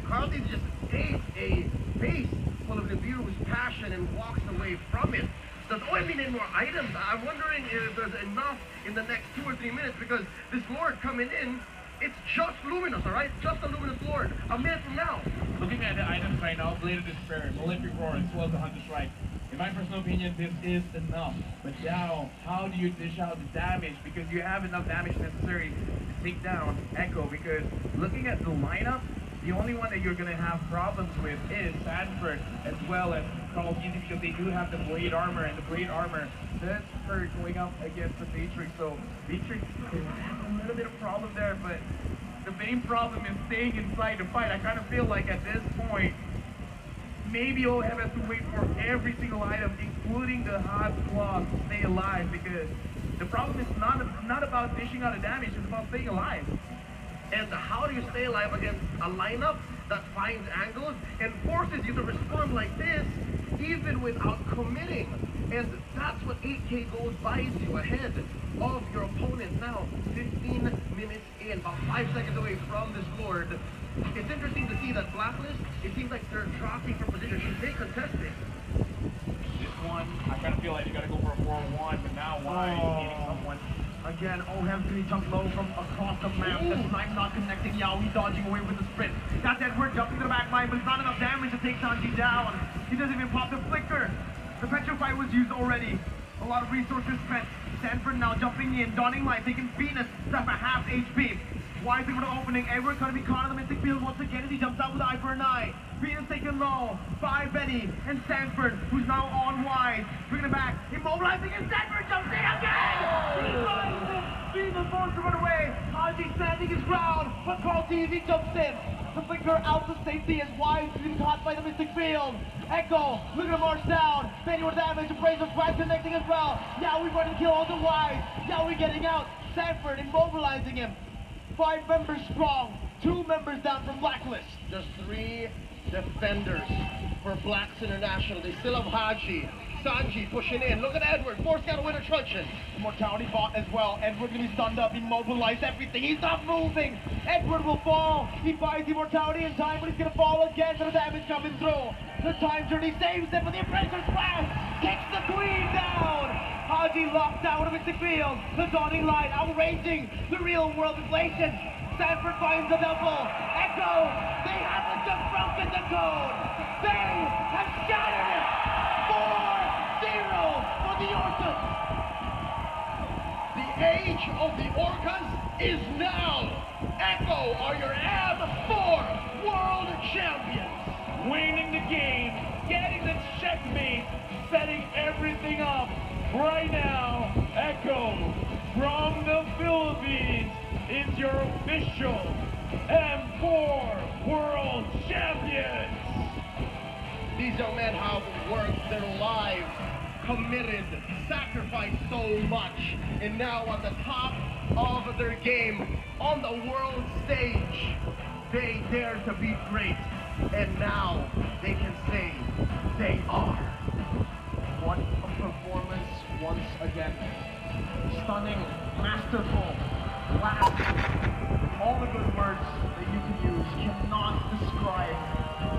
Carlton just ate a base full of Nibiru's passion and walks away from it. Does OM need more items? I'm wondering if there's enough in the next 2 or 3 minutes, because this Lord coming in, it's just Luminous, alright? Just a Luminous Lord. A minute from now. Looking at the items right now, Blade of Despair, Malefic Roar, as well as the Hunter Strike. In my personal opinion, this is enough. But now, how do you dish out the damage? Because you have enough damage necessary to take down Echo. Because looking at the lineup, the only one that you're going to have problems with is Sanford, as well as Call of Duty, because they do have the Blade Armor, and the Blade Armor does hurt going up against the Matrix. So Matrix has a little bit of problem there, but the main problem is staying inside the fight. I kind of feel like at this point, maybe Oheb has to wait for every single item, including the hot claws, to stay alive, because the problem is not about dishing out the damage, it's about staying alive. And how do you stay alive against a lineup that finds angles and forces you to respond like this, even without committing? And that's what 8K goals buys you ahead of your opponent now. 15 minutes in, about 5 seconds away from this Lord. It's interesting to see that Blacklist, it seems like they're jockeying for position. Should they contest it? This one, I kind of feel like you got to go for a 4-1, but now why needing someone? Again, Oheb's gonna jump low from across the map. The snipe not connecting. Yowie dodging away with the sprint. That's Edward jumping to the back line, but it's not enough damage to take Sanji down. He doesn't even pop the flicker. The Petrify was used already. A lot of resources spent. Sanford now jumping in, donning light, taking Venus down for half HP. Wise for the opening. Edward gonna be caught in the mystic field once again as he jumps out with eye for an eye. Venus taken low by Benny and Sanford, who's now on Wise. Bringing it back, immobilizing, and Sanford jumps in again! He finds it! Venus forced to run away. Haji standing his ground, but Carl Teasy jumps in to flicker out to safety as Wise is being caught by the mystic field. Echo, looking to march down. Benny with damage, Appraisal Pride connecting as well. Now we run and kill all the Wise. Now we getting out. Sanford immobilizing him. 5 members strong, 2 members down from Blacklist. There's 3 defenders for Blacks International. They still have Haji, Sanji pushing in. Look at Edward, forced out a winner truncheon. Mortality bot as well. Edward gonna be stunned up, immobilized everything. He's not moving. Edward will fall. He buys immortality in time, but he's gonna fall again to the damage coming through. The time journey saves him, but the Appraiser's flash takes the queen down. Haji locked down with the field. The dawning light outraging the real world inflation. Sanford finds the double. Echo, they haven't just broken the code. They have shattered it. 4-0 for the Orcas. The age of the Orcas is now. Echo are your M4 world champions. Winning the game, getting the checkmate, setting everything up. Right now, Echo from the Philippines is your official M4 World Champions. These young men have worked their lives, committed, sacrificed so much, and now at the top of their game, on the world stage, they dare to be great, and now they can say they are. What a performance once again. Stunning, masterful, last. All the good words that you can use cannot describe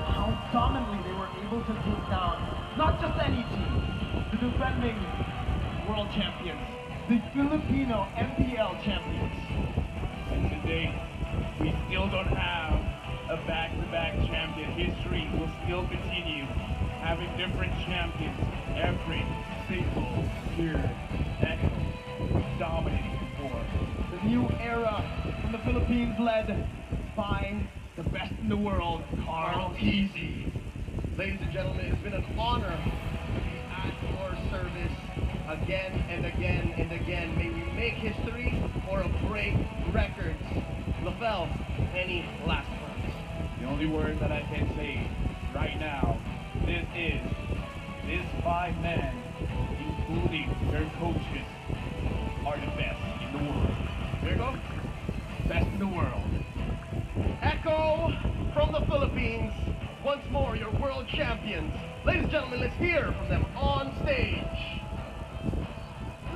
how dominantly they were able to take down not just any team, the defending world champions, the Filipino MPL champions. And today, we still don't have a back-to-back champion. History will still continue having different champions every single year. Echo dominating the board. The new era from the Philippines led by the best in the world, Carl Teasy. Ladies and gentlemen, it's been an honor to be at your service again and again and again. May we make history or break records. LaFell, any last words? The only word that I can say right now, this 5 men, including their coaches, are the best in the world. There you go. Best in the world. Echo from the Philippines, once more your world champions. Ladies and gentlemen, let's hear from them on stage.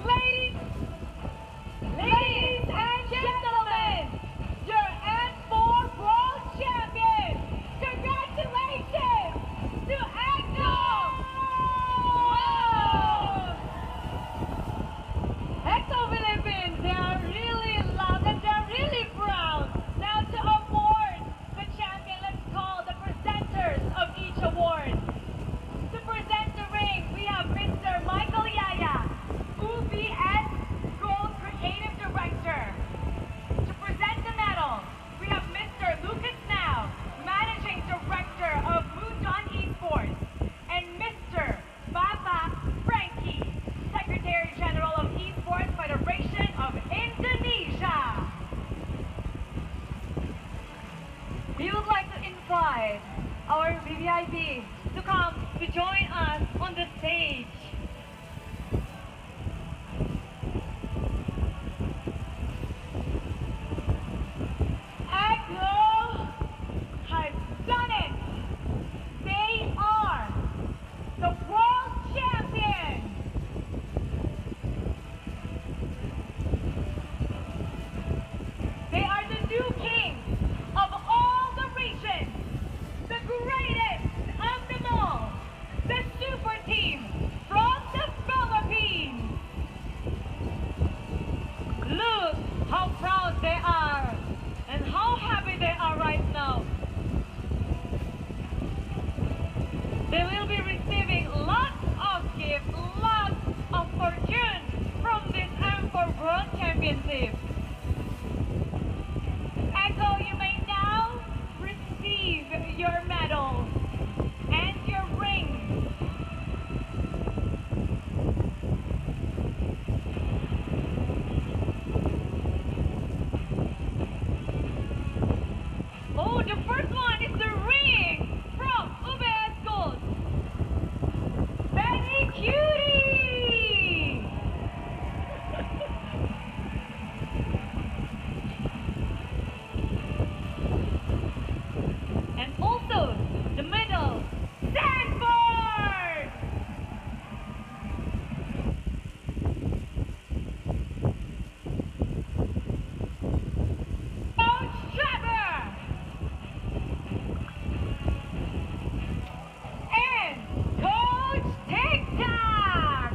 Ladies and gentlemen, your M4 World Champion! Congratulations to Echo! Wow! Echo Philippines, they are really in love and they're really proud now to award the champion. Let's call the presenters of each award. To present the ring, we have Mr. Michael Yaya, UBS Gold Creative Director. To present the medal, we have Mr. Lucas Now, Managing Director of Mujon Esports, and Mr. Baba Frankie, Secretary General of Esports Federation of Indonesia. We would like to invite our VVIP to come to join us on the stage. Echo has done it. They are the world champions. They are the new kings of all the regions, the greatest of them all, the super team championship. Echo, you may now receive your medals and your rings. Oh, the first one is the ring from UBS Gold. Benny Cutie! And also the medal, Sanford! Coach Trevor! And Coach TikTok!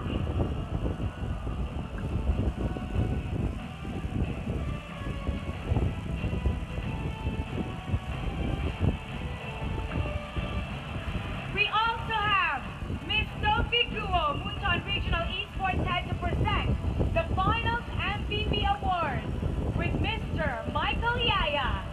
We also have Miss Sophie Guo, Muton Regional Esports had to present the Finals MVP Award with Mr. Michael Yaya.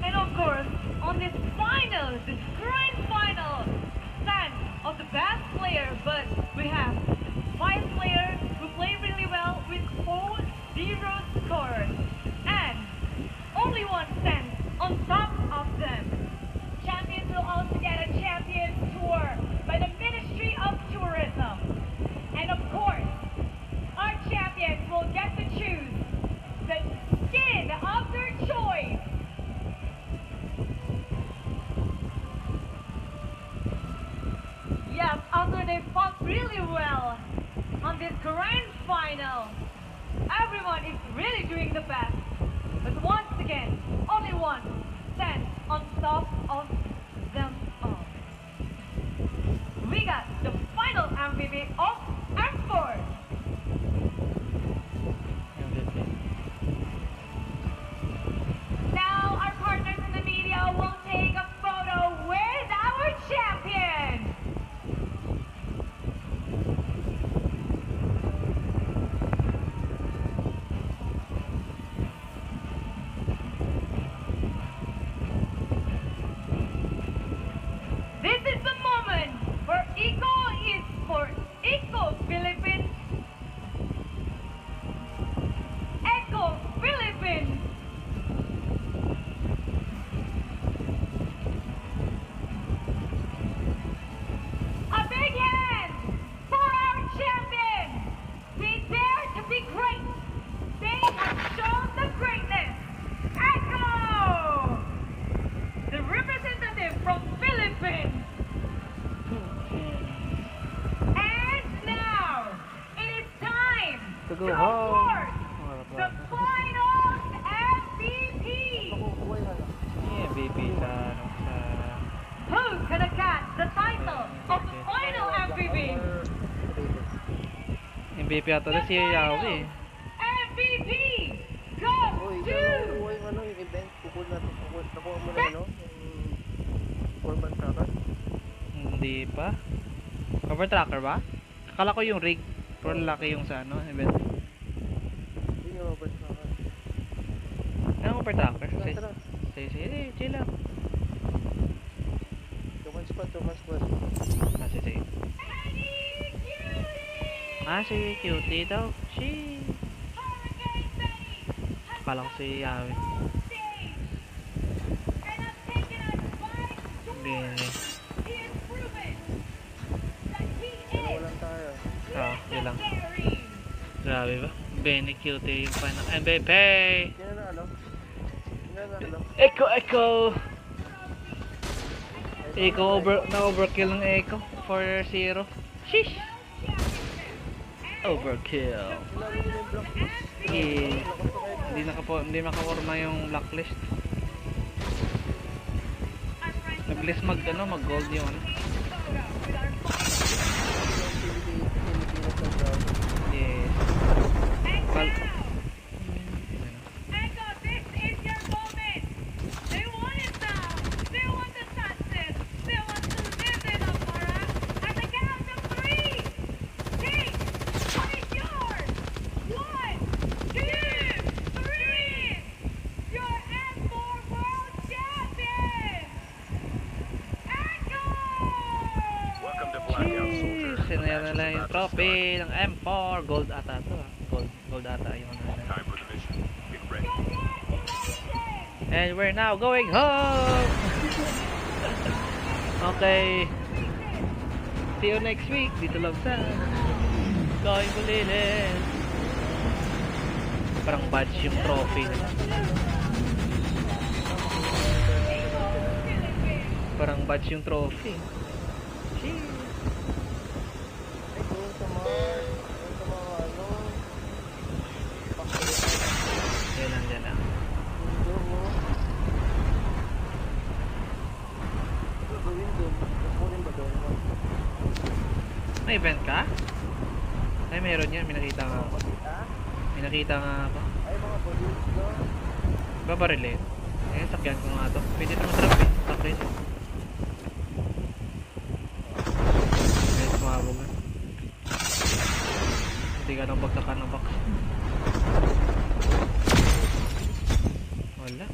And of course, on this finals, this grand final, stand of the best player, but we have 5 players who play really well with 4-0 scores. And only one stands on top of them. Champions will also get a champion tour by the Ministry of Tourism. And of course, our champions will get to choose the skin of their choice. Yes, after they fought really well on this grand final, everyone is really doing the best. But once again, only one stands on top of them all. We got the final MVP of M4. Now our partners in the media will take a photo with our champion. This is the moment for Eco Esports, Eco Philippines, Eco Philippines. A big hand for our champion. They dare to be great. They have shown the greatness. Echo, the representative from Philippines. And now it is time To to go home. award the finals MVP. MVP sa ano sa Who's gonna catch the title of the final MVP? MVP ata na si Yawi. MVP goes to ano yung event, nakuha mo na ano, yung Urban Tracker. Hindi pa. Cover tracker ba? Akala ko yung rig. Pero laki yung sa ano event. Yun yung Urban Tracker. Ano cover tracker? Tara. Sige, chill lang. Tukan squad. Ah, sige. Ah, si Cutie daw. She. Akala ko si Yawi. Hindi. Walang tayo. Ah, yun lang. Grabe ba? Benny Cutie yung final MVP. Sino na ano? Echo. Na-overkill ng Echo. 4-0. Sheesh. Overkill. Yeah. Hindi nakaporma yung blacklist. Nag-list mag gold yung ano. Yes. Echo, this is your moment. They want it now. They want the success. They want to live in Amara. And na lang yung trophy ng M4. Gold ata to ah. Gold ata yung ano nila. Time for the mission. Get ready. And we're now going home! Okay. See you next week. Dito lang sa Going Bulilis. Parang badge yung trophy nila. Parang badge yung trophy. Cheers! Ay, doon sa mga ano. Yan lang. Doon mo. Gagawin doon. Kukunin ba doon? May event ka? Ay, meron yan. May nakita nga ako. May nakita nga ako. Ay, mga police doon. Babarili. Eh, sakyan ko nga to. Pwede ito masarap eh. Sakyan. Kaya sumabog na. Hindi ka nang bagsakan ng box. Wala.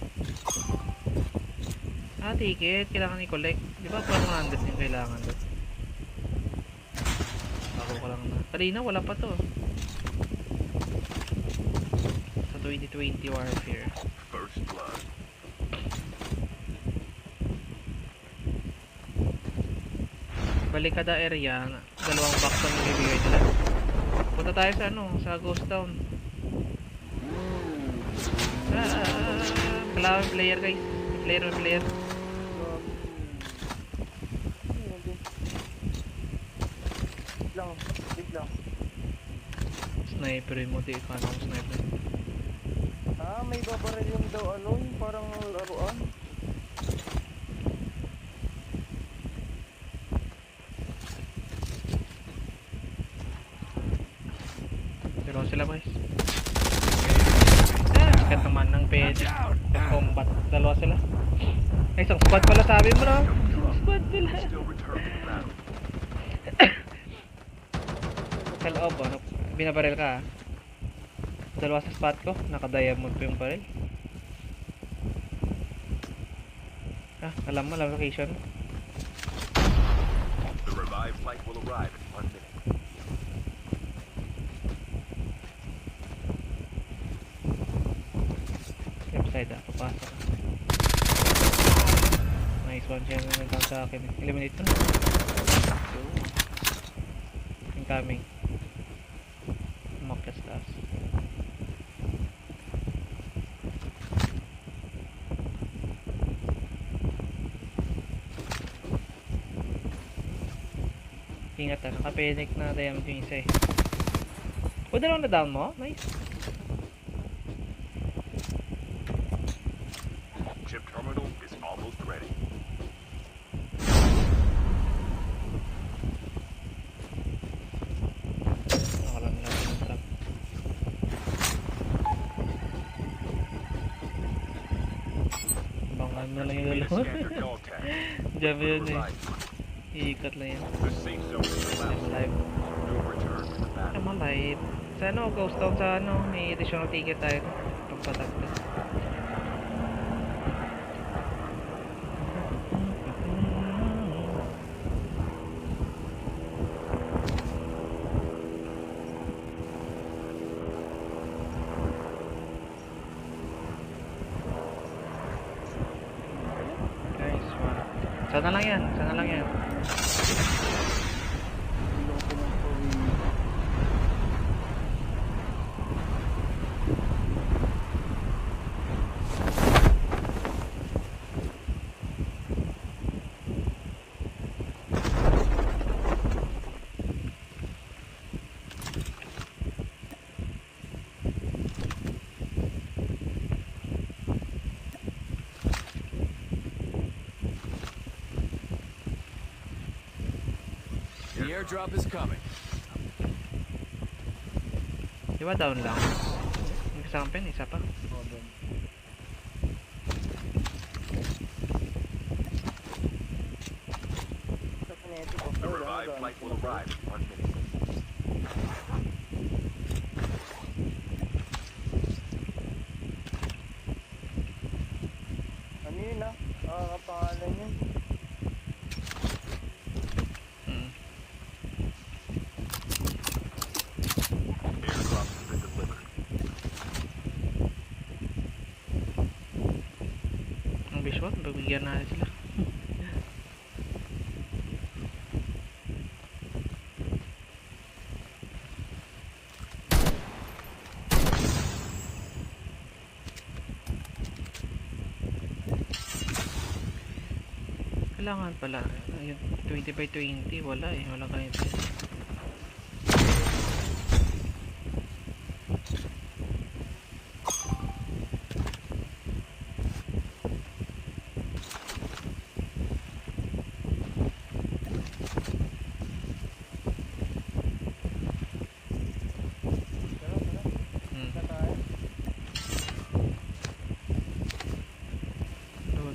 Ticket. Kailangan i-collect. Di ba 100 yung kailangan doon? Ako ko lang na. Kanina wala pa to. Sa 2020 Warfare. First blood. Balikada area, dalawang box lang yung bibigay nila. Punta tayo sa ano, sa Ghost Town. Kailangan player guys. Player. Wait lang. Sniper mo, di ka ng sniper. May babaril yung daw ano, yung parang laruan. Pero sila guys. Sikat naman ng pwede. Combat. Dalawa sila. Ay, isang squad pala sabi mo no? Isang squad pala. Still return to the battle. Sa loob, ano? Binabaril ka ah. Dalawa sa spot ko. Naka-diamond pa yung baril. Alam mo, location. The revived flight will arrive in 1 minute. Left side papasok. Nice one siya na sa akin. Eliminate mo na. Incoming. Umakyas last. Ingat naka-panic na diamond yung isa eh. Dalawang na down mo? Nice. Chip terminal is almost ready. Nakalang lang yung trap. Bangan mo lang yung Made a dalawa. standard dog tag. Diyan yun eh. Revived flight. Iikat lang yan. The safe zone is I'm collapsing. alive. No return to the battle. I'm alive. Sa ano, Ghost Town sa ano, may additional ticket tayo. Pagpatagtas. Nice one. Sana lang yan. Sana lang yan. The airdrop is coming. Di ba down lang? Yung kasama pa yun, isa pa. The revived flight will arrive in 1 minute. Ano yun kapangalan yun. nice one. Pagbigyan natin sila. Kailangan pala yung 20 by 20 wala eh, walang ganito.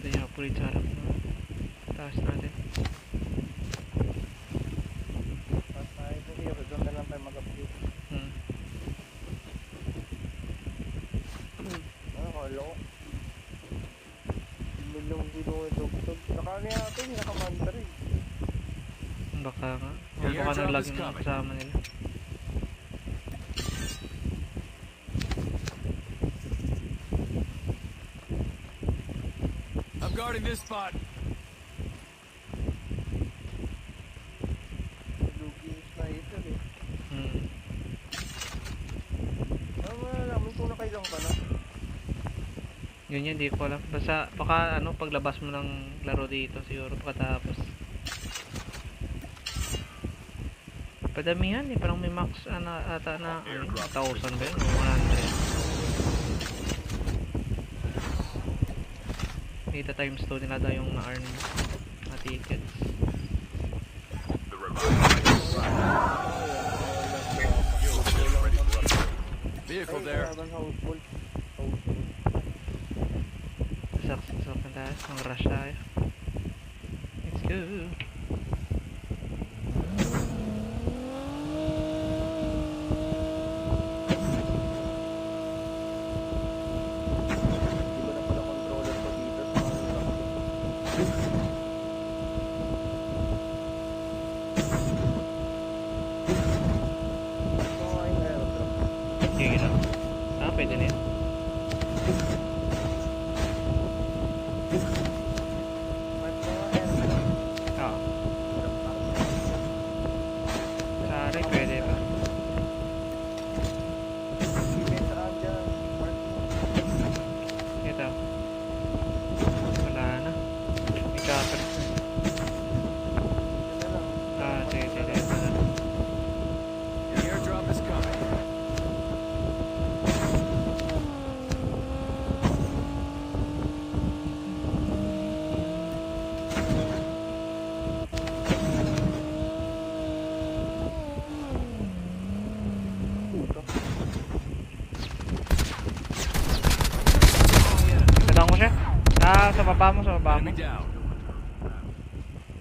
Doon yung upgrade sa harap na taas natin. Pas tayo po here. Doon na lang tayo mag-update. Kala ko. Milong dinudugtog. Saka niya ito, nakamanta rin. Baka nga. O baka nalag yung kasama nila. I'm guarding this spot. Lugi yung sniper eh. Malaman kung nakailang ka na. Yun yun, di ko alam. Basta, baka ano, paglabas mo ng laro dito siguro pagkatapos. Padamihan eh, parang may max ata na 1,000 ba yun? O 100. Data times 2 nila daw yung na-earn na tickets. Vehicle there. Saksak na tayo, mga rush tayo. Let's go! Sige lang. Pwede na yun. Sorry, pwede pa. Ito. Wala na. May kapit na. Sige. Ito na. The airdrop is coming. Nadaan ko siya. Sa baba mo, sa baba mo. Enemy down.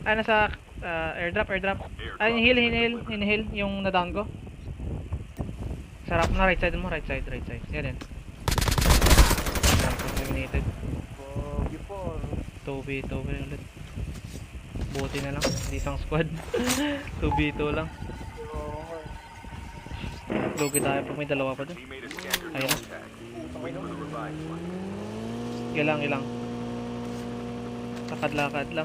Nasa airdrop. Hinihil yung nadaan ko. Sarap na, right side mo, right side. Yan. Eliminated. Pogi po. 2v2 ulit. Buti na lang, hindi isang squad. 2v2 lang. Lugi tayo pag may dalawa pa dun. Ayun. Ilang. Lakad lang para ano,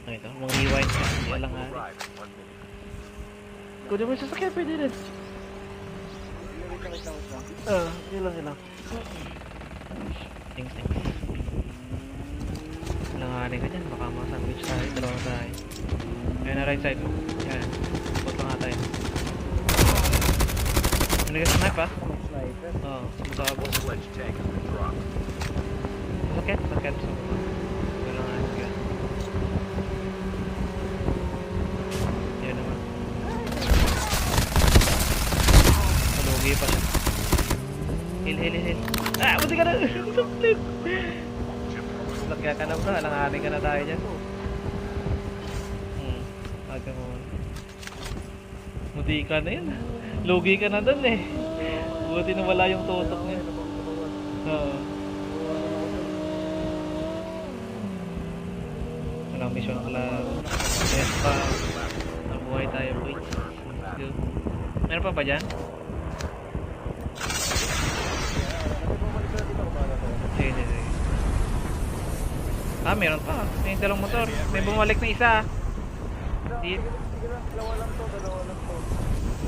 para ito, mag-rewind ka. Hindi lang nga. Kunin mo yung sasakyan, pwede rin. Ilang. Thanks. Langanin ka dyan, baka masandwich tayo, dalawa tayo. Ayan na right side mo. Ayan, support lang nga tayo. Ano ka snipe ha? Oo, sumusabot. Sakit. Wala nga siya. Yan naman. Malugi pa siya. Hil. Buti ka na! Split! Lagyan ka na bro, alanganin ka na tayo dyan. Aga mo. Muti ka na yun. Lugi ka na dun eh. Buti na wala yung tutok niya. Oo. Walang mission ang kalaro. Yes pa. Nabuhay tayo boy. Let's go. Meron pa ba dyan? Sige. Ah, meron pa. May dalawang motor. May bumalik na isa. Di- Sige na, dalawa lang to.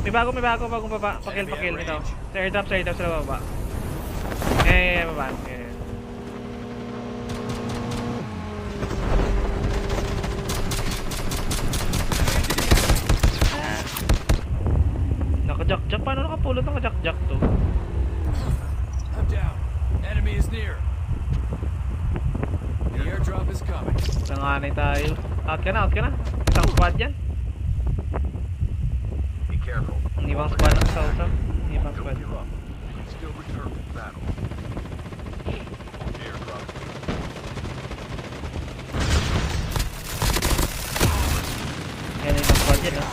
May bago, bagong baba. Pakil nito. Sa airdrop sa baba. Baba. Naka-jack-jack. Paano nakapulot ng jack-jack to? I'm down. Enemy is near. The airdrop is coming. Nanganay tayo. Out ka na. Isang squad yan. Be careful. Ang ibang squad na sa usap. Ang ibang squad. Don't give up. You can still return to the battle. Airdrop. Yan yung ibang squad yan, no?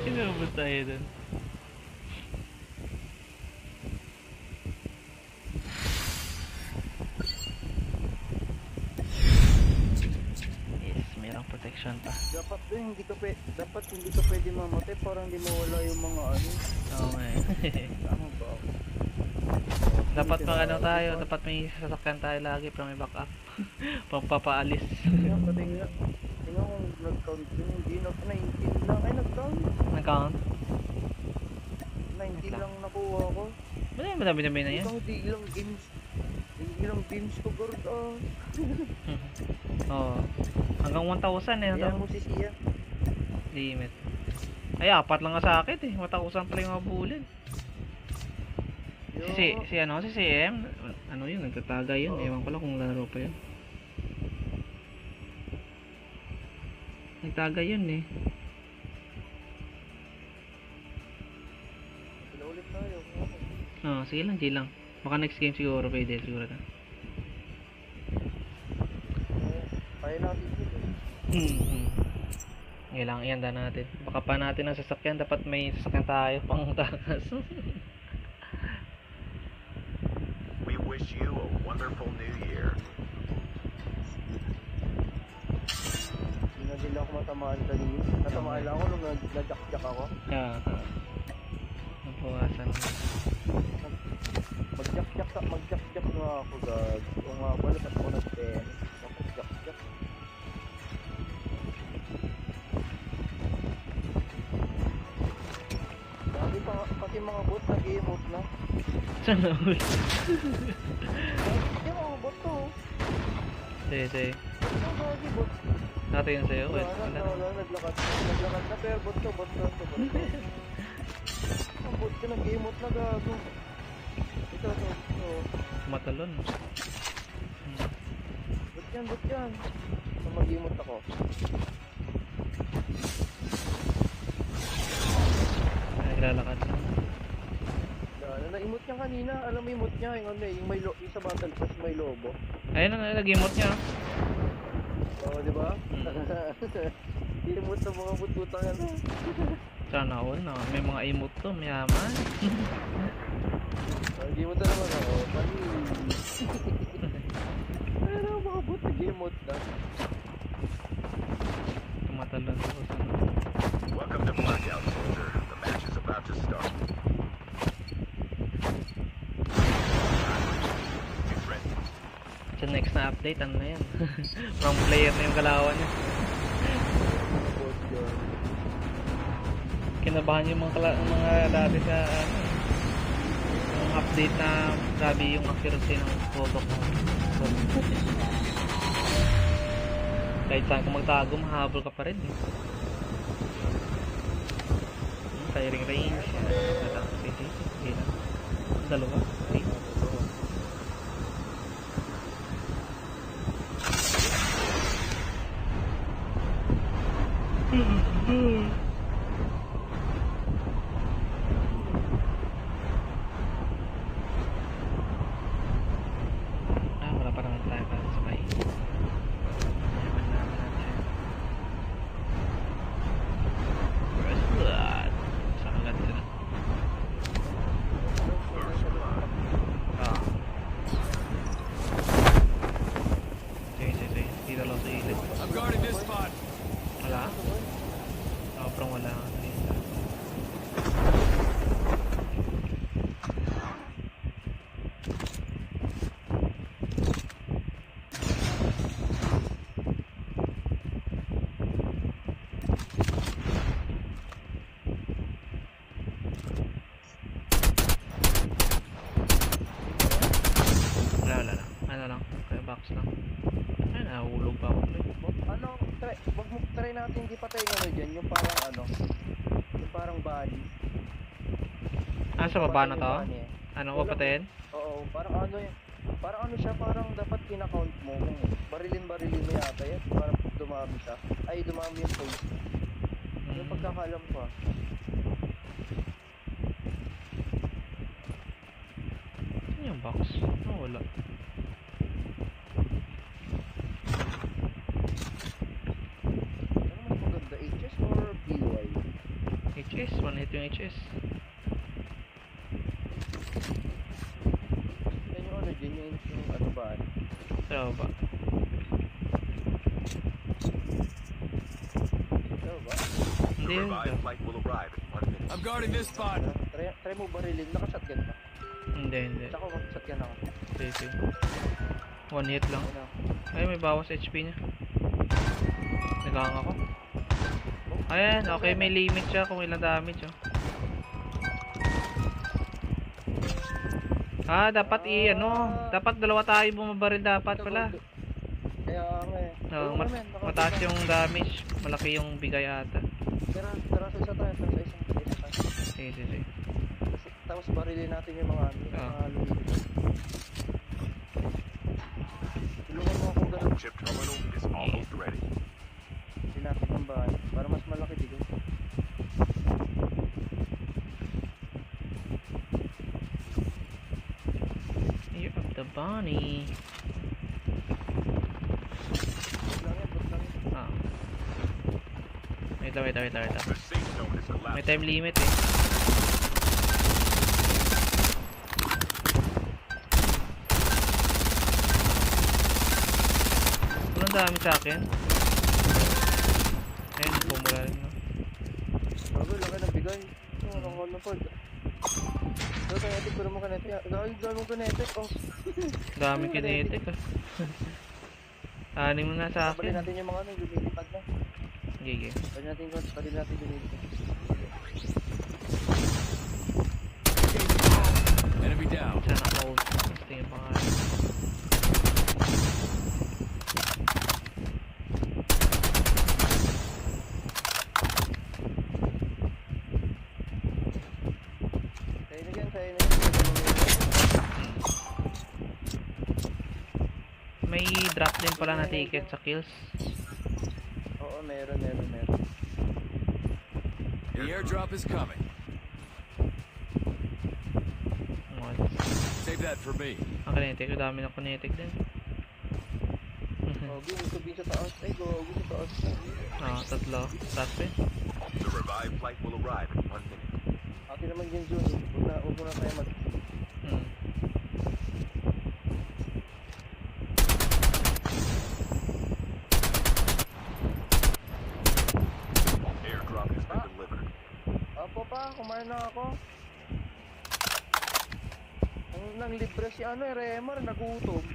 Inubos tayo dun. Yes, mayroong protection pa. Dapat hindi ka pwede mamatay para hindi mawala yung mga ano. Oo nga eh. Tama ba? Dapat dapat may sasakyan tayo lagi para may backup. Pampapaalis. Tingnan kung nag-count yun. Hindi na 19 lang. Ay, nag-count. Nag-count? 19 lang nakuha ko. Madami na yan. Hindi ilang games ko, Gord. Oo. Hanggang 1,000 eh. Kaya mo si Sia. Limit. Ay, 4 lang nga sa akin eh. 1,000 pala yung mabulin. Si CM, ano yun, nagtatagay yun. Ewan ko lang kung laro pa yun. Nagtagay yun eh. Sila ulit tayo. Sige lang, G lang. Baka next game siguro pwede, siguro na. Kaya natin yun. Ilang ihanda natin. Baka pa natin ang sasakyan, dapat may sasakyan tayo pang takas. We wish you a wonderful new year. Hindi na din ako matamaan kanina. Natamaan lang ako nung nag-jack-jack ako. Nabawasan. Mag-jack-jack nga ako, God. Kung nga pala, tapos ako nag-10. Mag-jack-jack. Sabi pa, pati mga bot nag-emote na. Saan na ulit? Yung mga bot to. Sige. Ano ba si bot? Natin yun sa'yo. Wait, Wala, naglakad na, pero bot to. Ang bot ka nag-emote na, gago. Ito. Matalon. Bot yan. So, mag-emote ako. Naglalakad na. Na-emote niya kanina. Alam mo emote niya. Yung yung sa battle pass may lobo. Ayun na, nag-emote niya. Oo, di ba? Emote sa mga bututang ano. Sana all na. May mga emote to. Mayaman. Nag-emote na naman ako. Pali. Ano mga bot nag-emote na. Tumatalon ako sa Welcome to Blackout, soldier. The match is about to start. Get ready. sa next na update. Ano na yan? Wrong player na yung kalawan niya. Kinabahan yung mga dati sa yung update na grabe yung accuracy ng photo ko. Kahit saan ka magtago, mahabol ka pa rin eh. Firing range. Sige lang. Dalawa. Okay. Wala pa naman tayo para sabay. First blood. Sakalat sila. Nahulog pa ako tuloy. Wag mo try natin di patay ano dyan, yung parang ano, yung parang body. Ah, sa baba na Papatayin to? yung bunny, eh. Ano, Wala papatayin? Oo, parang ano yun. Parang ano siya, parang dapat kinakount mo. Kung barilin mo yata yan. Parang dumami siya. Ay, dumami yung face. Yung pagkakalam ko ah. Ano yung box? Oh, wala. Ano mas maganda, HS or BY? HS, one hit yung HS. Yan yung ano dyan, yung ano ba? Sa baba. Ito ba? Hindi The yun. revived flight will arrive in 1 minute. I'm guarding this spot. Try mo barilin, naka-shotgun ka. Hindi. Tsaka mag-shotgun ako. Okay. One hit lang. Ano? Ay, may bawas HP niya. Nagang ako. Ayan, okay, may limit siya kung ilang damage, oh. Ah, dapat dapat dalawa tayo bumabaril dapat pala. Kaya nga eh. No, mataas yung damage, malaki yung bigay ata. Tara sa isa tayo, Sige. Tapos barilin natin yung mga lumilipad. Tulungan mo akong ganun. Chip terminal is almost ready. Hindi natin ang bahay para mas malaki digo. Year of the Bunny. Bot lang yan. Ah. Wait. The safe zone is May collapsed. time limit eh. Walang dami sa akin. Ayun, bumula rin, no? Bago, laki ng bigay. Ano ko na po. Ito, kinetic, pero mo kinetic. Gawin kinetic, oh. Daming kinetic ah. Anim na sa Balin akin. natin yung mga ano, lumilipad na. Gigi. Balin natin lumilipad. Enemy down. Sana hold. Gusto yung pangalan. Kaya na yan. May drop din pala na ticket sa kills. Oo, meron. The airdrop is coming. What? Save that for me. Ang kinetic, dami na kinetic din. Oh, gusto sa taas. Ay, go sa taas. Ah, tatlo. Taas pa yun. The revived flight will arrive in 1 minute. Akin naman yung zone. Huwag mo na tayo mag... Airdrop has been delivered. Apo pa, kumain na ako. Nang libre si Remar, nagutom.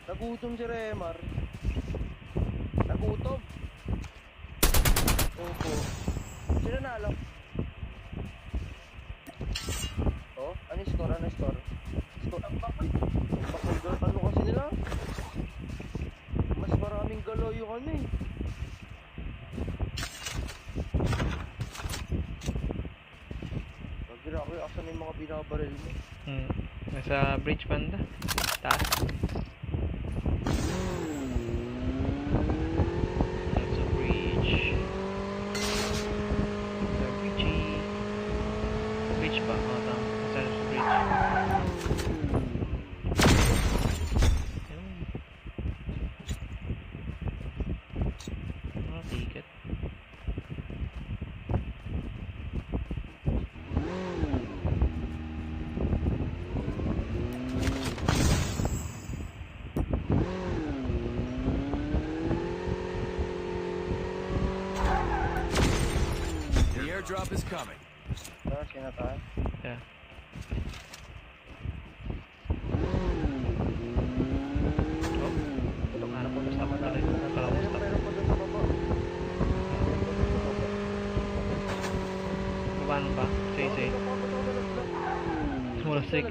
Nagutom si Remar. Nagutom. Opo. Sino nalo? Oh, ano score? Score. Ang bakit? Ano kasi nila? Mas maraming galaw yung ano eh. Grabe, asan yung mga binabaril mo? Nasa bridge banda. Taas. That's a bridge. Sa bridge. Bridge ba? Oo, tama. Nasa bridge. Ayun. Ticket. Airdrop is coming. Tapos yun na tayo. Yeah. Oh, ito nga na po. Basta pa talaga. Nakalamusta. Meron pa doon sa baba. Paano pa? Say. Small stick.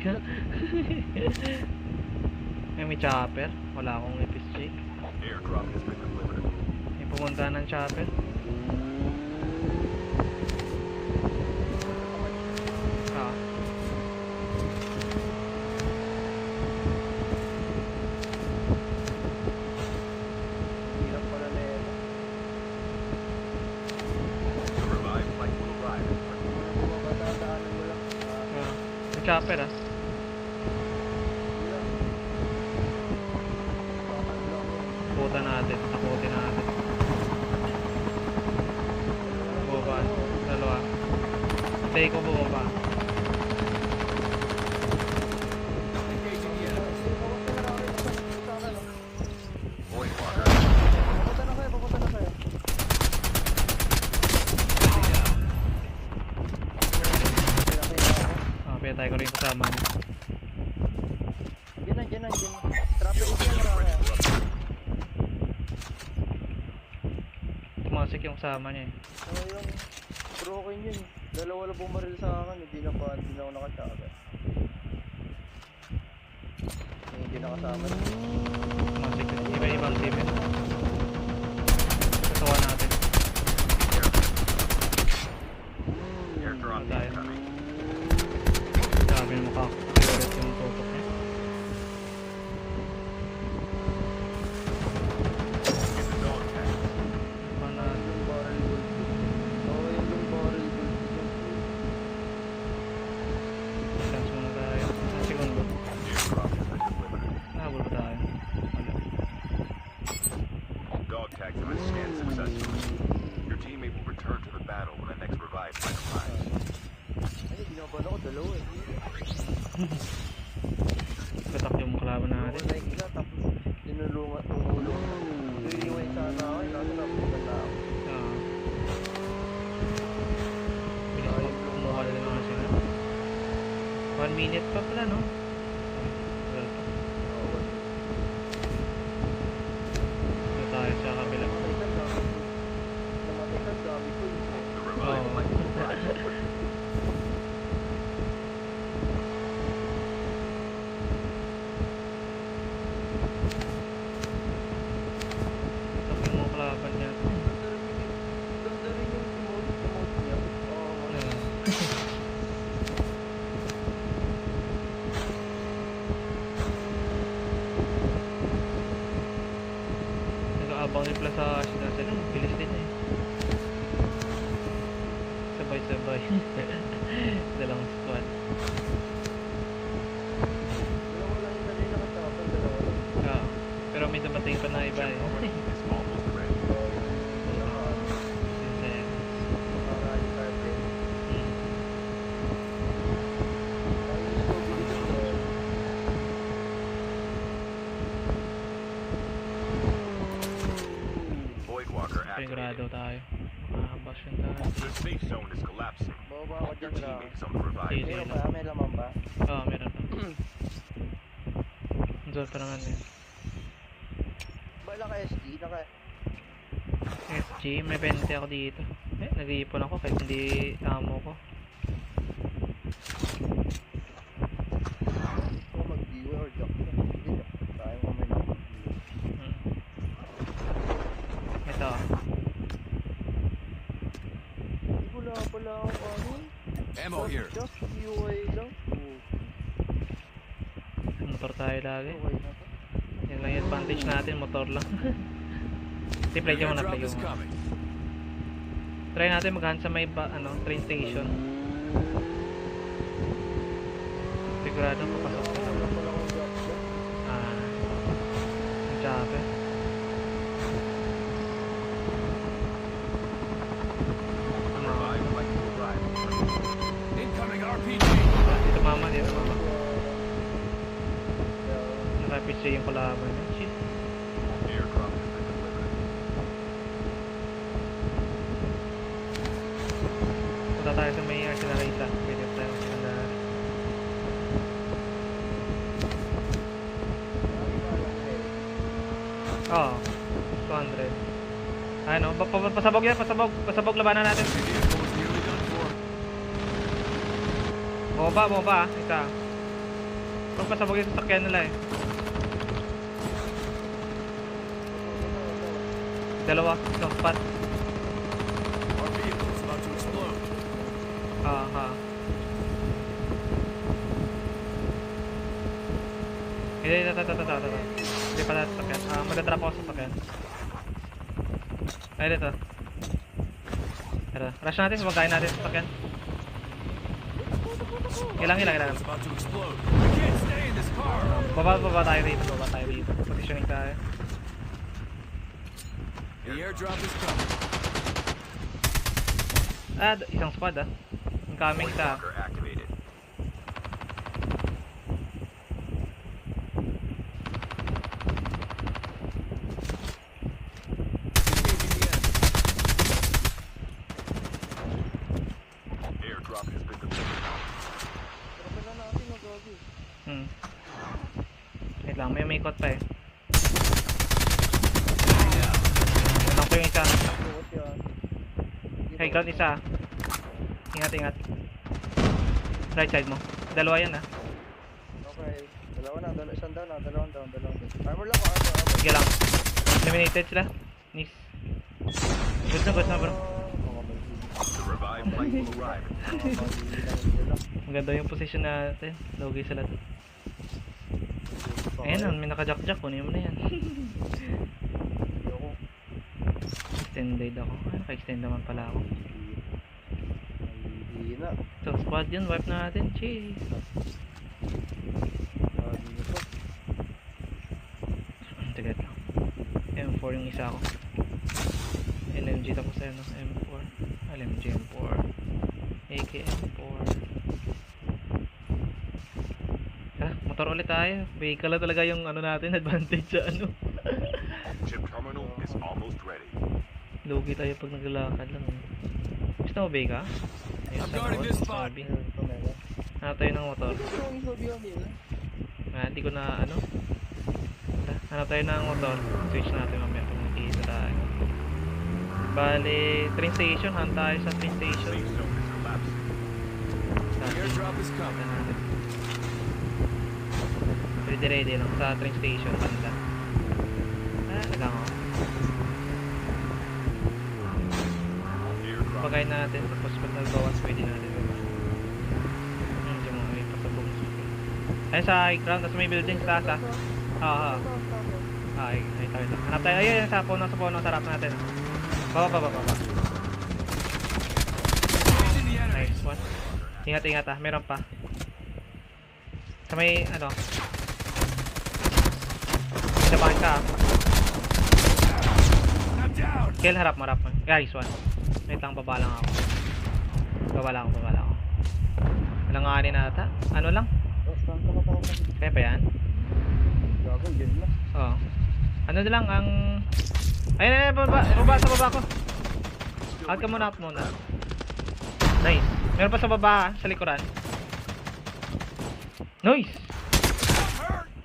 May chopper. Wala akong epic streak. Airdrop has been delivered. May pumunta ng chopper. Ah. Hirap pala na yan. The revived flight will arrive in 1 minute. Bumabata-daanan mo lang. Ah. May chopper ah. Takutan natin. Takutin natin. Bumaba. Dalawa. Stay ko bumaba. Engaging the enemy. Void walker. Papunta na kayo, papunta na kayo. Ah, pinatay ko rin kasama niya. Diyan na, diyan na, diyan na. Traffic is yan, marami. Tumasik yung kasama niya eh. Ano yung broken yun. Dalawa lang bumaril sa akin, hindi na ako nakachaka. Hindi nakasama. Tumasik yun. Iba-ibang team yun. Katawa natin. Airdrop Tayo. incoming. Sabi mo ka. Ulit yung tutok niya. Get the dog tag. Paano Yung barrel gold. Oo, yung barrel gold. chance muna tayo. Isang segundo. Airdrop has been delivered. Nahabol ba tayo? Wala. Dog tags have been scanned successfully. Your teammate will return to the battle when the next revived flight arrives. Ay, ginabahan ako, dalawa eh. Katak yung kalaban Ako natin. like na, tapos tumulong. Iiwan sana ako, kaso napunan na ako. Ah. Bilis mo kumuha na naman sila. 1 minute pa pala no? Well, tayo sa kabila. Namatay ka, dami ko. The revived flight will arrive. Tapos yung mga kalaban niya. Ganda rin yung emote niya. Oo. Nag-aabang ni Plus sa sila sila. Bilis din eh. Sabay-sabay. Dalang squad. Dalawa lang yung dali nakatapan, dalawa lang. Ah. Pero may dumating pa na iba eh. It's almost ready. Since Makarali carpet. Ayos ko, bilis ko. Void walker Sigurado activated. tayo. Makakabasyon tayo. The safe zone is collapsing. Bababa ako Your dyan lang. teammate is on the revived. Sige. Meron pa, may laman pa. Oo, meron pa. Zone pa naman eh. Ba, naka-SD, SG, may 20 ako dito. Eh, nag-iipon ako kahit hindi amo ko. Ako mag-viewer or jock na. Hindi, jock. Tayo mamay na mag-viewer. Ito. Hindi ko lang pala ako ano. Ammo here. Jock, UI lang. Motor tayo lagi. Okay na to. Yan lang yung advantage natin, motor lang. Hindi, play dyan muna, Airdrop play is dyan muna. coming. Try natin maghanap sa may train station. Sigurado papasok ko Wala na. pala akong jock dyan. Ah, ang jabe. The revived flight will arrive in 1 minute. Incoming RPG. Dito mama, dito mama. Yeah. Naka-PC yung kalaban. Shit. Airdrop has been delivered. Punta tayo sa may arsenal isa. Pwede tayo magsinandaan. Oo. 200. Ano? Pasabog yan. Pasabog labanan natin. Vehicle was nearly done for. Bumaba ah. Isa. Pag pasabog yung sasakyan nila eh. Dalawa, isang spot. Our vehicle is about to explode. Ha. Hindi, ito. Hindi pala sasakyan. Magdadrop ako sa sasakyan. Ay, dito. Tara, rush natin, sabagayin natin sa sasakyan. Ilang. It's about to explode. We can't stay in this car. Baba tayo rito. Positioning tayo. The airdrop is coming. Isang squad Incoming Voice sa. locker activated. Airdrop has been delivered. Trapa na natin, gagi. Wait lang, may ikot pa eh. Knock ko yung isa. Bukas yan. Hey, ground isa. Ingat. Right side mo. Dalawa yan Okay. Isang down na, dalawang down. Armor lang ako, armor. Sige lang. Eliminated sila. Nice. Good na bro. The revived flight will arrive. Maganda yung position natin. Logi sila to. Ayan, may naka-jack-jack. Kunin mo na yan. Extended ako. Naka-extend naman pala ako. Hindi na. So, squad yun. Wipe natin. Cheese. Tigat lang. M4 yung isa ako. LMG tapos ano. M4. LMG M4. AK M4. Tara, motor ulit tayo. Vehicle na talaga yung ano natin. Advantage sa ano. Chip terminal is almost ready. Lugi tayo pag naglalakad lang. Gusto mo ba ka? I'm guarding this spot. Hanap tayo ng motor. Hindi ko na ano. Hanap tayo ng motor. Switch natin mamaya kung makikita tayo. Bale, train station. Hanap tayo sa train station. Safe zone is collapsing. The airdrop is coming. Ready lang sa train station. Banda. Lang ako. Pagkain natin. Tapos pag nagbawas pwede natin. Medyo mga may pasabong. Ayun sa high ground. Tapos may building sa taas ay tayo. Hanap tayo. Ayun sa puno. Sa harap natin. Baba. Nice one. Ingat meron pa. Sa may ano. Sabahin ka. Kill harap mo. Guys, one. Wait lang, baba lang ako. Walang ani na ata. Ano lang? Kaya pa yan? Oo. Ano na lang ang... Ayun, baba ko. Out ka muna. Nice. Meron pa sa baba, sa likuran. Nice!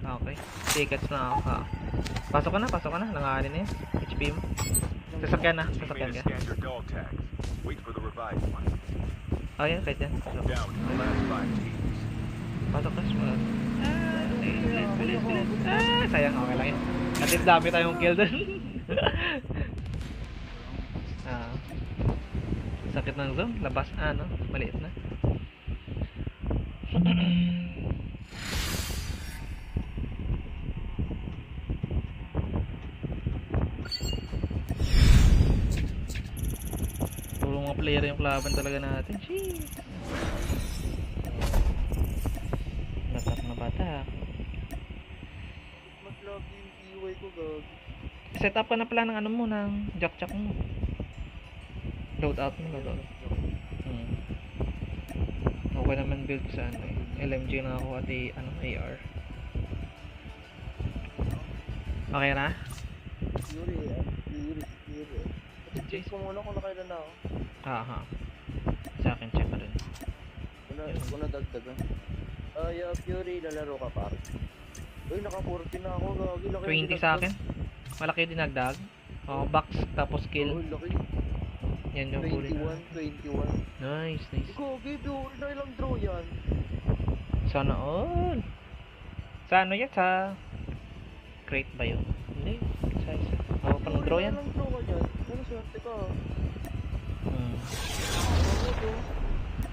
Okay. Tickets na ako. Pasok ka na. Langani na yun. HP mo. Sasakyan ka. Scan your dog tags. Wait for the revived one. Yan, kahit yan. Down to the last 5 teams. Pasok ka. Bilis. Sayang, okay lang yun. At dami tayong kill dun. Sakit ng zone. Labas, maliit na. Puro mga player yung kalaban talaga natin. Jeez. Bata. Mas lagi yung iway ko, gag. Set up ka na pala ng ano mo, ng jack mo. Loadout mo. Okay naman build sa ano eh. LMG na ako at AR. Okay na? Fury. Check ko muna kung nakailan na ako. Sa akin check ka rin. Kung nadagdagan. Fury, lalaro ka par. Uy, naka-14 na ako, gagi. Laki 20 sa akin. Malaki dinagdag. Box tapos kill. Oh, laki. Yan yung bullet. 21. Nice. Gagi, Fury na ilang draw yan. Sana all. Sa ano yan? Sa crate ba yun? Hindi. Sa isa. Pang draw yan? Lang draw ka dyan. Ano, swerte ka.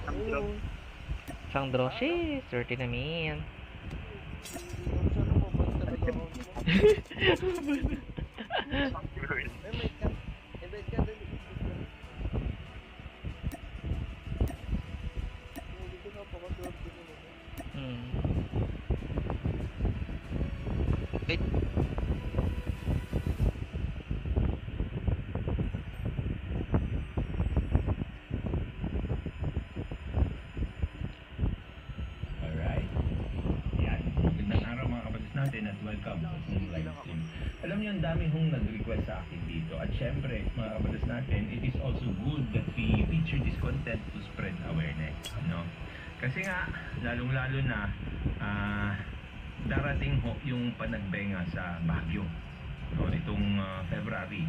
Ayun. Isang draw. Shit, 30 namin. Sana mabalik talaga ako. May mic ka. Event ka dali. Hindi ko napakaswerte mo. Alright. Yan. Magandang araw mga kapatid natin at welcome sa inyong live stream. Alam niyo, ang dami hong nag-request sa akin dito. At syempre, mga kapatid natin, it is also good that we feature this content to spread awareness. No? Kasi nga, lalong-lalo na, darating ho yung panagbenga sa Baguio. No? Itong February.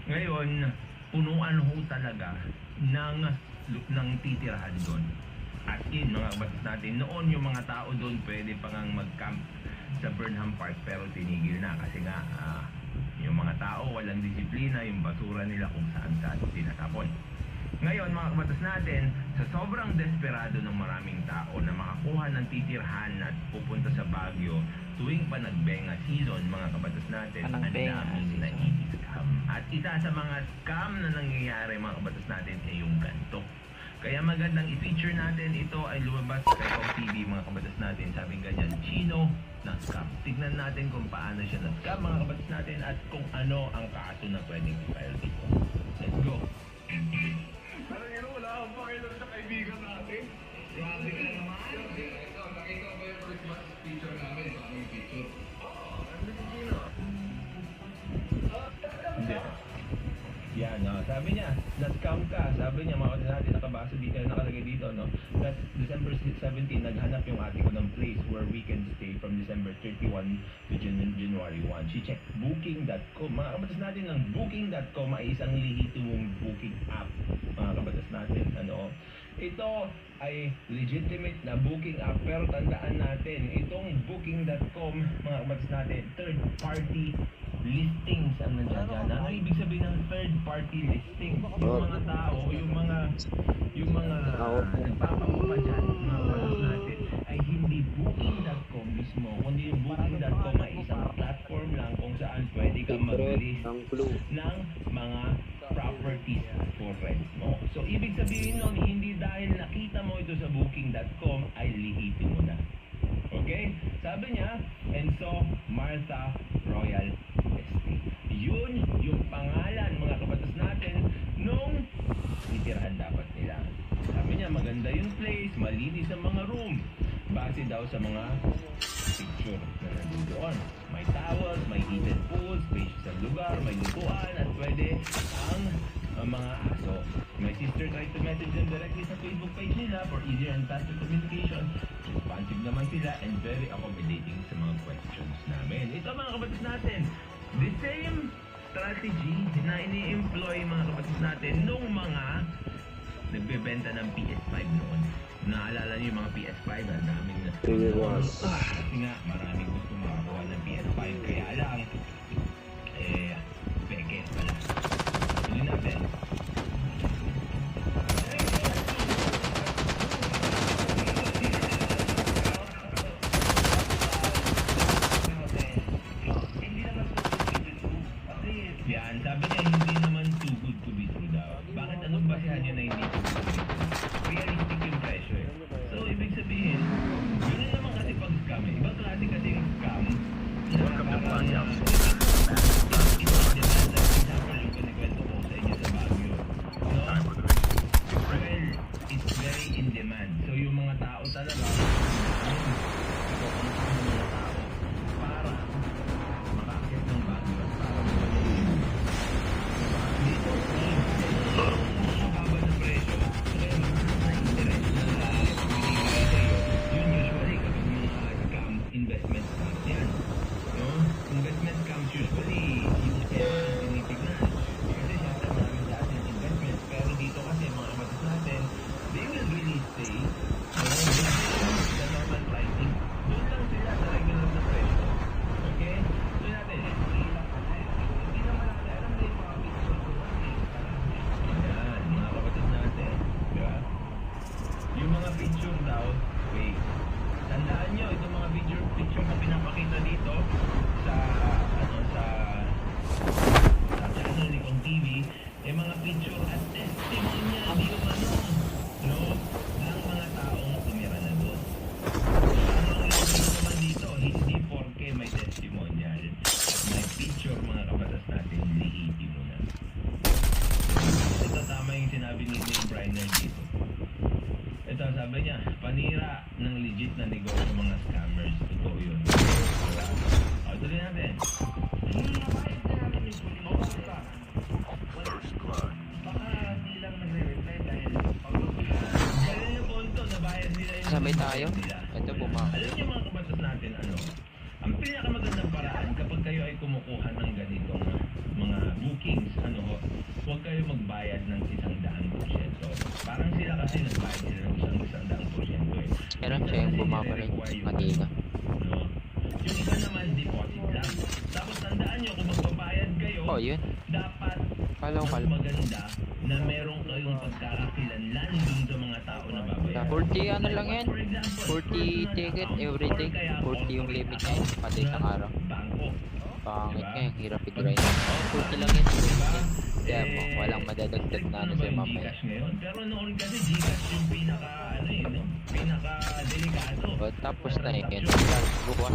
Ngayon, punuan ho talaga ng titirahan doon. At yun, mga kapatid natin, noon yung mga tao doon pwede pang mag-camp sa Burnham Park pero tinigil na kasi nga yung mga tao walang disiplina, yung basura nila kung saan tinatapon. Ngayon, mga kapatid natin, sa sobrang desperado ng maraming tao na makakuha ng titirhan at pupunta sa Baguio tuwing panagbenga season, mga kapatid natin, ang daming nai-scam. At isa sa mga scam na nangyayari, mga kapatid natin, ay yung ganito. Kaya magandang i-feature natin ito ay lumabas kay TV, mga kabatas natin. Sabing ganyan, Chino na scam. Tignan natin kung paano siya na scam, mga kabatas natin, at kung ano ang kaso na pwedeng i-file dito. Let's go! Parang yun, wala akong pakialam sa kaibigan natin. Grabe ka naman. Ito, nakita ko yung Christmas picture namin, sa aming picture. Hindi. Yan, no? Sabi niya, na-scam ka. Sabi niya, mga kapatid natin, nakabasa dito, nakalagay dito, no? That December 17, naghanap yung ate ko ng place where we can stay from December 31 to January 1. She checked booking.com. Mga kapatid natin, ng booking.com ay isang lehitimong booking app. Mga kapatid natin, ano? Ito ay legitimate na booking app, pero tandaan natin, itong booking.com, mga kapatid natin, third party listings ang nandiyan dyan. Ano ibig sabihin ng third party listings? Yung mga tao, yung mga nagpapakupa dyan, mga kapatid natin, ay hindi booking.com mismo, kundi yung booking.com ay isang platform lang kung saan pwede kang mag-list ng mga properties for rent mo. So ibig sabihin nun, hindi dahil nakita mo ito sa booking.com ay lihito mo na. Okay? Sabi niya, Enzo Martha Royal Estate. Yun yung pangalan, mga kabatas natin, nung titirahan dapat nila. Sabi niya, maganda yung place, malinis ang mga room. Base daw sa mga picture na nandoon. May towels, may heated pools, spacious ang lugar, may lutuan, at pwede ang mga aso. My sister tried to message them directly sa Facebook page nila for easier and faster communication. Responsive naman sila and very accommodating sa mga questions namin. Ito, mga kapatid natin, the same strategy na ini-employ, mga kapatid natin, nung mga nagbebenta ng PS5 noon. Naalala niyo yung mga PS5, ang daming kasi nga maraming gusto makakuha ng PS5, kaya lang peke pala. Tuloy natin. Yan, sabi niya hindi naman too good to be true daw. Bakit anong basehan niya na hindi too good to be true? Realistic yung presyo eh. So, ibig sabihin, yun naman kasi pag-scam eh. Ibang klase kasi yung scam na parang example yung kinikwento ko sa inyo sa Baguio. Totoo yun. Tuloy natin. First blood. Baka hindi lang nagre-reply dahil ganun yung punto, nabayad nila yung Sabay tayo. nila. Ito bumaba. Alam niyo mga kabatas natin, ang pinakamagandang paraan kapag kayo ay kumukuha ng ganitong mga bookings, huwag kayo magbayad ng 100%. Parang sila kasi nagbayad sila ng 100% eh. Pero siya yung bumaba rin. Matika. No? Yung iba naman, deposit lang. Tapos tandaan nyo, kung magbabayad kayo, Oh, yun. dapat Follow, mas follow. maganda na meron kayong pagkakakilanlan dun sa mga tao na babayaran. 40 ano lang yan? For example, 40 ticket everything. 40 yung limit niya yun. Pati isang araw. Bangko. Pangit nga yung hirap i-grind. 40 lang yan. Kaya mo, walang madadagdag na ano sa'yo mamaya. Gcash ngayon? Pero noon kasi Gcash yung pinaka-delikado. O, tapos na yun. Bukas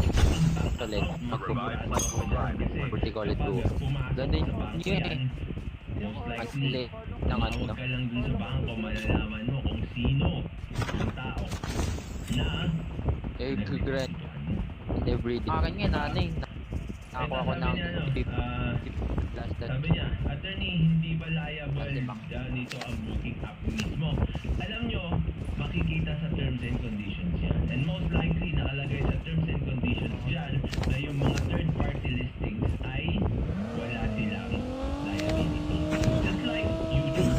ulit. Mag-40 ulit bukas. Ganun yun eh. Most Monthly likely, ng ano. tumawag ka lang dun sa bangko, malalaman mo kung sino ang tao na Grind. Everyday. Akin nga nanay. Nakakuha ko ng 50 plus that. Sabi niya, attorney, hindi ba liable dito ang booking app mismo? Alam nyo, makikita sa terms and conditions yan. And most likely, nakalagay sa terms and conditions dyan na yung mga third party listings ay wala silang liability. Just like YouTube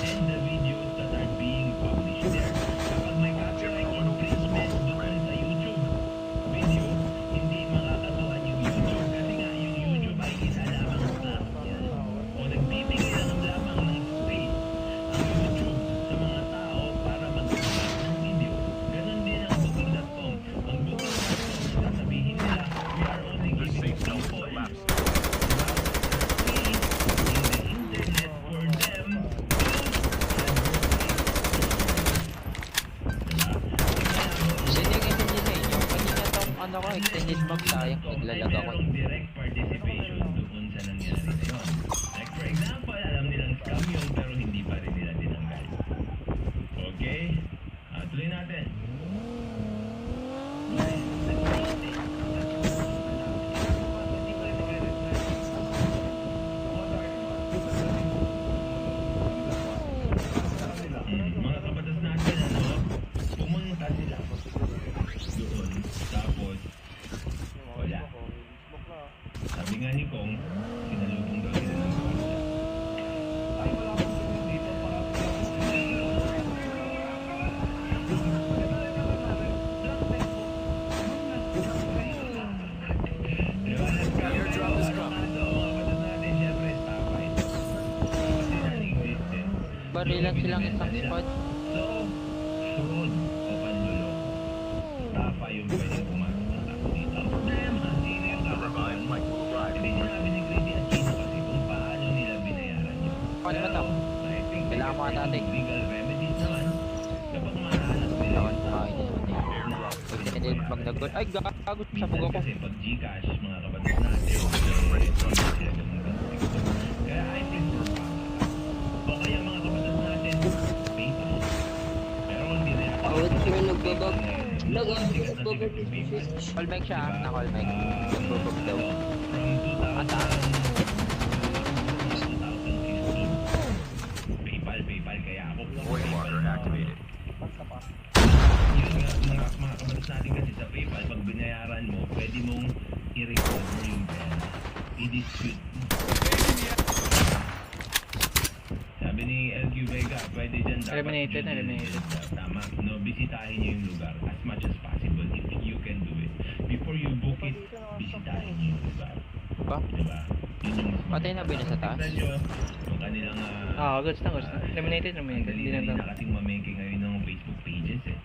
and the videos that are being published there. Kapag may copyright infringement doon sa YouTube video, hindi makakatuhan yung YouTube. Kasi nga, yung YouTube ay isa lamang ang platform. O nagbibigay lang lamang ng space ang YouTube sa mga tao para mag-publish ng video. Ganon din ang booking.com. Ang booking.com, sasabihin nila, we are only giving people space in the internet for them to Sino yung intindi sa inyo? Kanina tong ano ko, extended mag sayang. Naglalag ako. merong direct participation doon sa nangyari na yun. Like for example, alam nilang scam yun pero hindi pa rin nila tinanggal. Okay? Tuloy natin. Mga kabatas natin, pumunta sila doon, tapos wala. Sabi nga ni Kong, sinalubong daw sila ng gawin. Airdrop is coming. Barilan silang isang spot. So, sunod o panlulok. Tapa yung pwedeng pumasok ng tao dito. Ang problema, sino yung kakakuha mo? Hindi sinabi ni Grady at Chino kasi kung paano nila binayaran yun. Paano ba to? I think Kailangan mo natin. legal remedies naman. Kapag mahanap nila yung tao. Extended mag nag-goal. Ay, gago sa Minsan bugo ko. kasi pag Gcash, mga kabatas natin, hindi sila ganun ka-strict. Kaya I prefer pa. O kaya mga kabatas natin, PayPal. Pero hindi na yata. Call back siya. Na-call back. Nagbubog daw. From 2015. PayPal kaya ako. Void locker activated. Yun nga, mga kabatas natin kasi sa PayPal, pag binayaran mo, pwede mong i-recover yung pera. I-dispute. Sabi ni LQ Vega, pwede dyan dapat Eliminated na, due eliminated. diligence. Tama. No, bisitahin niyo yung lugar as much as possible if you can do it. Before you book it, bisitahin niyo yung lugar. Ba? Diba? Yun yung mas Patay na ba yun sa taas? Tignan nyo, yung kanilang Goods na, goods na. Eliminated, eliminated. Hindi na dali na kasing mameke ngayon ng Facebook pages eh.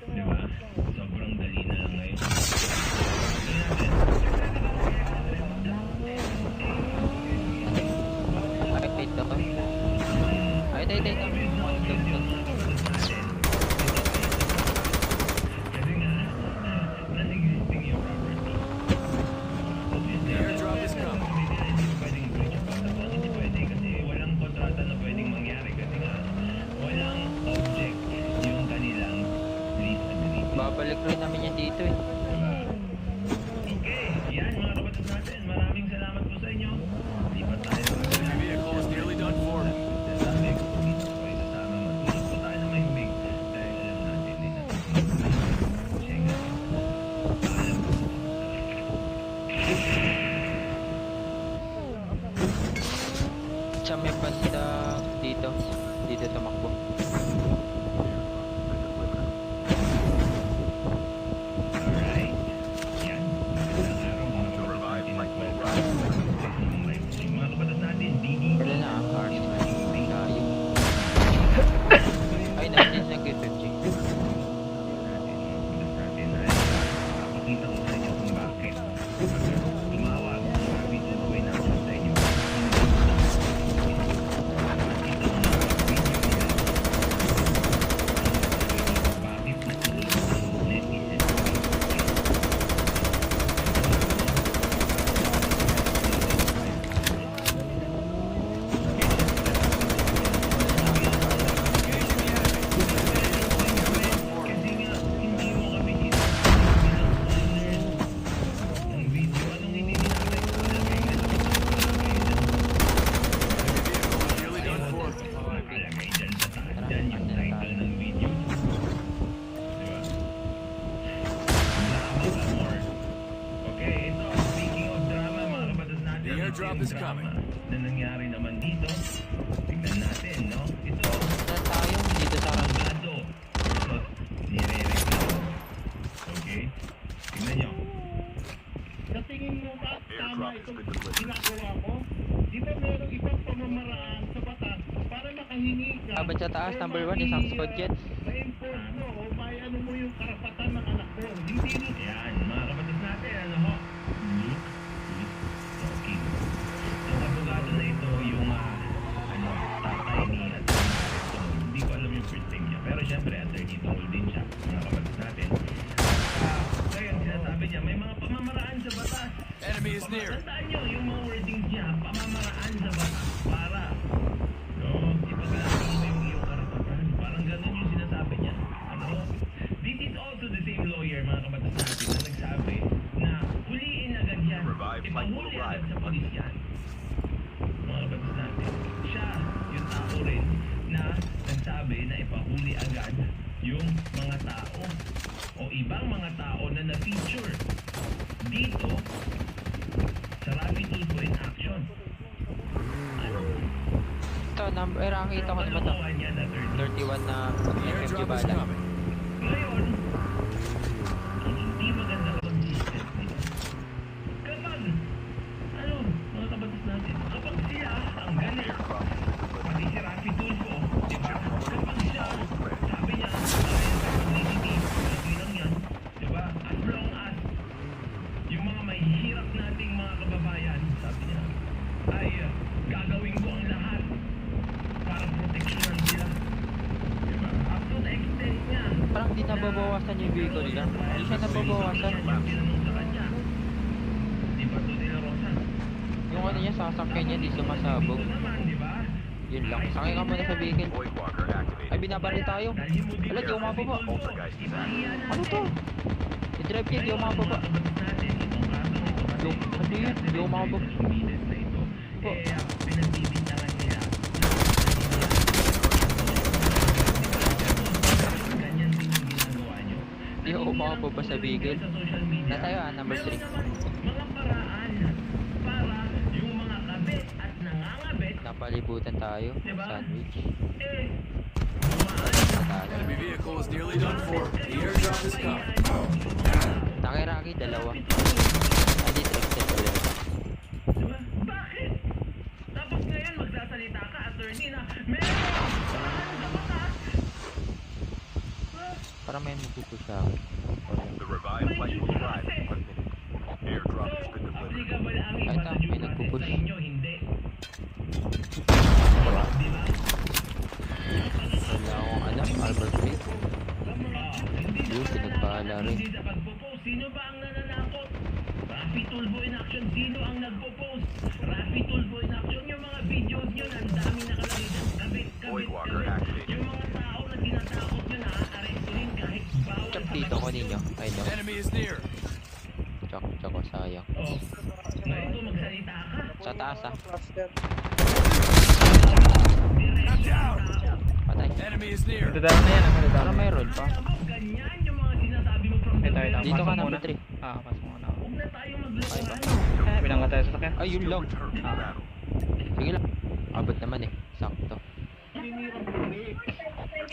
Diba? Sobrang dali na lang ngayon. Ay, ito. Ay, ito. Airdrop is coming. Babalik rin namin yan dito eh. Airdrop is coming. Na nangyari naman dito. Tignan natin, no? Ito, Saan tayo? Dito sa akin. abogado. Ito, nire-reklamo. Okay? Tignan nyo. Sa tingin mo ba tama itong ginagawa ko? Di ba merong ibang pamamaraan sa batas para makahingi ka? Abad sa taas, number 1, isang squad jets. Ma-enforce mo o ano mo yung karapatan ng anak ko. Hindi rin. Yan, mga kapatid natin, ano ho? Look, talking. Ang abogado na ito yung tatay ni so, hindi ko alam yung first name niya. Pero syempre, attorney tungkol din siya, mga kapatid natin. Ngayon, sinasabi niya, may mga pamamaraan sa batas. Enemy is near. Tandaan nyo, yung mga wordings niya, pamamaraan sa batas para, no, ipaglaban mo yung iyong karapatan. Parang ganun yung sinasabi niya. Ano? This is also the same lawyer, mga kapatid natin, na nagsabi na huliin agad yan. Ipahuli agad sa polis yan. Mga kapatid natin. Siya, yung tao rin, na nagsabi na ipahuli agad yung mga tao o ibang mga tao na na-feature dito sa Rapid Tulfo in Action. Ano? Ito, nakita ko naman to. Pagkakawa niya na 31 na FFG Airdrop is bala. coming. Ngayon, ang hindi maganda consistency. Kapag, ano, mga kabatas natin, kapag siya ang galit, pati si Rapid Tulfo, di ba? Kapag siya, sabi niya, ayon sa publicity, okay lang yan, di ba? As long as yung mga mahihirap nating mga kababayan, sabi niya, ay gagawin ko ang lahat para proteksyonan sila. Di ba? Up to the extent niya, Parang di nababawasan yung vehicle niya. Hindi siya nababawasan. tinanong sa kanya, di ba to de la Rosa? Yung ano niya, sasakyan niya, di sumasabog. Dito naman, di ba? Yun lang. Sakay ka muna sa vehicle. Void walker activated. Ay, binabaril tayo. Wala, di umababa. Ano to? I-drive niya, di umababa. Yung, ano yun? Di umababa. Po. Pinagbibintangan nila. Ganyan din yung ginagawa nyo. Di umababa sa vehicle. Na tayo number 3. Mga paraan para yung mga kabit at nangangabit, Napalibutan tayo. Sandwich. dumaan Enemy vehicle is nearly done for. The airdrop is coming. Nakiraki, dalawa. Adi, extend dalawa. Diba? Bakit? Tapos ngayon magsasalita ka, attorney, na meron paraan sa batas. Para may magpupush sa akin. The revived flight will arrive in 1 minute. Airdrop has been delivered. Applicable ang iba Ay, sa may due process, nagpupush. sa inyo hindi. Di ba? Wala akong alam, Albert Street. Hindi Yun, pinagpahala rin. Hindi sa pagpo-post. Sino ba ang nananakot? Rapid Tulfo in Action. Sino ang nagpo-post? Rapid Tulfo in Action. Yung mga videos nyo na ang dami nakalagay dyan. Kabit. Void walker activated. Yung mga tao na tinatakot nyo na aaresto rin kahit bawal Chak sa dito ko ninyo. Ay no. Enemy is near. Chak ko, sayang. Oh. Ngayon kung magsalita ka. Sa taas ah. Cluster. Knocked out. Patay. Enemy is near. Dadaan na yan, Para may roll pa. Ganyan yung mga sinasabi mo from the Ito, very Dito ka Pasok number muna. 3. Pasok muna. Huwag na tayong maglokohan. Binangga tayo sa sakyan. Ay, yun lang. Return to the battle. Sige lang. Abot naman eh. Sakto.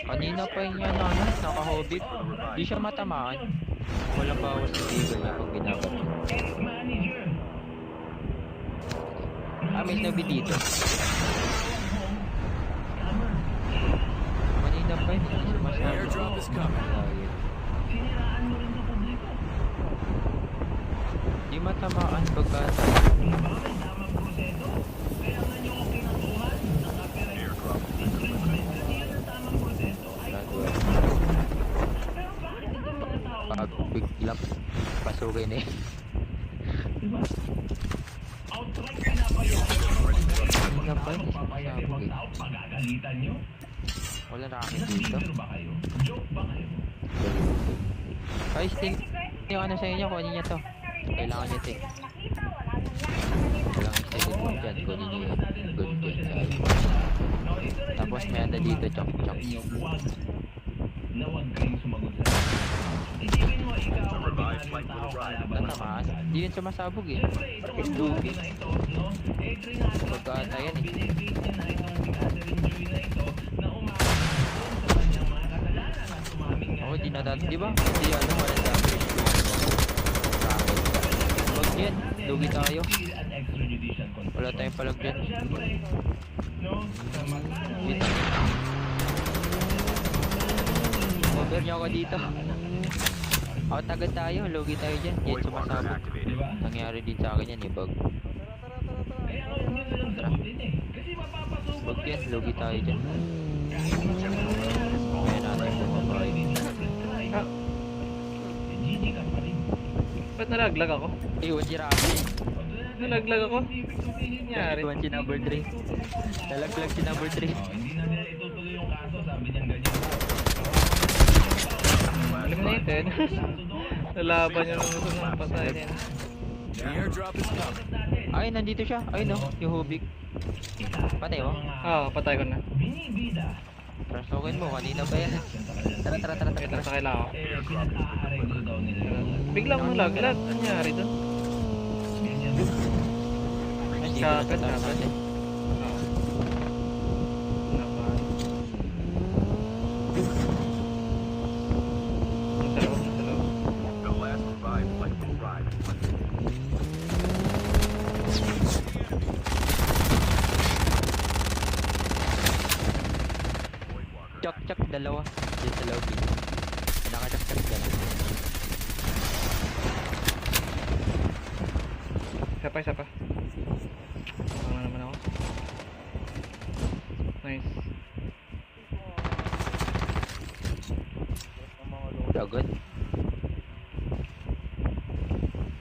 Kanina pa yun yan, ano, naka-hobbit. Di siya matamaan. Walang bawas sa vehicle niya pag binabaril. Ex-manager. May sinabi dito. Tama. Kanina pa yun, hindi sumasabi. Airdrop is coming. Siniraan mo rin sa publiko. Di matamaan pagka... Di ba may tamang proseso? Kaya nga nyo ako kinatuhan sa copyright infringement kasi yun ang tamang proseso. Ay, pero bakit itong mga tao Pag biglang pasukin eh. diba? Outright pinapayagan nyo Kanina pa yun, papayag sinasabi ibang eh. tao, pagagalitan nyo. Wala na akin dito. Nag-leader ba kayo? Joke ba kayo? Ay, sting. Yung ano sa inyo, kunin niya to. Kailangan niya to eh. Walang extended mode dyan, kunin niyo yun. Good game. Tapos may anda dito, chok. Na huwag kayong sumagot sa isipin mo ikaw The revived revived flight will arrive in Tatakas. Di yun sumasabog eh. Lugi. Pagkatayan eh. Oo, di ba? Di ano, walang damage. Wag yan. Lugi tayo. Wala tayong palag dyan. Over niyo ako dito. Out agad tayo. Lugi tayo dyan. Yan sumasabog. Nangyari din sa akin yan eh. Bug. Bug yan. Lugi tayo dyan. Kaya natin bumabay. Ba't nalaglag ako? Iwan si Rafi. Nalaglag ako? Nangyari. Iwan si number 3. Nalaglag si number 3. Eliminated. Lalaban nyo ng gusto ng patay din. The airdrop is coming. Ay, nandito siya. Ay no, yung Hubik. Patay mo? Oo, patay ko na. Trasokin mo, kanina pa yan. Tara. Wait lang, sakay lang ako. Biglang nalaglag. Ano nangyari dun? Kapit. Oo. Naman. Sa loob. The last revived flight will arrive in 1 minute. Chak, dalawa. Diyan sa lobby. Nakachak ka lang. Isa pa. Tama naman ako. Nice. Dagon.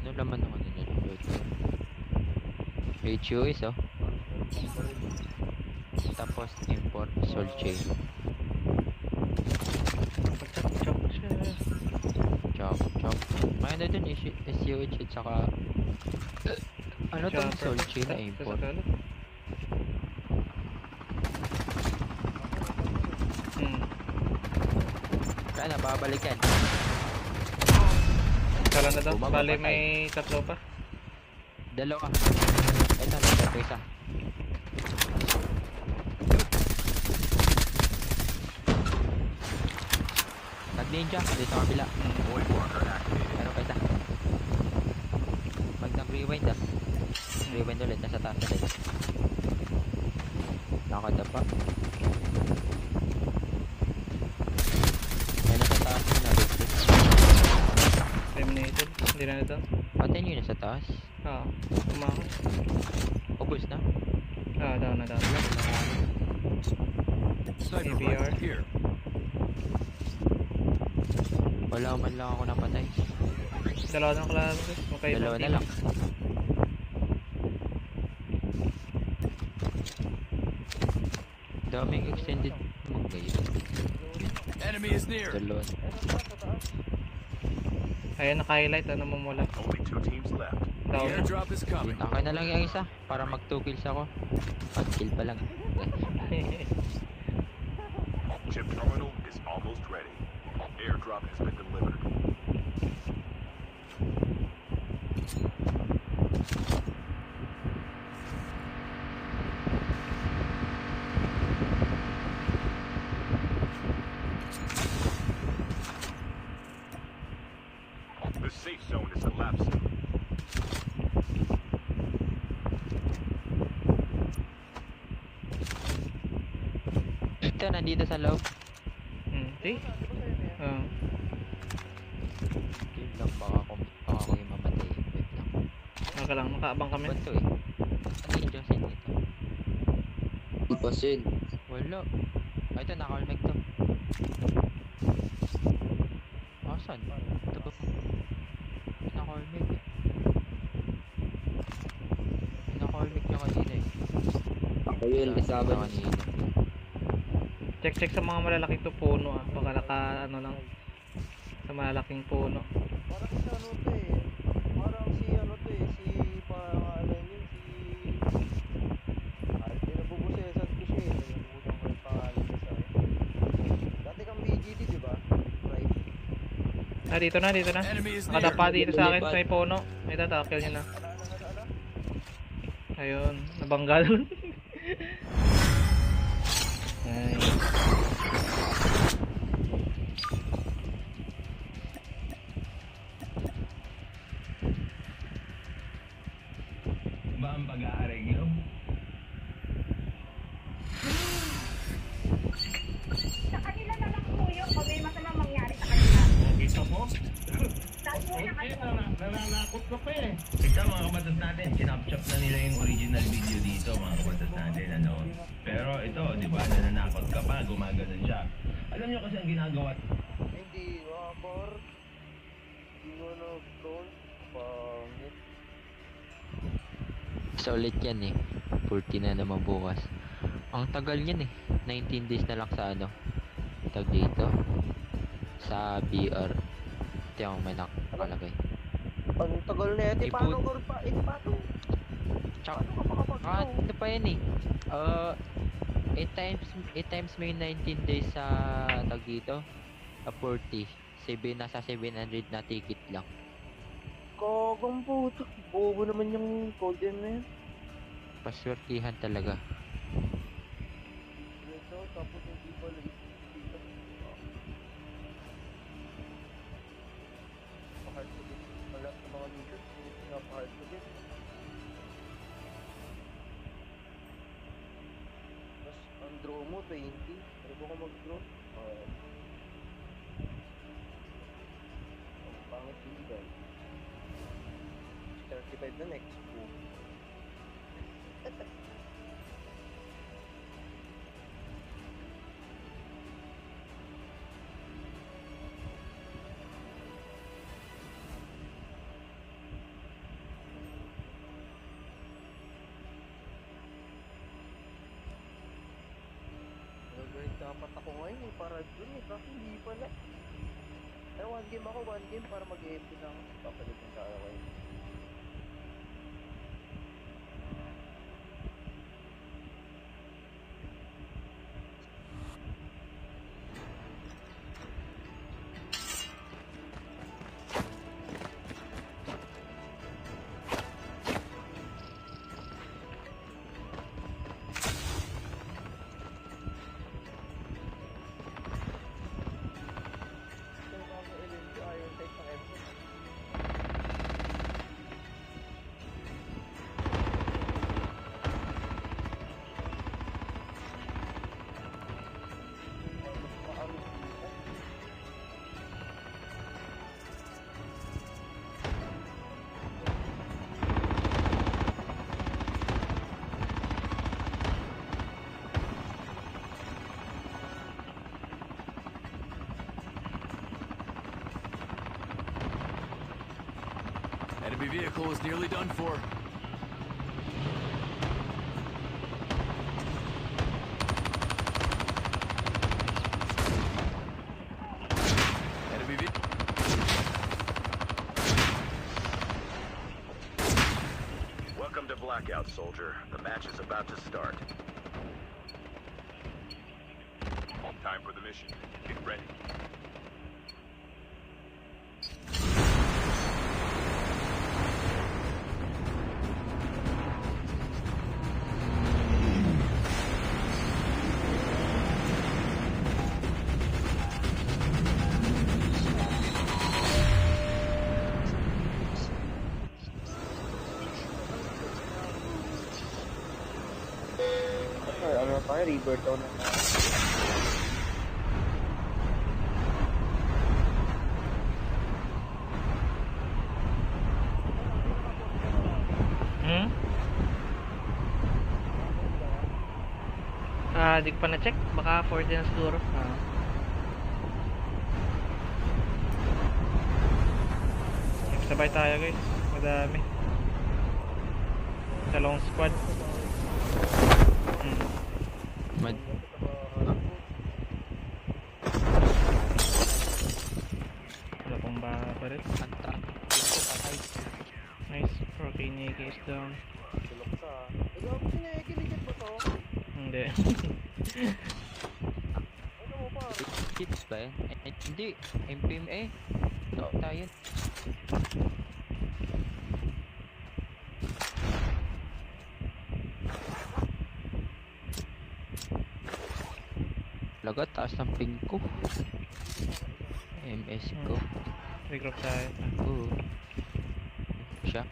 Ano naman ako nila? HUS oh. Tapos import soul chain. Chop. May na dun SUH at saka ano to? Soul chain na import. Kaya na, babalik yan. Kala na daw. Bali may tatlo pa. Dalawa. Ito, nandito isa. Nag-ninja, dito sa kabila. Ano pa isa? Pag nag-rewind rewind ulit, nasa taas ulit. Nakadapa. Yan nasa taas yun, na-reflex. Eliminated. Hindi na ito. Patay nyo nasa taas? Oo. Umako. Ubus na? Down na. Sniper ABR. rifle here. Wala man lang ako napatay. Dalawa ng kalaban guys. Okay, Dalawa na lang. Daming extended mag-gayo. Enemy is near. Dalawa. Ayan, naka-highlight. Ano mo mula? Only 2 teams left. The Down. airdrop is coming. Akin na lang yung isa para mag 2 kills ako. 1 kill pa lang. Chip terminal is almost ready. Airdrop has been delivered. The safe zone is collapsing. Ito, nandito sa loob. See? Game lang, baka ako yung mamatay. Wait lang. Okay lang, nakaabang kami. Ba't to eh? Ano yung Jocelyn dito? Ipasin. Wala. Ay, ito, naka-almeg to. Asan? Ito ba? Naka-almeg eh. Naka-almeg niya kanina eh. Ako yun, kasama kanina. Check sa mga malalaking to puno baka naka ano lang sa malalaking puno. Parang si ano to eh. Parang si ano to eh. Si pangalan yun. Pinabubusesan ko siya eh. Nalimutan ko yung pangalan niya sa dati kang BGT diba? Right. dito na, dito na. Enemy is near. Nakadapa dito sa akin, sa puno. Ito, tackle niya na. Ayun, nabangga dun. Nice. Ba ang pag-aareglo? Sa kanila na lang po yun, kung may masama mangyari sa kanila. Kita mo? Dahil po na kayo. Nananakot ka pa eh. Ikaw mga kabatas natin, kinapchop na nila yung original video dito mga kabatas natin, ano. Pero ito, di ba, nananakot ka pa, gumaganon siya. Alam nyo kasi ang ginagawa. Hindi, wakor. Hindi mo na goal. Pangit. Solid yan eh. 40 na naman bukas. Ang tagal yan eh. 19 days na lang sa ano. Tag dito. Sa BR. Ito yung may nakalagay. Ang tagal na yan. Iput- Paano gor pa? Paano? Tsaka, Paano ka makapag-go? ano pa yan eh. 8 times may 19 days sa tag dito. 40. Nasa 700 na ticket lang. Kagang puto. Bobo naman yung CoDM na yan. Paswertihan talaga. Ito, tapos hindi pala dito. Napaka-hard ko din. Wala sa mga leaders. Napaka-hard ko din. Tapos, ang draw mo, 20. Ano ba ka mag-draw? Ang pangit yung guy. 35 na next. Boom. Nag-grind dapat ako ngayon eh, para dun eh, kasi hindi pala. Pero one game para mag-MP na ako. Papalit yung sa araw ngayon. Enemy vehicle is nearly done for. Enemy vehicle. Welcome to Blackout, soldier. The match is about to start. Time for the mission. Get ready. Ano na tayo, river daw na tayo. Di ko pa na-check. Baka 40 na siguro. Sabay tayo guys. Madami. Dalawang squad. Wala pong baril. Nice. Okay, Nike is down. Tulok sa... Ikaw, kinikiligit mo to? Hindi. Ano mo pa? Hits ba yan? Hindi. MPMA. Oo, tayo. Lagat, taas ng ping ko. MS ko. Regroup tayo. Oo. Siya.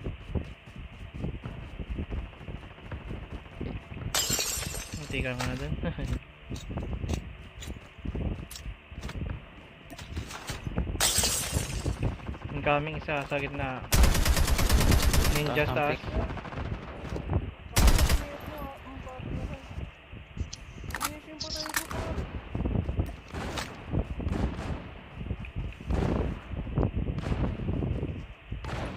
Munti ka nga dun. Incoming isa sa gitna. Ninja Taas ng taas. ping.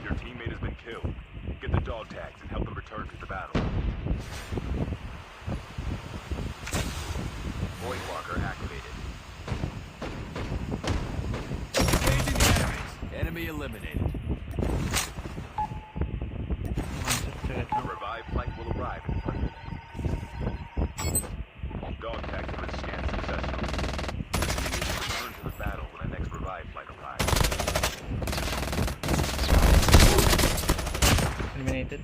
Your teammate has been killed. Get the dog tags and help them return to the battle. Void walker activated. Engaging the enemies. Enemy eliminated. The revived flight will arrive in 1 minute. Dog tags have been scanned successfully. Your teammate will return to the battle when the next revived flight arrives. Eliminated.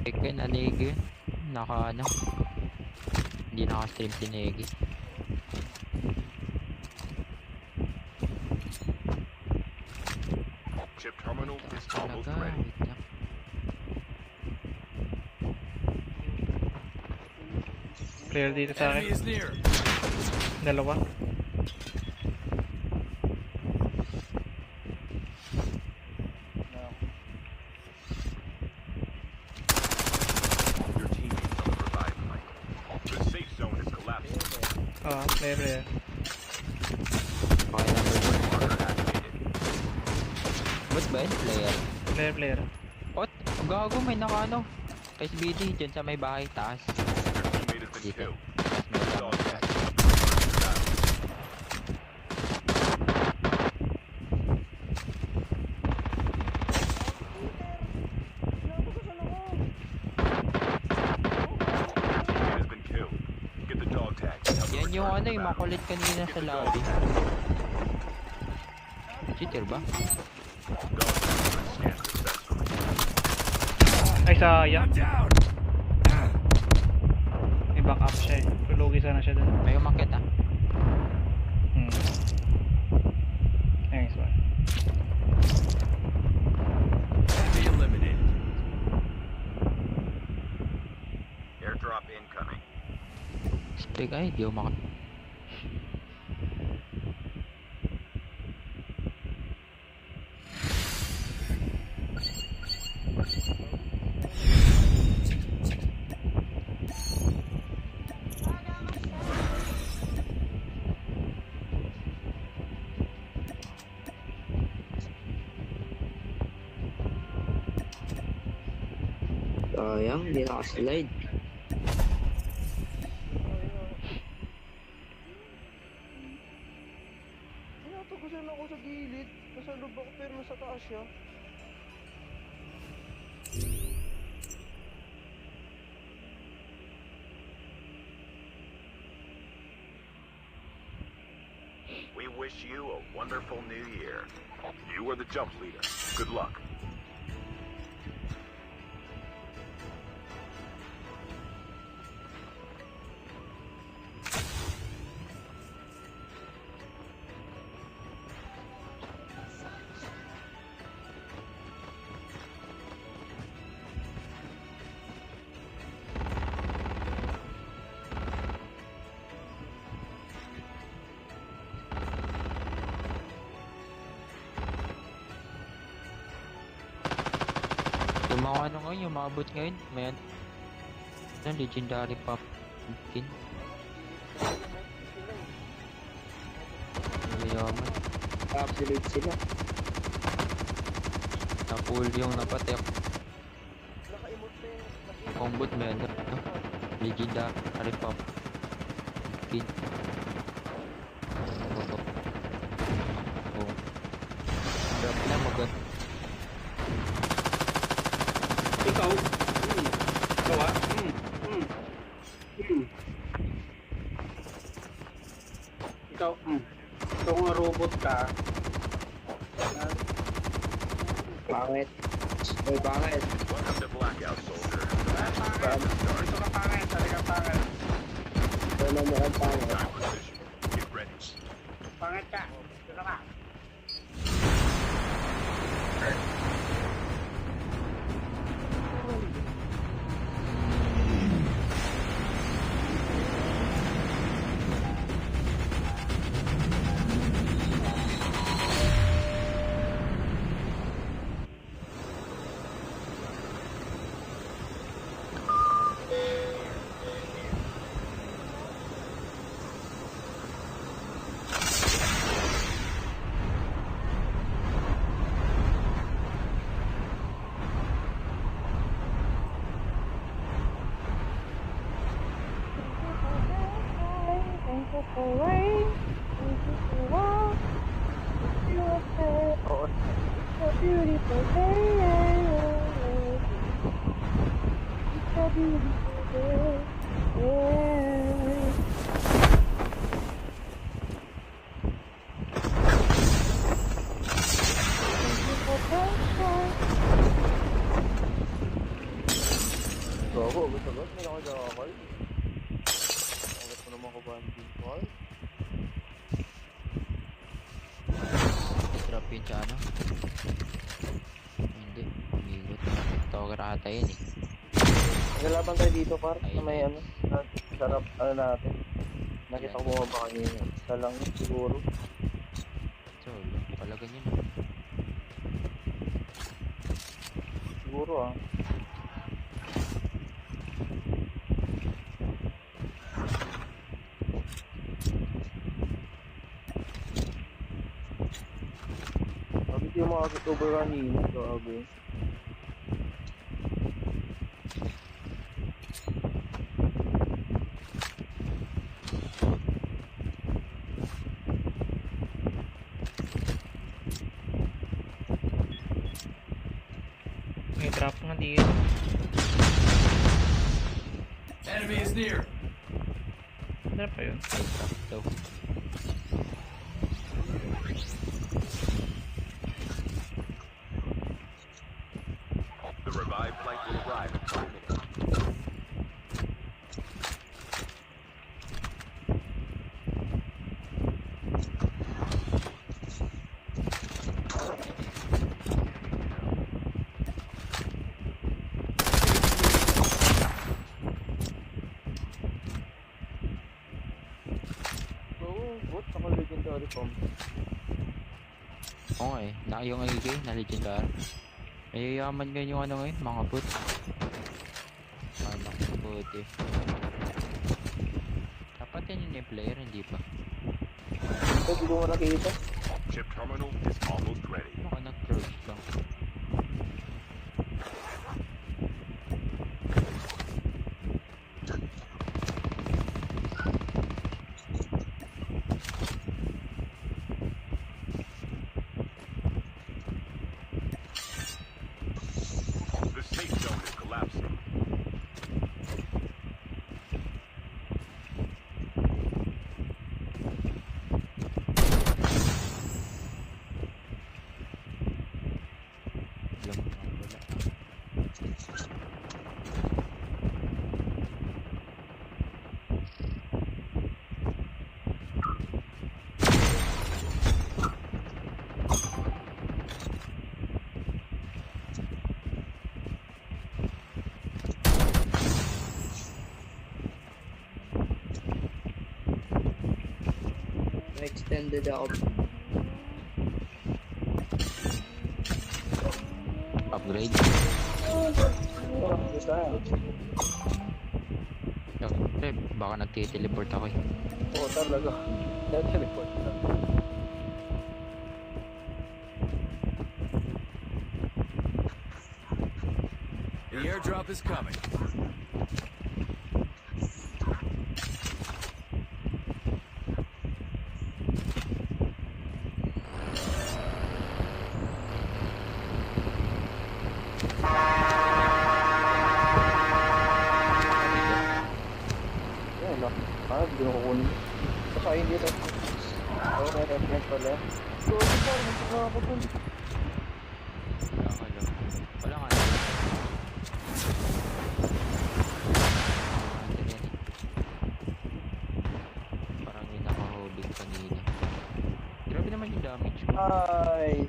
Eken, Anege. Naka ano. Hindi naka-stream si Negi. Chip terminal is almost Talaga, ready. wait lang. Clear dito sa Enemy akin. is near. Dalawa. Your teammates on the revived flight. The safe zone is collapsing. Clear clear. Okay, number 1. Walker activated. Ba't ba yun? Player. Clear clear. Ot, gago, may naka ano. SBD, dyan sa may bahay taas. Your teammate has been Dito. killed. May Dog tama. tags. Teammate has been killed. Get the dog tags and help them Yan yung return ano, to the yung battle. makulit kanina sa lobby. Cheater ba? Dog tags have been scanned successfully. Ay, sayang. Down. May back up siya eh. Tulugi sana siya dun. May umakit ah. Nice one. Enemy eliminated. Airdrop incoming. Sprig ay, di umakit. Sayang, hindi nakaslide. Tinatagusan ako sa gilid. Nasa loob ako pero nasa taas siya. We wish you a wonderful new year. You are the jump leader. Good luck. Yung mga ano ngayon, yung maabot ngayon, may ano, legendary pumpkin. Mayaman. Absolute sila. Na-full yung napatek. Naka-emote na yun. Combat may ano, no? Legendary pumpkin. Oh. Drop na, maganda. Ikaw. Ikaw ah. Ikaw, ikaw nga robot ka. Pangit. Uy, pangit. Welcome to Blackout, soldier. Ito ka pangit, talaga pangit. Wala mo ang pangit. Time position. Get ready. Pangit ka. Ito ka. Gago, agad-agad. May nakadakal. Agad mo naman ko ba ang call? Drop yun sa ano? Hindi, umigot. Tower ata yun eh. Nagalaban tayo dito, par. Na may ano. Sarap, ano natin. Nakita ko bumaba kanina. Isa lang yun, siguro. Solo, pala ganyan. Siguro ah. Bakit yung makakit over kanina? Grabe. May drop nga dito. Enemy is near. Drop pa yun. Drop daw. The revived flight will arrive in 5 minutes. Oo, bot. Naka-legendary pump. Oo nga eh, yung AG na legendary. Mayayaman ganyan yung ano ngayon, mga bot. Anak bot eh. Dapat yan yung player, hindi pa. Hindi ko nakita. Chip terminal is almost ready. Baka nag-crouch lang. The safe zone is collapsing. Alam mo nga wala. Extended ako. Upgrade. Pre, baka nagtiteleport ako eh. Oo, talaga. Nag-teleport na. The airdrop is coming. kukunin mo. Basta hindi ito. Oo, may reference pala. So, ito pa, hindi na ako dun. Wala ka lang. Wala nga. Parang yung nakahubig kanina. Grabe naman yung damage mo. Ay!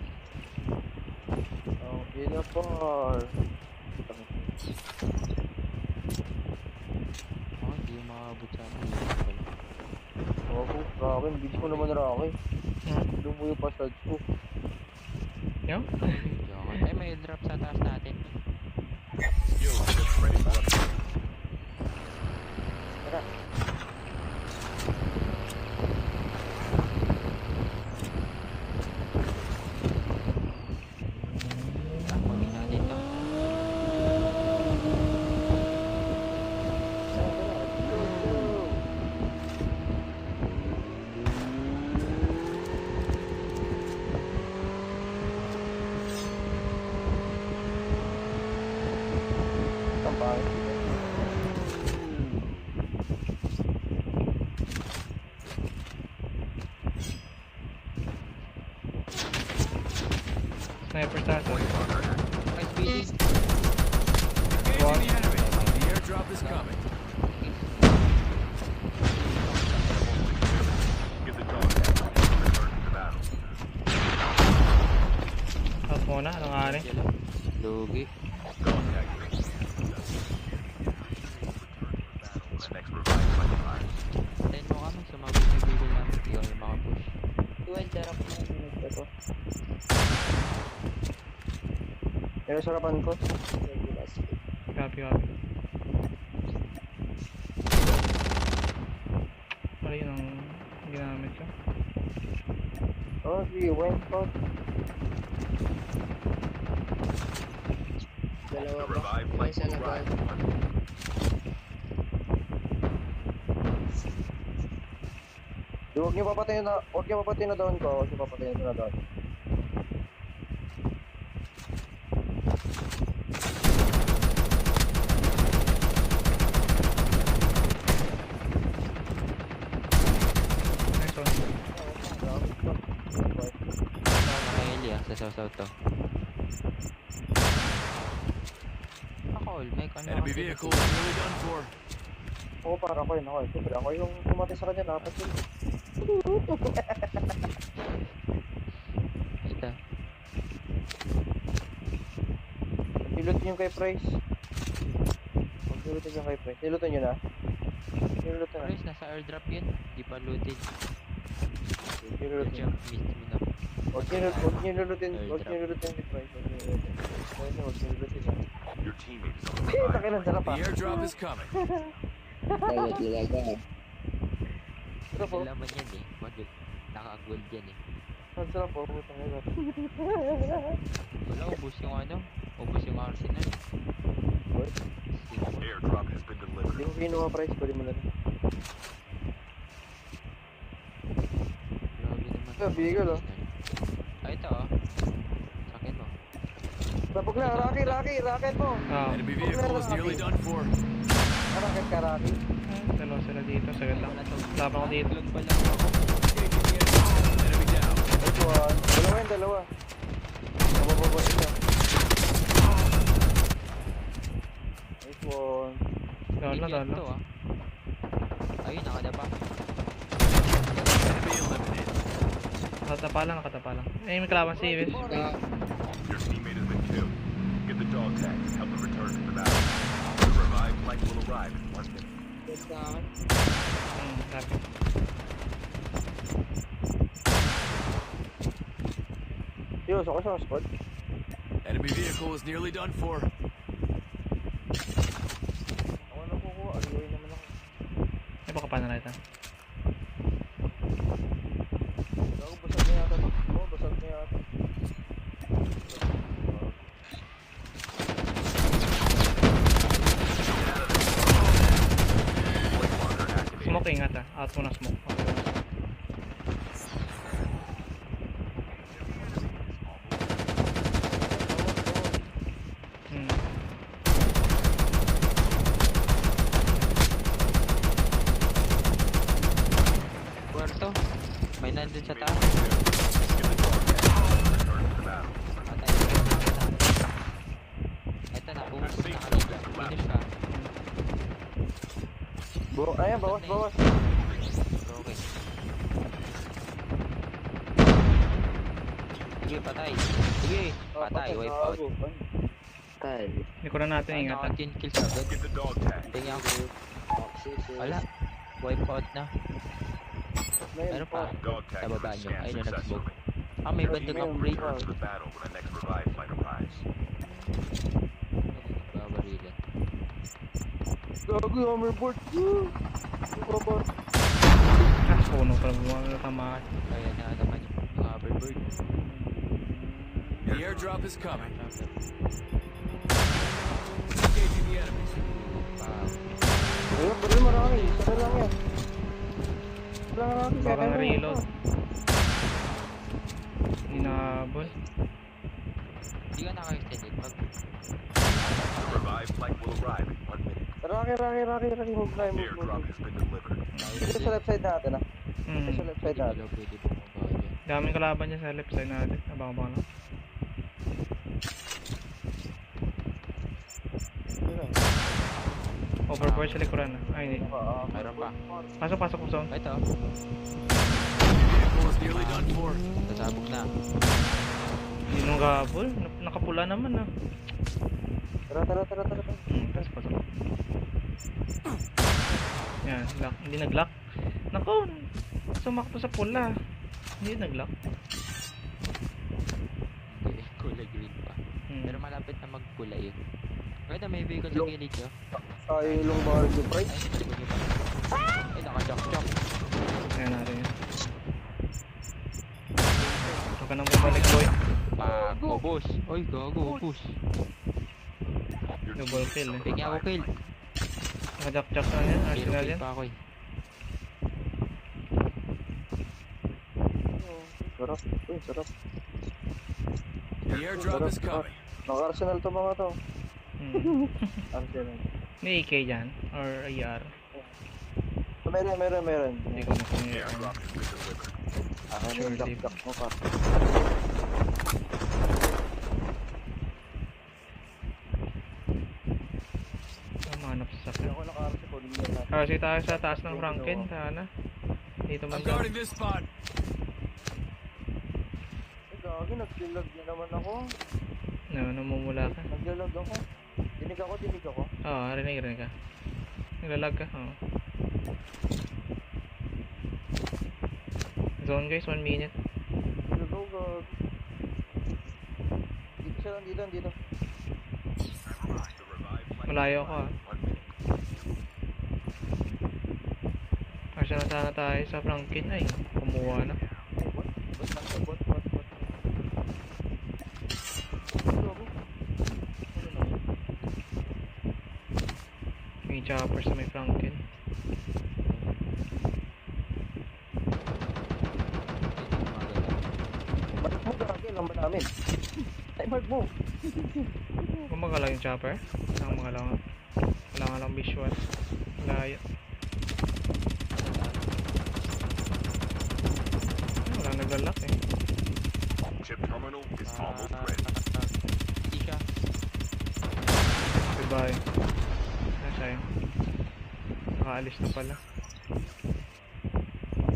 Oh, pinapar. Oh, hindi yung makabot sa akin. Oh, Rocky, bilis mo naman Rocky. Doon mo yung passage ko. Yo? Ay, may drop sa taas natin. Yo, just ready for upgrade. Tara. Takpagin natin to. Ang pangit. Sniper sa atin. Nice beating. Engaging the enemy. The airdrop is coming. Get the dog tag. Return to the battle. Help muna, anong ari? Lugi. Dog tag. The next revive flight arrives. Tayo mo kami, sumabot sa Google namin. Hindi kami makapush. Darap na ito. Pero sarapan ko. Copy. Ano yun ang ginamit ko? Oh, si went out. The revive flight will arrive. Huwag niyo papatayin na doon ko. Huwag niyo papatayin na doon. Nice one. Nakaili sa south to. Ako, may ano. Enemy vehicle is nearly done for. Oo, para ako yun. Siyempre, ako yung pumatay sa kanya. Dapat yun. Ito. Nilutin yung kay Price. Huwag nilutin yung kay Price. Nilutin nyo na. Nilutin na. Chris, nasa airdrop yun. Di pa looted. Nilutin. Jump, miss mo na. Huwag niyo nilutin si Price. Huwag niyo nilutin. Your teammate is on the Eh, revive takilan flight. sarap The ah. airdrop is coming. Sarap po. Laman yan eh. Naka-gold yan eh. Ang sarap po. Putang ina. Wala, ubus yung ano. Ubus yung arsenal. Airdrop has been Hindi delivered. mo kinuha Price. Pwede mo na rin. Grabe naman. Ah, bigel, oh. Ay, ito oh. Sakit mo. Sabog na. Rocket mo. Oh, Enemy vehicle is nearly done for. Rocket ka, Rocky. dalawa sila dito. Sagad lang. Laban ko dito. Vlog pa lang ako. Enemy down. Ito ah. Dalawa. Mabababa sila. Nice one. Down na. Ito ah. Ayun, nakadapa. Enemy eliminated. Nakatapa lang. Eh, may kalaban si Ives. Your teammate has been killed. Get the dog tag and help them return to the battle. The revive flight will arrive in 1 minute. Sabi. Yo, ako sa squad. Enemy vehicle is nearly done for. Ako na kukuha. Aliway naman ako. Ay, baka paano na ito. Ako, basag na yata. Oo, basag na yata. Smoke ingat ah. Out muna smoke. dun sa taas. Ito na, bukas na kanina. Finish ka. Ayan, bawas. Okay. Sige, patay. Sige, patay. Wipe out. Tay. Hindi ko na natin Ay, ingatan. naka 10 kills agad. Get the dog tag. Tingnan ko. Wala. Wipe out na. Meron pa. Dog tag Sa baba nyo. scanned Ayun na nag-smoke. successfully. Ah, may bandang upgrade. Return to the battle when the next revive flight arrives. Babarilan. Gago, hoverboard. Hoverboard. Ah, puno pala buwan na tamaan. Kaya na naman yung hoverboard. The airdrop is coming. Engaging the enemies. Ayun, baril marami. Isa lang yan. Baka reload. Hindi nakabol. Hindi ka naka-extended. The revive flight will arrive in 1 minute. Raki. Move na. Airdrop has been delivered. Ito sa left side natin ah. Ito sa left side Hindi natin. pala pwede bumaba dyan. Daming kalaban niya sa left side natin. Abang-abang na. Overboard sa likuran. Ay, hindi. Meron pa. Pasok po zone. Ito. Vehicle is nearly done for. Sasabog na. Hindi nung gabol. Nakapula naman ah. Tara. Pasok. Yan, lock. Hindi nag-lock. Naku, sumakto sa pula. Hindi nag-lock. Hindi, kulay green pa. Pero malapit na magkulay yun. Pwede may vehicle sa gilid nyo. Tayo yung barbecue fry. Ay, naka-jump. Kaya natin yun. Huwag ka nang bumalik, boy. Ubus. Oy, gago, ubus. Double kill eh. Tingnan ako kill. Naka-jack na yan. Zero Arsenal kill yan. pa ako eh. Sarap. The airdrop is coming. Naka-arsenal to mga to. Arsenal. May AK dyan? Or AR? Meron. Hindi ko makung AR. Airdrop has been delivered. Akin yung Sure, dak mo pa. Manap sa sakyan. Ako naka-arsenal. Kasi tayo sa taas ng Franken. Sana. Dito man I'm guarding this spot. Gagi, nagdilag na naman ako. Namumula ka. Nagdilag ako. Dinig ako. Oo, rinig ka. Naglalag ka. Oo. Zone guys, 1 minute. Go. Dito siya lang, dito. The revive flight Malayo ako ah. 1 minute. Kasi na sana tayo sa Franken. Ay, kumuha na. Bot. May chopper sa may Franken. Mark mo, gagi, alam ba namin? Ay, mark mo. Gumagalaw yung chopper. Wala nga lang visual. Layo. Wala naglalak eh. Chip terminal is almost ready. Hindi siya. Goodbye. Nasa yun. Nakaalis na pala.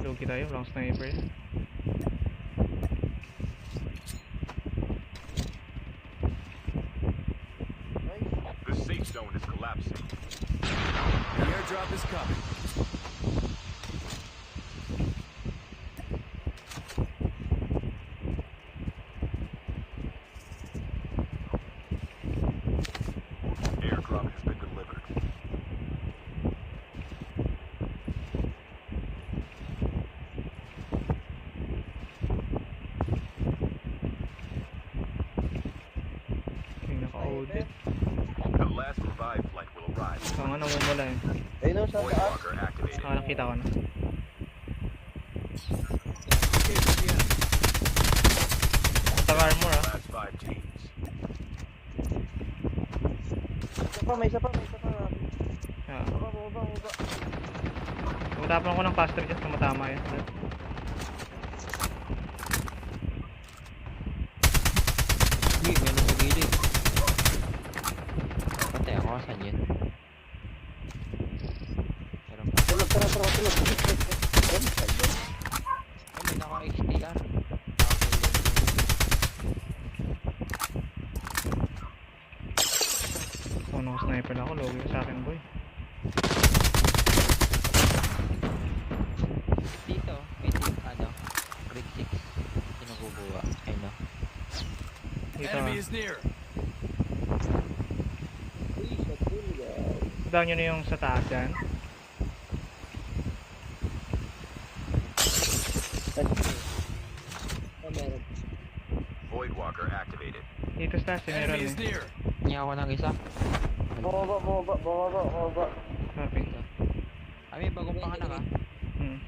Lugi tayo, walang sniper yan. The safe zone is collapsing. The airdrop is coming. Airdrop has been delivered. Yung naka-audit. The last revive flight will arrive. Saka nga namumula eh. Ayun o, sa Void taas. walker activated. Nakita ko na. Tag armor ah. Last 5 teams. May isa pa. Yeah. Baba. Tumatapon ako ng caster dyan, tumatama yun. ako, saan yun? Meron pa. Tulog. Oh, may naka-HDR. Kung naka-sniper ako, logo sa akin boy. Dito, ano, grade 6. Sino kukuha? Ayun no. Dito Enemy is near. down nyo na yung sa taas yan. Void Walker activated. Dito sa taas, meron Enemy is eh. near. Niya ako ng isa. Bumaba. Copy. Ah, may bagong panganak ah. Hmm.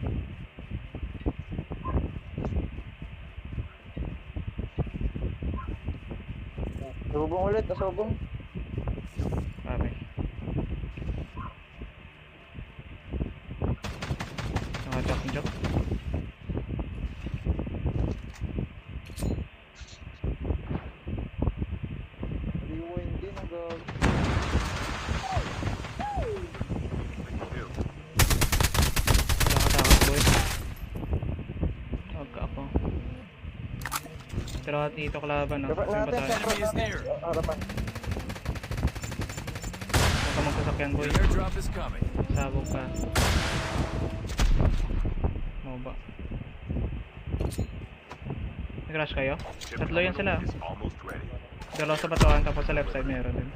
Subong ulit, subong. Copy. Naka-jump. Rewind din ang gag. Nakatakot boy. Huwag ka ako. Pero dito kalaban no? Dapat Saan ba natin tayo? sa Enemy is near. harapan. Huwag ka magsasakyan boy. The airdrop is coming. Sabog ka. Moba. Nag-rush kayo? Tatlo yan sila. Is almost ready. Dalawa sa batuan tapos sa left side meron din.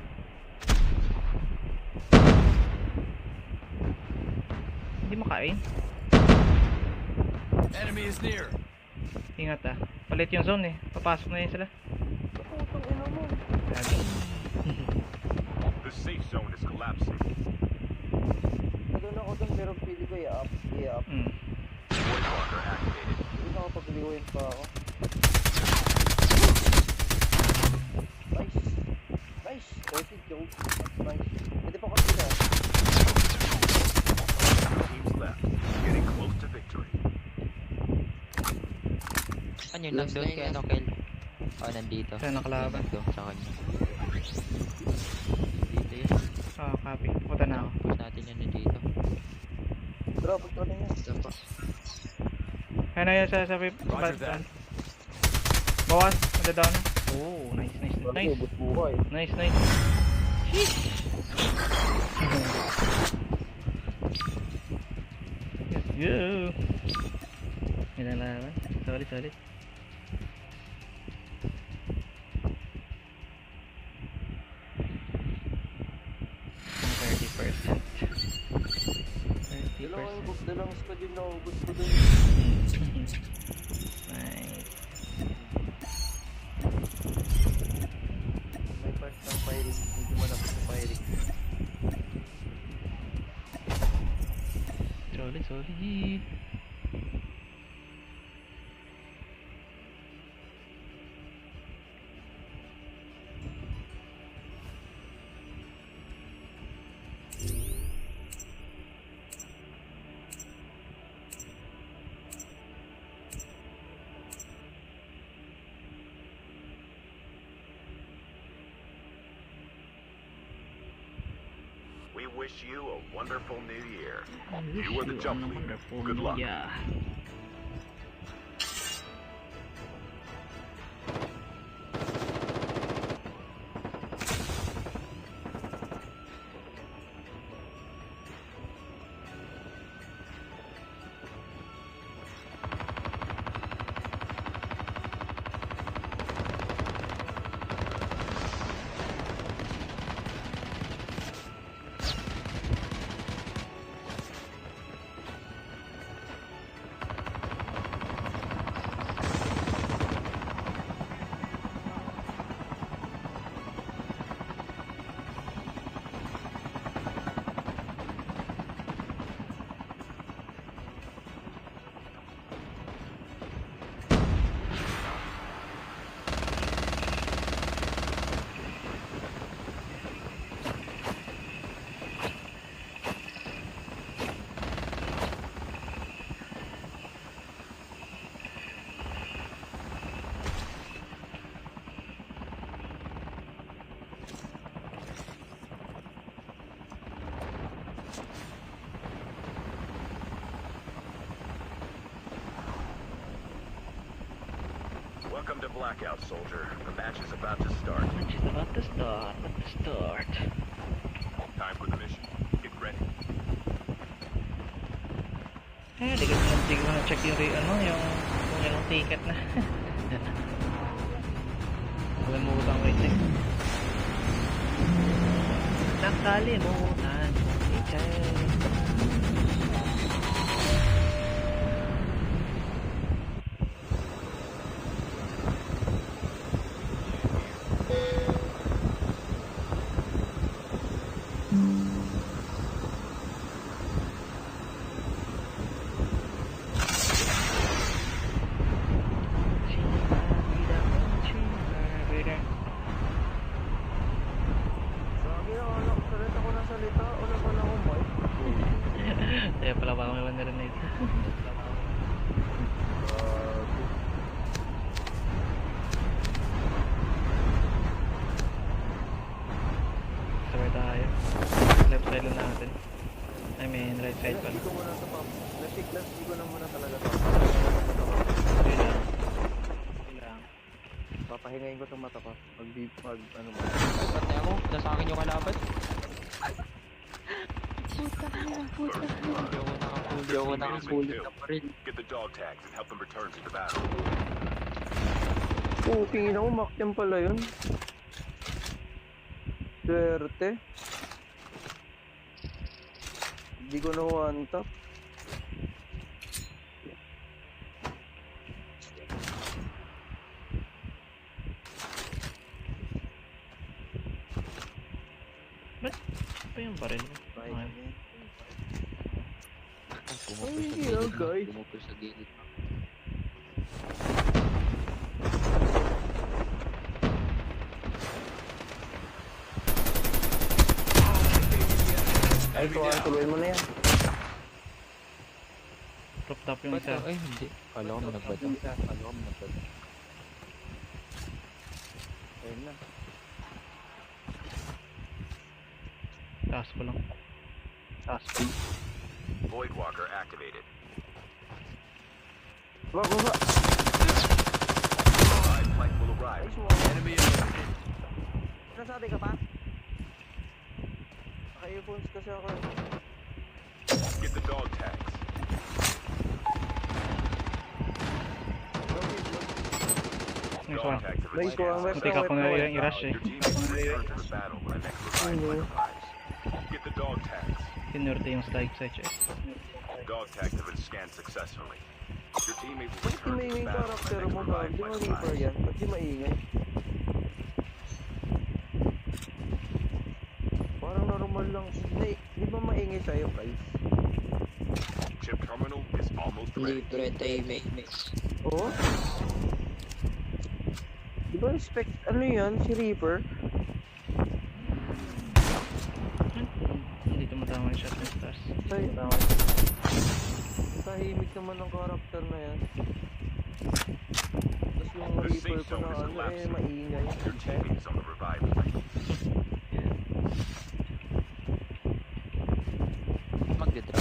Hindi makain. Enemy is near. Ingat ah. Palit yung zone eh. Papasok na yun sila. Lagi. The safe zone is collapsing. Doon ako dun, pero pili ko i-up. Mm. Void Walker activated. Hindi na ako pag-rewind pa ako. Nice. Perfect joke. Nice. Pwede pa kasi na. Teams left. Getting close to victory. Ano yun? Nandun kay ano, Kel? Oh, nandito. Saan nakalaban? Nandun sa kanya. Dito yun. Ah, copy. Punta na ako. Push natin yun dito. Drop ito na yan. Kaya na yun sa Roger that. Bawas. Punta down. Oh, nice. Ubus buhay. Nice. Let's go. Nilalaban. Solid. 30%. Dalawang squad yung naubos ko dun. Nice. May part ng firing. Hindi mo lang sa firing. Solid. We wish you a wonderful new year. You are the jump leader. Good luck. Yeah. Welcome to Blackout, soldier. The match is about to start. Match is about to start. Time for the mission. Get ready. Di ko na check yung kung ilang ticket na. Kalimutan ko ito. Nakalimutan. Kaya pala baka may wala rin na ito. Sabay tayo. Left side lang natin. I mean right side pala. Hindi ko muna sa pop. Hindi ko na muna talaga to. Okay lang. Papahingayin ko itong mata ko. Pag ano ba? Pati ako, nasa akin yung kalaban. Hindi ako nakakulit na pa rin. Get the dog tags and help them return to the battle. Tingin ako, Mac-10 pala yun. Swerte. Hindi ko na one tap. Ba't pa yung baril? Pumupul sa gilid. Ay, tuloy mo na yan. Top top yung isa. Ay, hindi. Kala ko may nagbata. Ayun na. Taas ko lang. Void Walker activated. Baba. Live flight will arrive. Enemy eliminated. Nasabi ka pa? Naka-earphones kasi ako. Get the dog tags. Nice one. Nice one. Hindi ka pa nga yung i-rush eh. Your team will return to the battle when the next revive flight arrives. Get the dog tags. Tinurte yung slide sa chest. Dog tags have been scanned successfully. Your teammate will Ba't di return to maingay the battle karakter when the mo next ba? revive Di flight mo reaper arrives. yan. Ba't di maingay? Parang normal lang. Di ba maingay sa'yo, guys? Chip terminal is almost ready. Libre tayo, Oo? Di ba respect, ano yan, si Reaper? Hindi tumatama yung shot ng stars. Tahimik naman ng karakter na yan. Tapos yung The Reaper safe ko zone na is ano elapsing. maingay. Your teammate is on the revive flight. Magdidrop.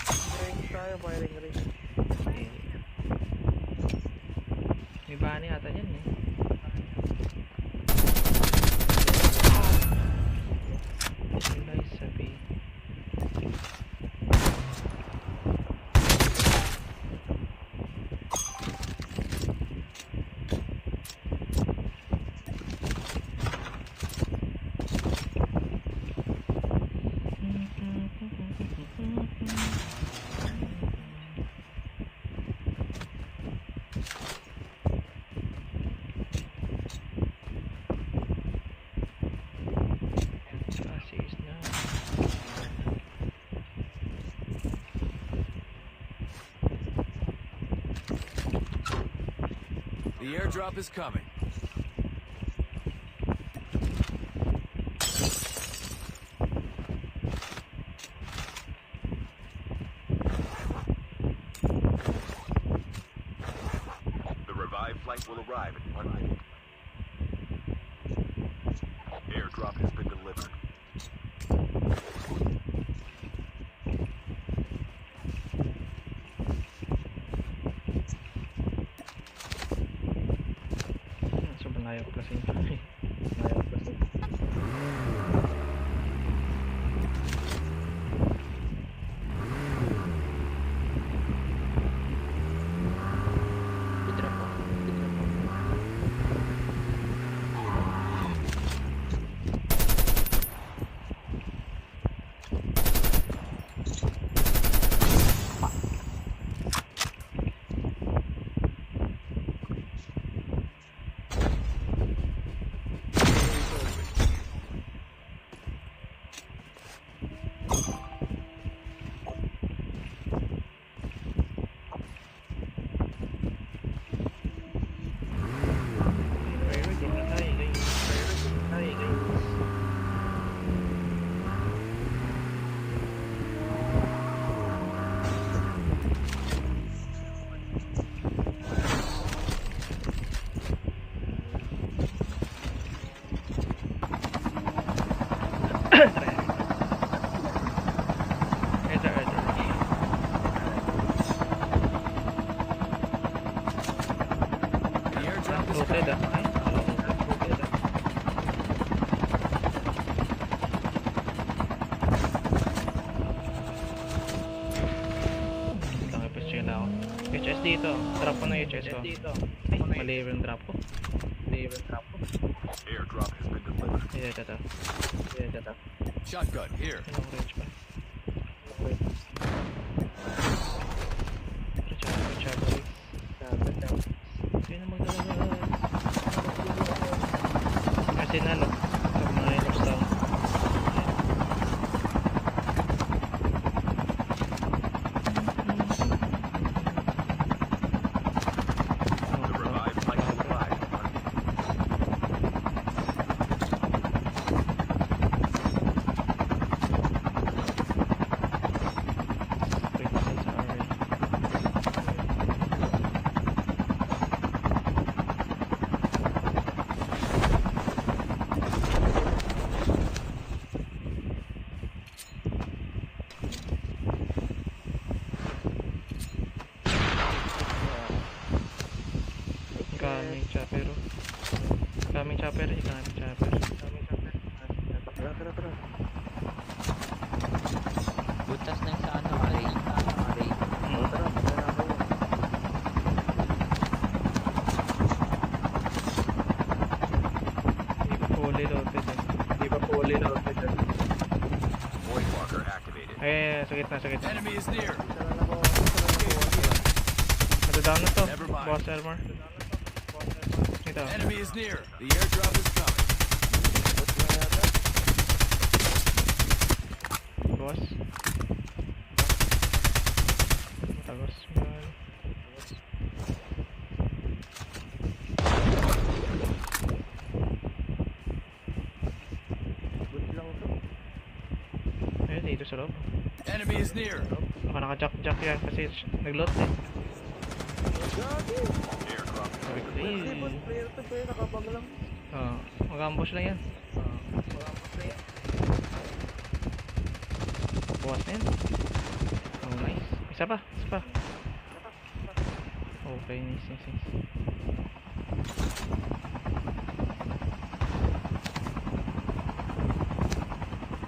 Firing tayo, firing range. May bani ata yan eh. Nice sabi. Assist na. The airdrop is coming. The revived flight will arrive in 1 minute. Airdrop has been delivered. plasin pa. Ayaw plasin. Bidrop po. Priority na tayo guys. Priority na tayo guys. The airdrop is Roted coming. ah. Ay, roted ah. Lang i-picture na ako. HS dito. Drop ko na HS ko. Ay, mali yung drop ko. Airdrop has been delivered. Ito. Shotgun here. Anong range pa? Hindi na magdalabas. Arsenal oh. Sa mga Linux down. The revived flight will arrive in 1 minute. Coming chopper oh. Coming chopper. Butas ng sa ano, array. Hindi pa fully loaded eh. Void walker activated. Ay, sa gitna. Enemy is near. Madadown na to. Never mind. Boss armor. Ito. Enemy is near. The airdrop is coming. Boss. Matagos. Ayun, dito sa loob. Enemy is near. Baka naka-jack yan kasi nag-load eh. Airdrop is Sabi ko, Player to player, nakabag lang. mag-ambush lang yan. Bukas na yan. Oh, nice. Isa pa. Okay, nice.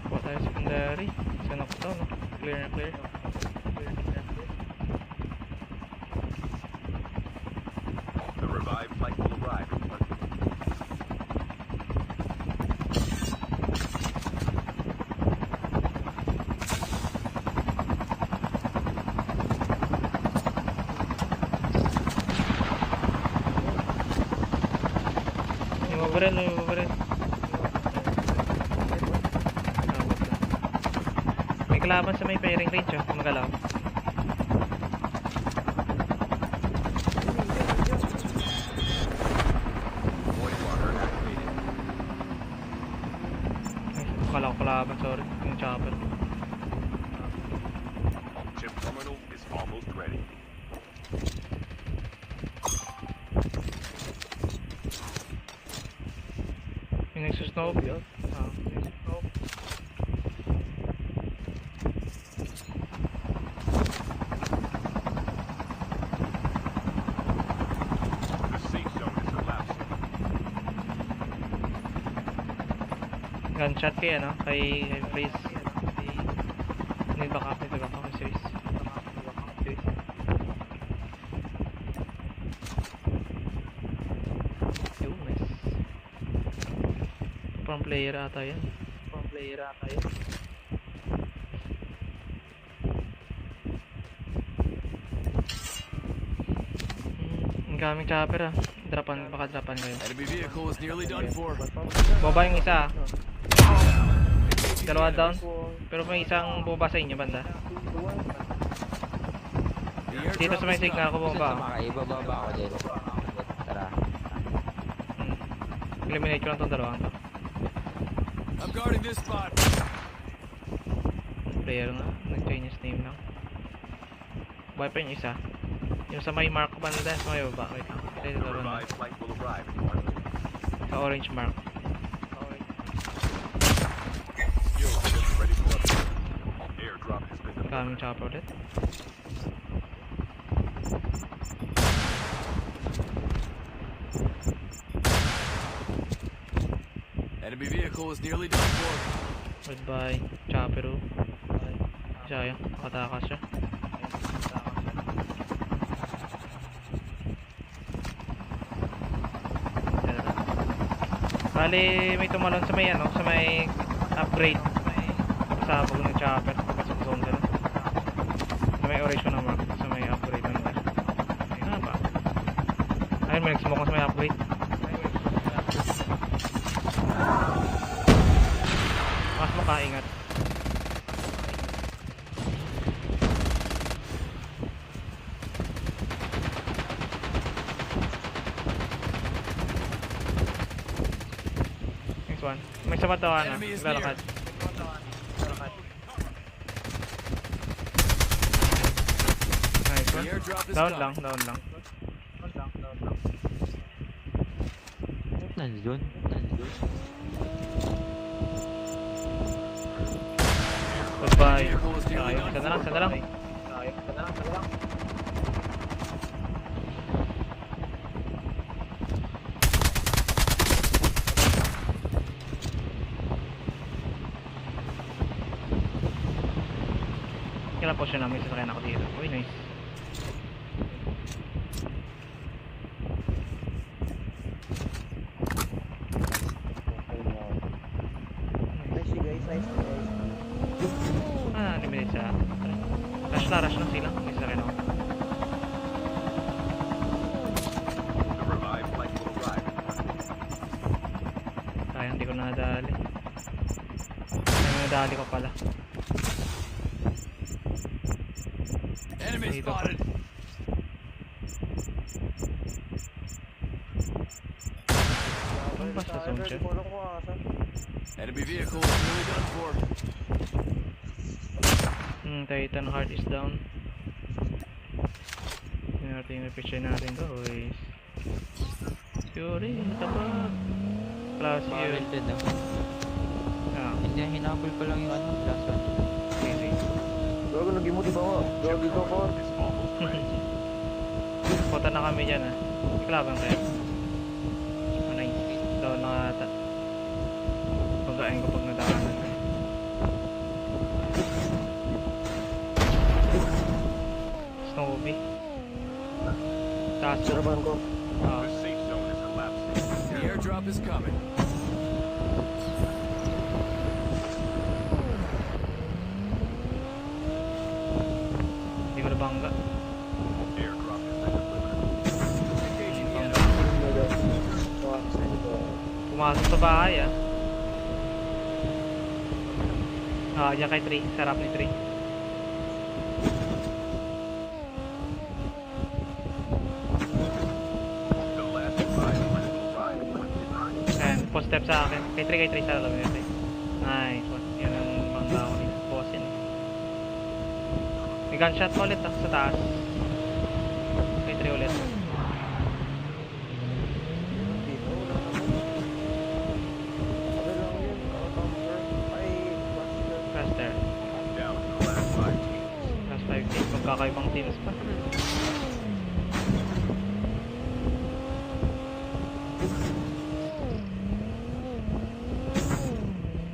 Buka tayo secondary. Isa na ko to, no? Clear na clear. The revived flight will arrive in 1 minute. Yung overall. May kalaban sa may firing range, oh. Magalaw. Void walker activated. Akala ko kalaban, sorry. Yung chopper. Chip terminal is almost ready. Yung nagsusnob. The safe zone is collapsing. gunshot kay ano, kay Freeze. May backup kay Freeze. Yung miss. From player ata yan. Ang gaming chopper ah. Baka drapan kayo. Enemy vehicle is nearly done for. Boba yung isa. Dalawa down. Pero may isang boba sa inyo banda. Dito sa may signal ko bomba. Ibababa ako dito. Tara. Eliminate ko lang tong dalawang to. I'm guarding this spot. Player nga. Nag-Chinese name lang. Buhay pa yung isa. Yung sa may mark banda sa may baba. Wait lang. The revived flight will arrive in 1 minute. Sa orange mark. Fuel is ready to upgrade. Airdrop has been delivered. Kaming chopper ulit. Enemy vehicle is nearly done for. Goodbye. Chopper. Siya yun. Nakatakas siya. Bali, may tumalon sa may ano, sa may upgrade. Pasabog ng chopper. Pasok zone nila. Sa may orange na mark. Sa may upgrade nila. Ano ba? Ayun, may nagsmoke ko sa may upgrade. Mas makaingat. Next one. May sabat daw ano. Lalakad. Nice one. Down lang. Nandun. Goodbye. Ayun, isa na lang. Kailan po siya namin sasakyan ako dito. Uy, nice. Eliminate siya. Rush na sila. May sasakyan ako. The revived flight will arrive in 1 minute. Kaya hindi ko nadali. Ay, nadali ko pala. Enemy spotted. Ano ba sa zone siya? Enemy vehicle is nearly done for. Titan heart is down. Tingnan natin yung picture natin to. Fury, tabag. Plus yun. Hindi, hinabol ko lang yung ano, last one. Easy. Gago, nag-emote ba ako? Gago ko ako. Punta na kami dyan ah. Iklaban kayo. Nice. Down na ata. Pagkain ko pag nadaanan. Snowbee. Taas ko. Saraban ko. The safe zone is collapsing. The airdrop is coming. Hindi ko nabangga. Airdrop has been delivered. Engaging the enemy. Pumasok sa bahay ah. Diyan kay 3. Sarap ni 3. The last revived flight will arrive in 1 minute. Ayan, post step sa akin. Kay 3 sa alam yun. Nice one. Yan ang bangga ko ni boss yun. May gunshot pa ulit sa taas. Kay 3 ulit. Faster. Down to the last 5 teams. Last 5 teams. Magkakaibang teams pa.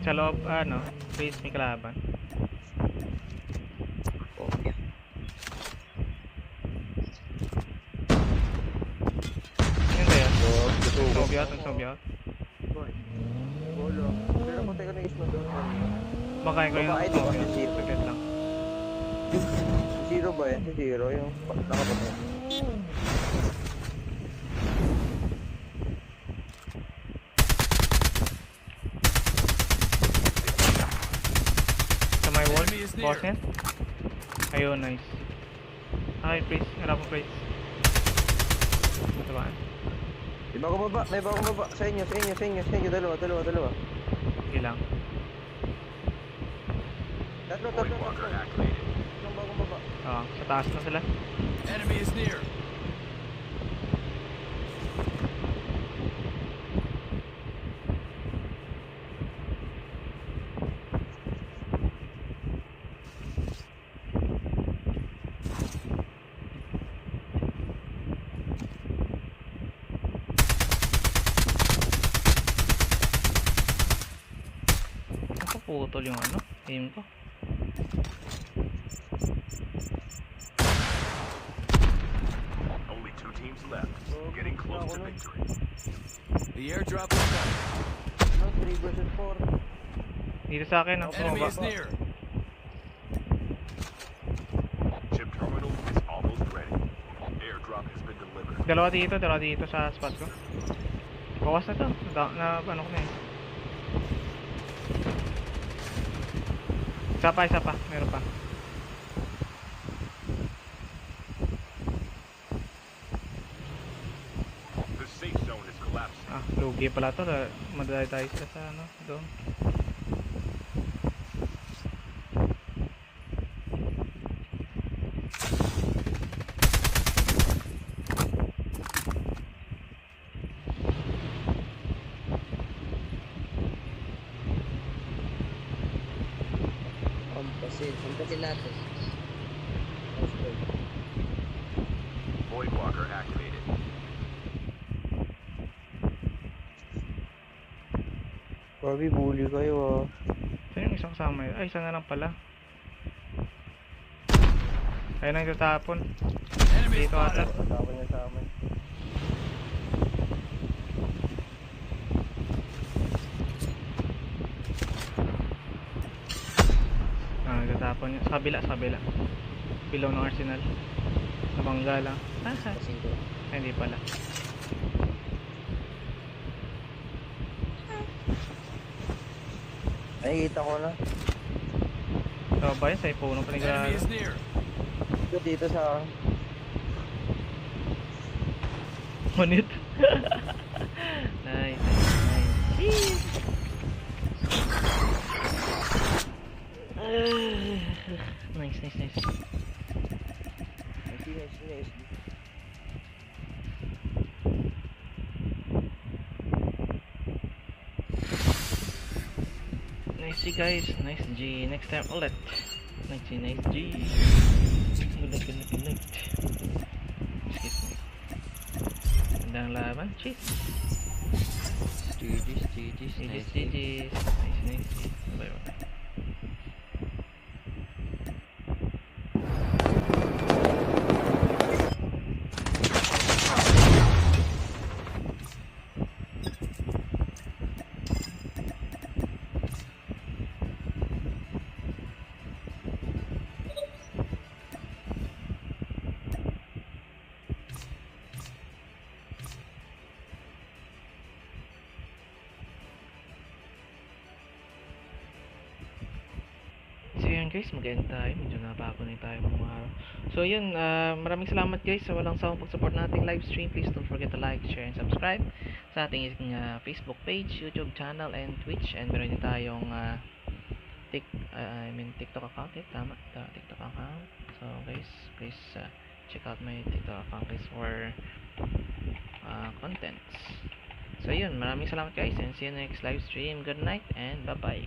Sa loob, ano, please, may kalaban. Yun ba yun? Ang sobyot. Bolo. Pero patay ko na isno doon. Bakain ko yung Babae, di ba? sobyot. Si Zero. Saglit lang. Si Zero ba yan? Si Zero, yung nakapatay. Sa my wall. Enemy is near. Boss yan. Ayun, nice. Okay, praise. Harap mo, praise. Matabaan. May bagong baba, may bagong baba. Sa inyo. Dalawa. Sige lang. Tatlo. Walker activated. Ang bagong baba. Oo, sa taas na sila. Enemy is near. Nakaputol yung ano, aim ko. Only 2 teams left. Getting close to victory. The airdrop is coming. No, 3 versus 4. Dito sa akin, ang Enemy bumaba. is near. Chip terminal is almost ready. Airdrop has been delivered. Dalawa dito sa spot ko. Bawas na to. Ano ko na eh. Isa pa. Meron pa. The safe zone is collapsing. Lugi pala to. Madali tayo sila sa ano, doon. Hampasin natin. Void Walker activated. Bobby, bully kayo Saan yung isang kasama yun? Ay, isa na lang pala. Ayun ang tatapon. Enemy Dito ata. spotted. Tapos niya sa amin. Nagtatapon yun. Sa kabila. Below ng arsenal. Nabangga lang. Kasing ko. Ay, hindi pala. Nakikita ko na. So, ba yun? Sa ipuno pa Enemy is near. Dito sa akin. Ngunit. Nice. Nice. Nice. Nice G guys. Nice G. Next time ulit. Nice G. Good night. Excuse me. Gandang laban. Cheers. GG's. Nice. Bye. So yun guys, mag-end tayo. Medyo napapanoy tayo mga araw. So yun, maraming salamat guys sa walang sawang pag-support nating live stream. Please don't forget to like, share, and subscribe sa ating Facebook page, YouTube channel, and Twitch. And meron din tayong TikTok account. Tama, TikTok account. So guys, please check out my TikTok account guys for contents. So yun, maraming salamat guys, and see you next live stream. Good night and bye bye.